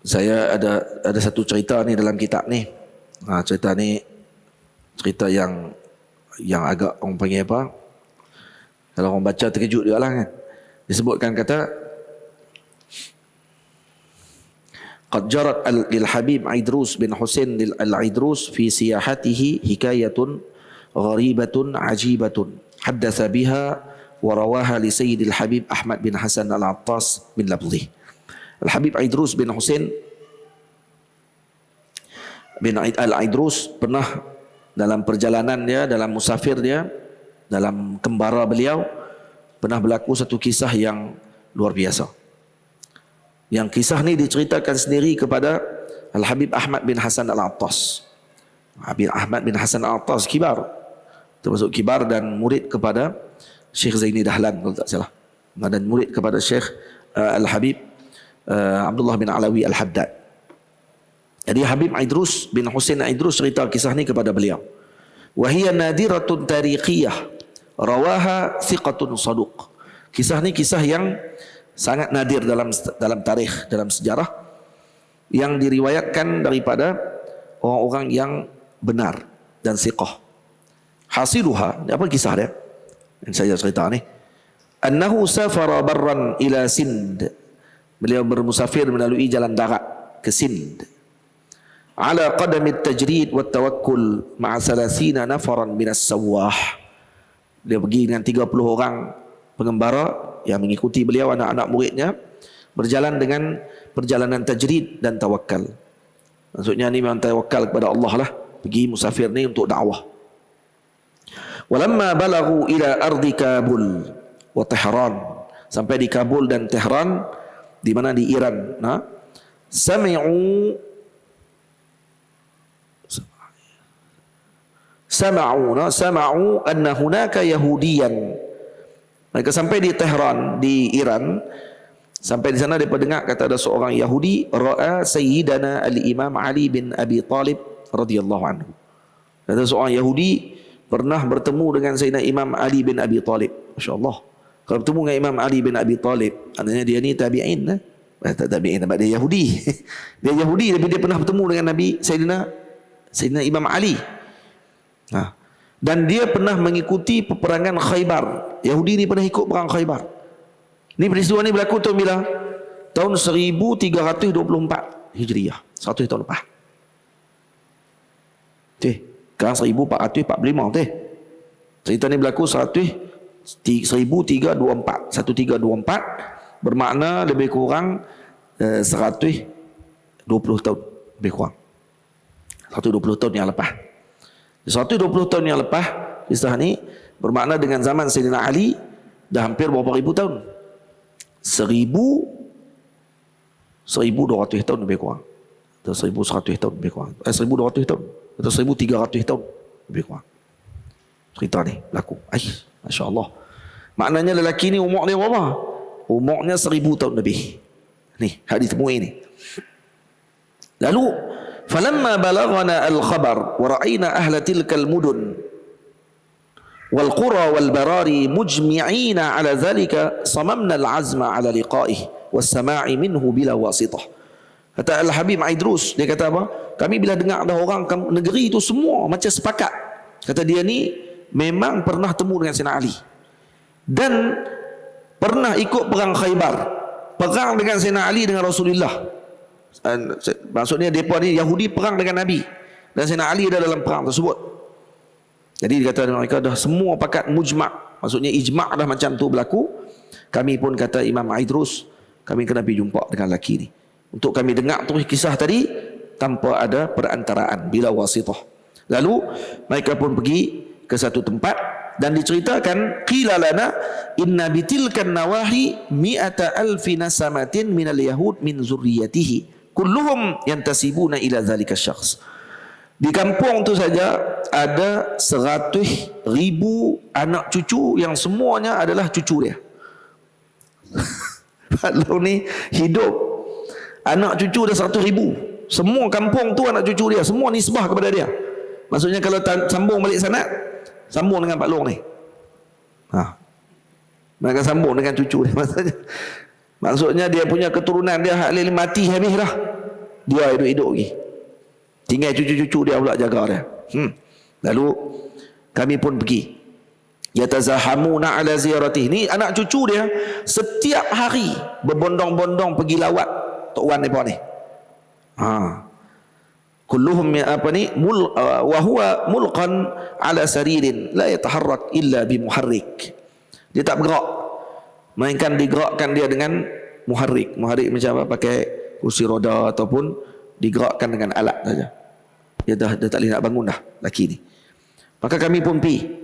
Saya ada satu cerita ni dalam kitab ni. Cerita ni cerita yang agak orang panggil apa? Kalau orang baca terkejut juga lah kan. Disebutkan kata قد جرت للحبيب عيدروس بن حسين العيدروس في سياحته حكاية غريبة عجيبة حدث بها ورواها لسيد الحبيب أحمد بن حسن العطاس من لفظه. Al-Habib Aidrus bin Husain bin Al-Aidrus pernah dalam perjalanan dia, dalam musafir dia, dalam kembara beliau, pernah berlaku satu kisah yang luar biasa. Yang kisah ni diceritakan sendiri kepada Al-Habib Ahmad bin Hasan Al-Attas. Ahmad bin Hasan Al-Attas kibar, termasuk kibar dan murid kepada Syekh Zaini Dahlan kalau tak salah, dan murid kepada Syekh Al-Habib Abdullah bin Alawi Al-Haddad. Jadi Habib Aidrus bin Husain Aidrus cerita kisah ni kepada beliau. Wa hiya nadiratun tariqiyah rawaha thiqatun saduq. Kisah ni kisah yang sangat nadir dalam tarikh, dalam sejarah, yang diriwayatkan daripada orang-orang yang benar dan thiqah. Hasiluha, apa kisah dia yang saya cerita ni? Annahu safara barran ila Sind. Beliau bermusafir melalui jalan darat ke Sind. Ala qadami at-tajrid wa tawakkul ma'a 30 nafaran min as-sawah. Dia pergi dengan 30 orang pengembara yang mengikuti beliau, anak-anak muridnya, berjalan dengan perjalanan tajrid dan tawakal. Maksudnya ni memang tawakal kepada Allah lah, pergi musafir ni untuk dakwah. Walamma balaghu ila ardi Kabul wa Tehran, sampai di Kabul dan Tehran, di mana di Iran, sama'u anna hunaka yahudiyan. Mereka sampai di Tehran, di Iran, sampai di sana mereka dengar kata ada seorang Yahudi, ra'a sayyidana al-Imam Ali bin Abi Talib radhiyallahu anhu. Kata seorang Yahudi pernah bertemu dengan Sayyidina Imam Ali bin Abi Talib. Masya-Allah. Kalau bertemu dengan Imam Ali bin Abi Talib, artinya dia ni tabi'in, tak tabi'in, sebab dia Yahudi. Dia Yahudi tapi dia pernah bertemu dengan Nabi Sayyidina Imam Ali. Dan dia pernah mengikuti peperangan Khaybar. Yahudi ni pernah ikut perang Khaybar. Ni peristiwa ni berlaku tahun bila? Tahun 1324 Hijriah, 100 tahun lepas. Sekarang 1445 teh. Cerita ni berlaku 1324, bermakna lebih kurang 120 tahun lebih kurang. 120 tahun yang lepas. 120 tahun yang lepas, kisah ni bermakna dengan zaman Sayyidina Ali dah hampir berapa ribu tahun? 1200 tahun lebih kurang. Atau 1100 tahun lebih kurang. 1200 tahun atau 1300 tahun lebih kurang. Cerita ni berlaku. Masya Allah. Maknanya lelaki ni umur dia berapa? Umurnya 1000 tahun lebih. Ni, hadis temui ni. Lalu falamma balaghana al-khabar wa ra'ayna ahla tilka al-mudun wal qura wal barari mujmi'ina ala dhalika samamna al-azma ala liqa'ih was sama'i minhu bila wasitah. Kata Al-Habib Aidrus, dia kata apa? Kami bila dengar ada orang negeri itu semua macam sepakat. Kata dia ni memang pernah temu dengan Sayyidina Ali dan pernah ikut perang Khaybar, perang dengan Sayyidina Ali dengan Rasulullah. Maksudnya mereka ni Yahudi perang dengan Nabi dan Sayyidina Ali ada dalam perang tersebut. Jadi dia kata mereka dah semua pakat mujma', maksudnya ijma' dah macam tu berlaku. Kami pun kata Imam Aidrus, kami kena pergi jumpa dengan lelaki ni untuk kami dengar terus kisah tadi tanpa ada perantaraan, bila wasitah. Lalu mereka pun pergi ke satu tempat dan diceritakan, qila lana inna bitilkan nawahi mi'ata alfi nasamatin minal yahud min zurriyatihi kulluhum yantasibuna ila dhalika syakhs. Di kampung tu saja ada 100,000 anak cucu yang semuanya adalah cucu dia. Kalau ni hidup anak cucu dah 100,000. Semua kampung tu anak cucu dia, semua nisbah kepada dia. Maksudnya kalau sambung balik sanad, sambung dengan Pak Long ni. Mereka sambung dengan cucu dia. Maksudnya dia punya keturunan dia hak lili mati habis dah. Dia hidup-hidup lagi. Tinggal cucu-cucu dia pula jaga dia. Lalu kami pun pergi. Yatazahamuna ala ziyaratih. Ni anak cucu dia setiap hari berbondong-bondong pergi lawat Tok Wan mereka ni. Kulluhum wa huwa mulqan ala saririn la yataharrak illa bi muharrik. Dia tak bergerak, melainkan digerakkan dia dengan muharrik. Muharrik macam apa? Pakai kursi roda ataupun digerakkan dengan alat saja. Dia tak boleh nak bangun dah laki ni. Maka kami pun pergi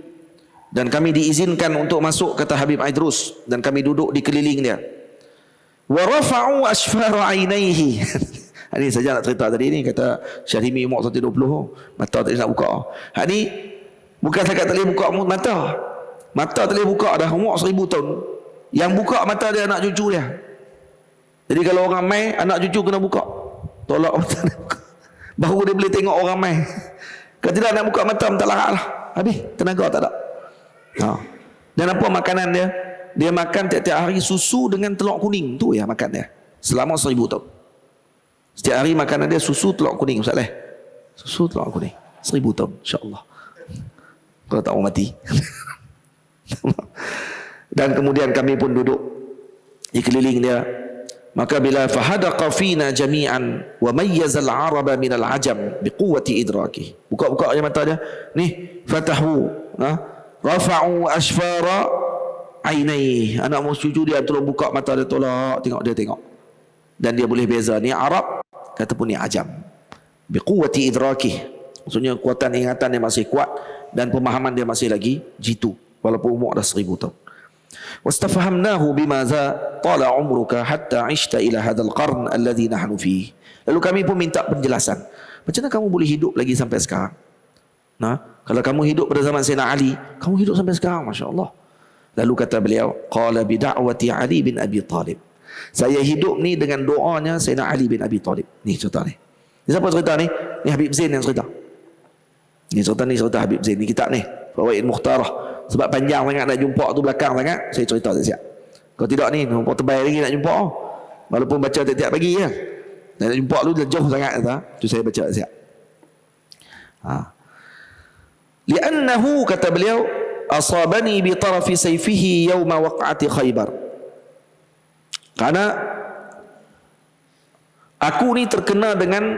dan kami diizinkan untuk masuk, kata Habib Aidrus, dan kami duduk di keliling dia. Wa rafa'u asfara ainaihi. Ini saja nak cerita tadi ni, kata Syarimi umur 120, mata tak boleh nak buka. Ni bukan cakap tak boleh buka mata. Mata tak boleh buka dah umur 1000 tahun. Yang buka mata dia anak cucu dia. Jadi kalau orang mai, anak cucu kena buka. Tolak mata dia buka. Baru dia boleh tengok orang mai. Kalau tidak nak buka mata, minta larat lah. Habis, tenaga tak ada. Dan apa makanan dia? Dia makan tiap-tiap hari susu dengan telur kuning. Tu ya makan dia. Selama 1000 tahun. Setiap hari makanan dia susu telur kuning. Ustaz Leh. Susu telur kuning. 1000 tahun. InsyaAllah. Kalau tak mau mati. Dan kemudian kami pun duduk di keliling dia. Maka bila fahadaqa fina jami'an wa mayyaza al-araba min al-ajam biquwwati idraki. Buka-buka aja mata dia. Ni fatahu, rafa'u asfara ainai. Anak cucu dia tolong buka mata dia, tolak tengok dia tengok. Dan dia boleh beza ni Arab ataupun ni ajam. Biquwwati idraki. Maksudnya kekuatan ingatan dia masih kuat dan pemahaman dia masih lagi jitu walaupun umur dah 1000 tahun. Wastafahamnahu bimaza tala umruka hatta ishta ila hadzal qarn alladhi nahnu fihi. Lalu kami pun minta penjelasan. Macam mana kamu boleh hidup lagi sampai sekarang? Kalau kamu hidup pada zaman Sayyidina Ali, kamu hidup sampai sekarang, masya-Allah. Lalu kata beliau, qala bi da'wati Ali bin Abi Talib. Saya hidup ni dengan doanya Sayyidina Ali bin Abi Talib. Ni cerita ni. Ni siapa cerita ni? Ni Habib Zain yang cerita. Ni cerita Habib Zain. Ni kitab ni, Fawaid Mukhtarah. Sebab panjang sangat nak jumpa tu belakang sangat, saya cerita tak siap. Kalau tidak ni, nampak tebal lagi nak jumpa. Walaupun baca tiap-tiap pagi ya. Nak jumpa tu dah jauh sangat kata. Tu saya baca tak siap. Li'annahu, kata beliau, asabani bi tarafi sayfihi yawma waq'ati Khaybar. Karena aku ni terkena dengan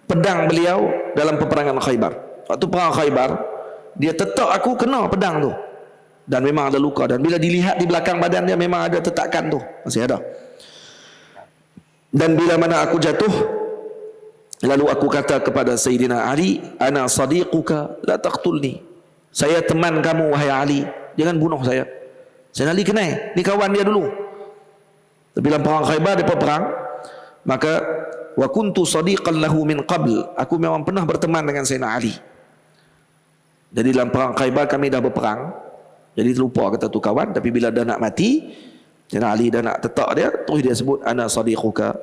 pedang beliau dalam peperangan Khaybar. Waktu perang Khaybar, dia tetap aku kena pedang tu. Dan memang ada luka. Dan bila dilihat di belakang badan dia, memang ada tetakan tu. Masih ada. Dan bila mana aku jatuh, lalu aku kata kepada Sayyidina Ali, ana sadiquka la taqtulni. Saya teman kamu wahai Ali, jangan bunuh saya. Sayyidina Ali kenal, ni kawan dia dulu. Tapi dalam perang Khaybar, dia perang. Maka wa kuntu sadiqan lahu min qabl. Aku memang pernah berteman dengan Sayyidina Ali. Jadi dalam perang Khaybar kami dah berperang. Jadi terlupa kata tu kawan. Tapi bila dah nak mati, Sayyidina Ali dah nak tetak dia, terus dia sebut ana sadiquka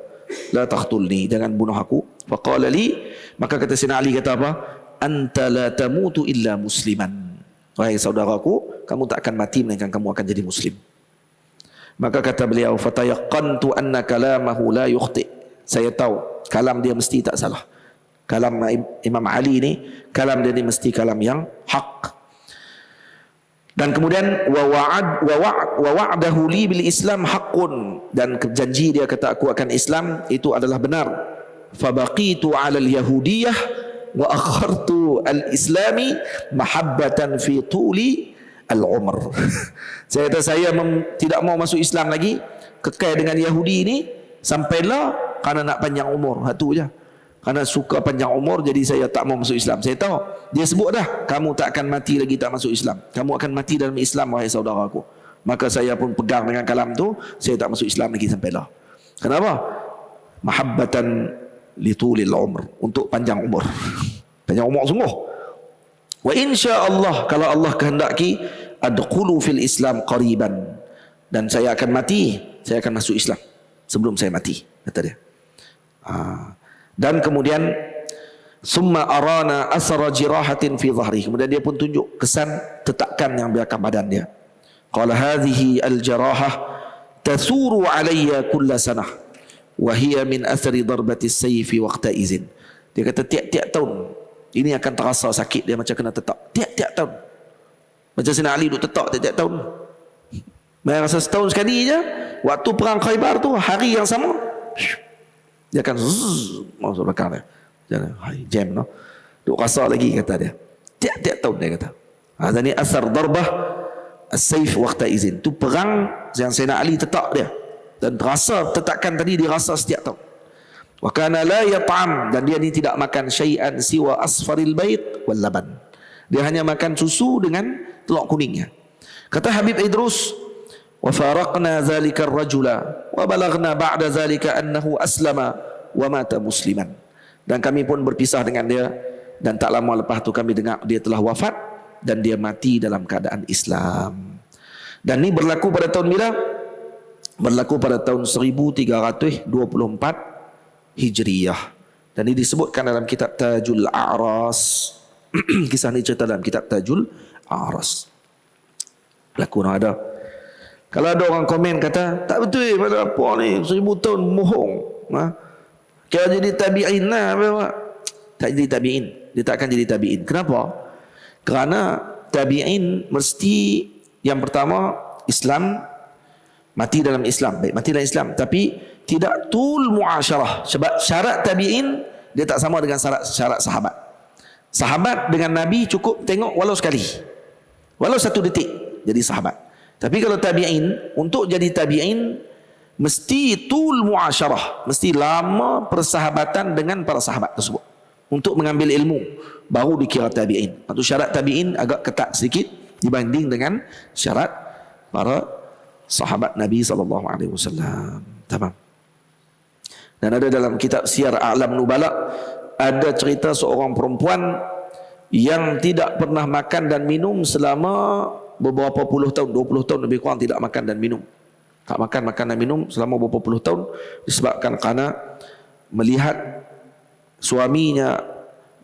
la taqtulni, jangan bunuh aku. Faqala li, maka kata Sayyidina Ali kata apa? Anta la tamutu illa musliman. Wahai saudaraku, kamu tak akan mati melainkan kamu akan jadi muslim. Maka kata beliau, fatayaqqantu anna kalamahu la yukhti. Saya tahu kalam dia mesti tak salah. Kalam Imam Ali ni, kalam dia ni mesti kalam yang hak. Dan kemudian wa wa'adahu li bil Islam haqqun, dan janji dia kata aku akan Islam itu adalah benar. Fa baqitu 'ala al-yahudiyyah wa akhartu al-islami mahabbatan fi tuli al-umr. Saya kata saya tidak mau masuk Islam lagi, kekal dengan Yahudi ini sampailah kerana nak panjang umur. Satu je. Karena suka panjang umur, jadi saya tak mau masuk Islam. Saya tahu, dia sebut dah, kamu tak akan mati lagi tak masuk Islam. Kamu akan mati dalam Islam, wahai saudaraku. Maka saya pun pegang dengan kalam tu, saya tak masuk Islam lagi sampailah. Kenapa? Mahabbatan litulil umr, untuk panjang umur. Panjang umur sungguh. Wa insya-Allah, kalau Allah kehendaki, adkhulu fil Islam qariban. Dan saya akan mati, saya akan masuk Islam sebelum saya mati, kata dia. Dan kemudian summa arana asra jirahatin fi dhahri. Kemudian dia pun tunjuk kesan tetakan yang belakang badan dia. Qala hadhihi al-jarahah tasuru alayya kulla sanah wa hiya min athari darbati as-sayfi waqta izin. Dia kata tiap-tiap tahun ini akan terasa sakit dia macam kena tetak. Tiap-tiap tahun. Macam Sayyidina Ali duk tetak tiap-tiap tahun. Mereka rasa setahun sekali je. Waktu perang Khaybar tu, hari yang sama, dia akan masuk belakang dia. Jam no. Duk rasa lagi kata dia. Tiap-tiap tahun dia kata. Ada ni asar darbah as-sayf waqta izin. Tu perang yang Sayyidina Ali tetak dia. Dan terasa tetakan tadi dirasa setiap tahun. Wa kana la yat'am, dan dia ni tidak makan syai'an siwa asfaril bait wal laban. Dia hanya makan susu dengan telur kuningnya. Kata Habib Idrus, wa faraqna zalika ar-rajula wa balagna ba'da zalika annahu aslama wa mata musliman. Dan kami pun berpisah dengan dia, dan tak lama lepas tu kami dengar dia telah wafat dan dia mati dalam keadaan Islam. Dan ini berlaku pada tahun bila? Berlaku pada tahun 1324 Hijriyah. Dan ini disebutkan dalam kitab Tajul A'ras. Kisah ini cerita dalam kitab Tajul A'ras. Berlaku ada. Kalau ada orang komen kata, tak betul pada apa ni, 1000 tahun bohong. Kira jadi tabi'in lah. Tak jadi tabi'in. Dia tak akan jadi tabi'in. Kenapa? Kerana tabi'in mesti yang pertama Islam, mati dalam Islam. Baik, mati dalam Islam. Tapi tidak tul muasyarah. Sebab syarat tabi'in dia tak sama dengan syarat sahabat. Sahabat dengan Nabi cukup tengok walau sekali. Walau 1 detik jadi sahabat. Tapi kalau tabi'in, untuk jadi tabi'in mesti tul muasyarah, mesti lama persahabatan dengan para sahabat tersebut untuk mengambil ilmu, baru dikira tabi'in. Itu syarat tabi'in agak ketat sedikit dibanding dengan syarat para sahabat Nabi SAW. Tamam. Dan ada dalam kitab Siyar A'lam Nubala, ada cerita seorang perempuan yang tidak pernah makan dan minum selama beberapa puluh tahun, 20 tahun lebih kurang tidak makan dan minum. Tak makan dan minum selama beberapa puluh tahun disebabkan kerana melihat suaminya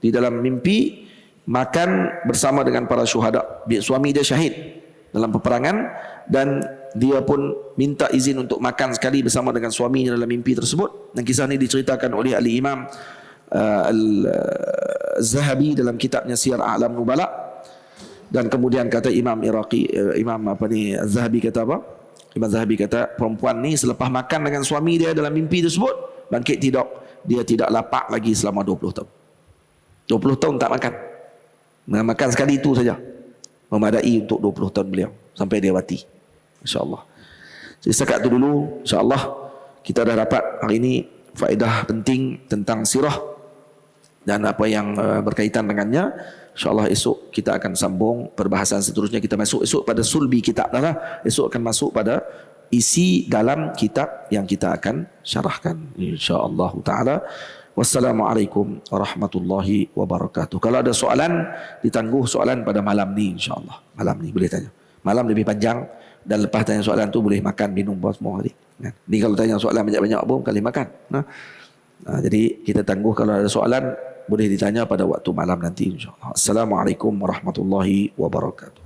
di dalam mimpi makan bersama dengan para syuhada. Suami dia syahid dalam peperangan dan dia pun minta izin untuk makan sekali bersama dengan suaminya dalam mimpi tersebut. Dan kisah ini diceritakan oleh Al-Imam Al-Zahabi dalam kitabnya Siyar A'lam Nubala. Dan kemudian kata Imam Al-Zahabi kata apa? Imam Zahabi kata perempuan ni selepas makan dengan suami dia dalam mimpi tersebut, bangkit tidur, dia tidak lapar lagi selama 20 tahun. 20 tahun tak makan. Makan sekali itu saja memadai untuk 20 tahun beliau sampai dia mati. InsyaAllah. Jadi setakat itu dulu, insyaAllah kita dah dapat hari ini faedah penting tentang sirah dan apa yang berkaitan dengannya. InsyaAllah esok kita akan sambung perbahasan seterusnya. Kita masuk esok pada sulbi kitab dah lah. Esok akan masuk pada isi dalam kitab yang kita akan syarahkan. InsyaAllah ta'ala. Wassalamualaikum warahmatullahi wabarakatuh. Kalau ada soalan, ditangguh soalan pada malam ni insyaAllah. Malam ni boleh tanya. Malam lebih panjang dan lepas tanya soalan tu boleh makan, minum semua hari. Ni kalau tanya soalan banyak-banyak pun kali makan. Jadi kita tangguh kalau ada soalan boleh ditanya pada waktu malam nanti insyaAllah. Assalamualaikum warahmatullahi wabarakatuh.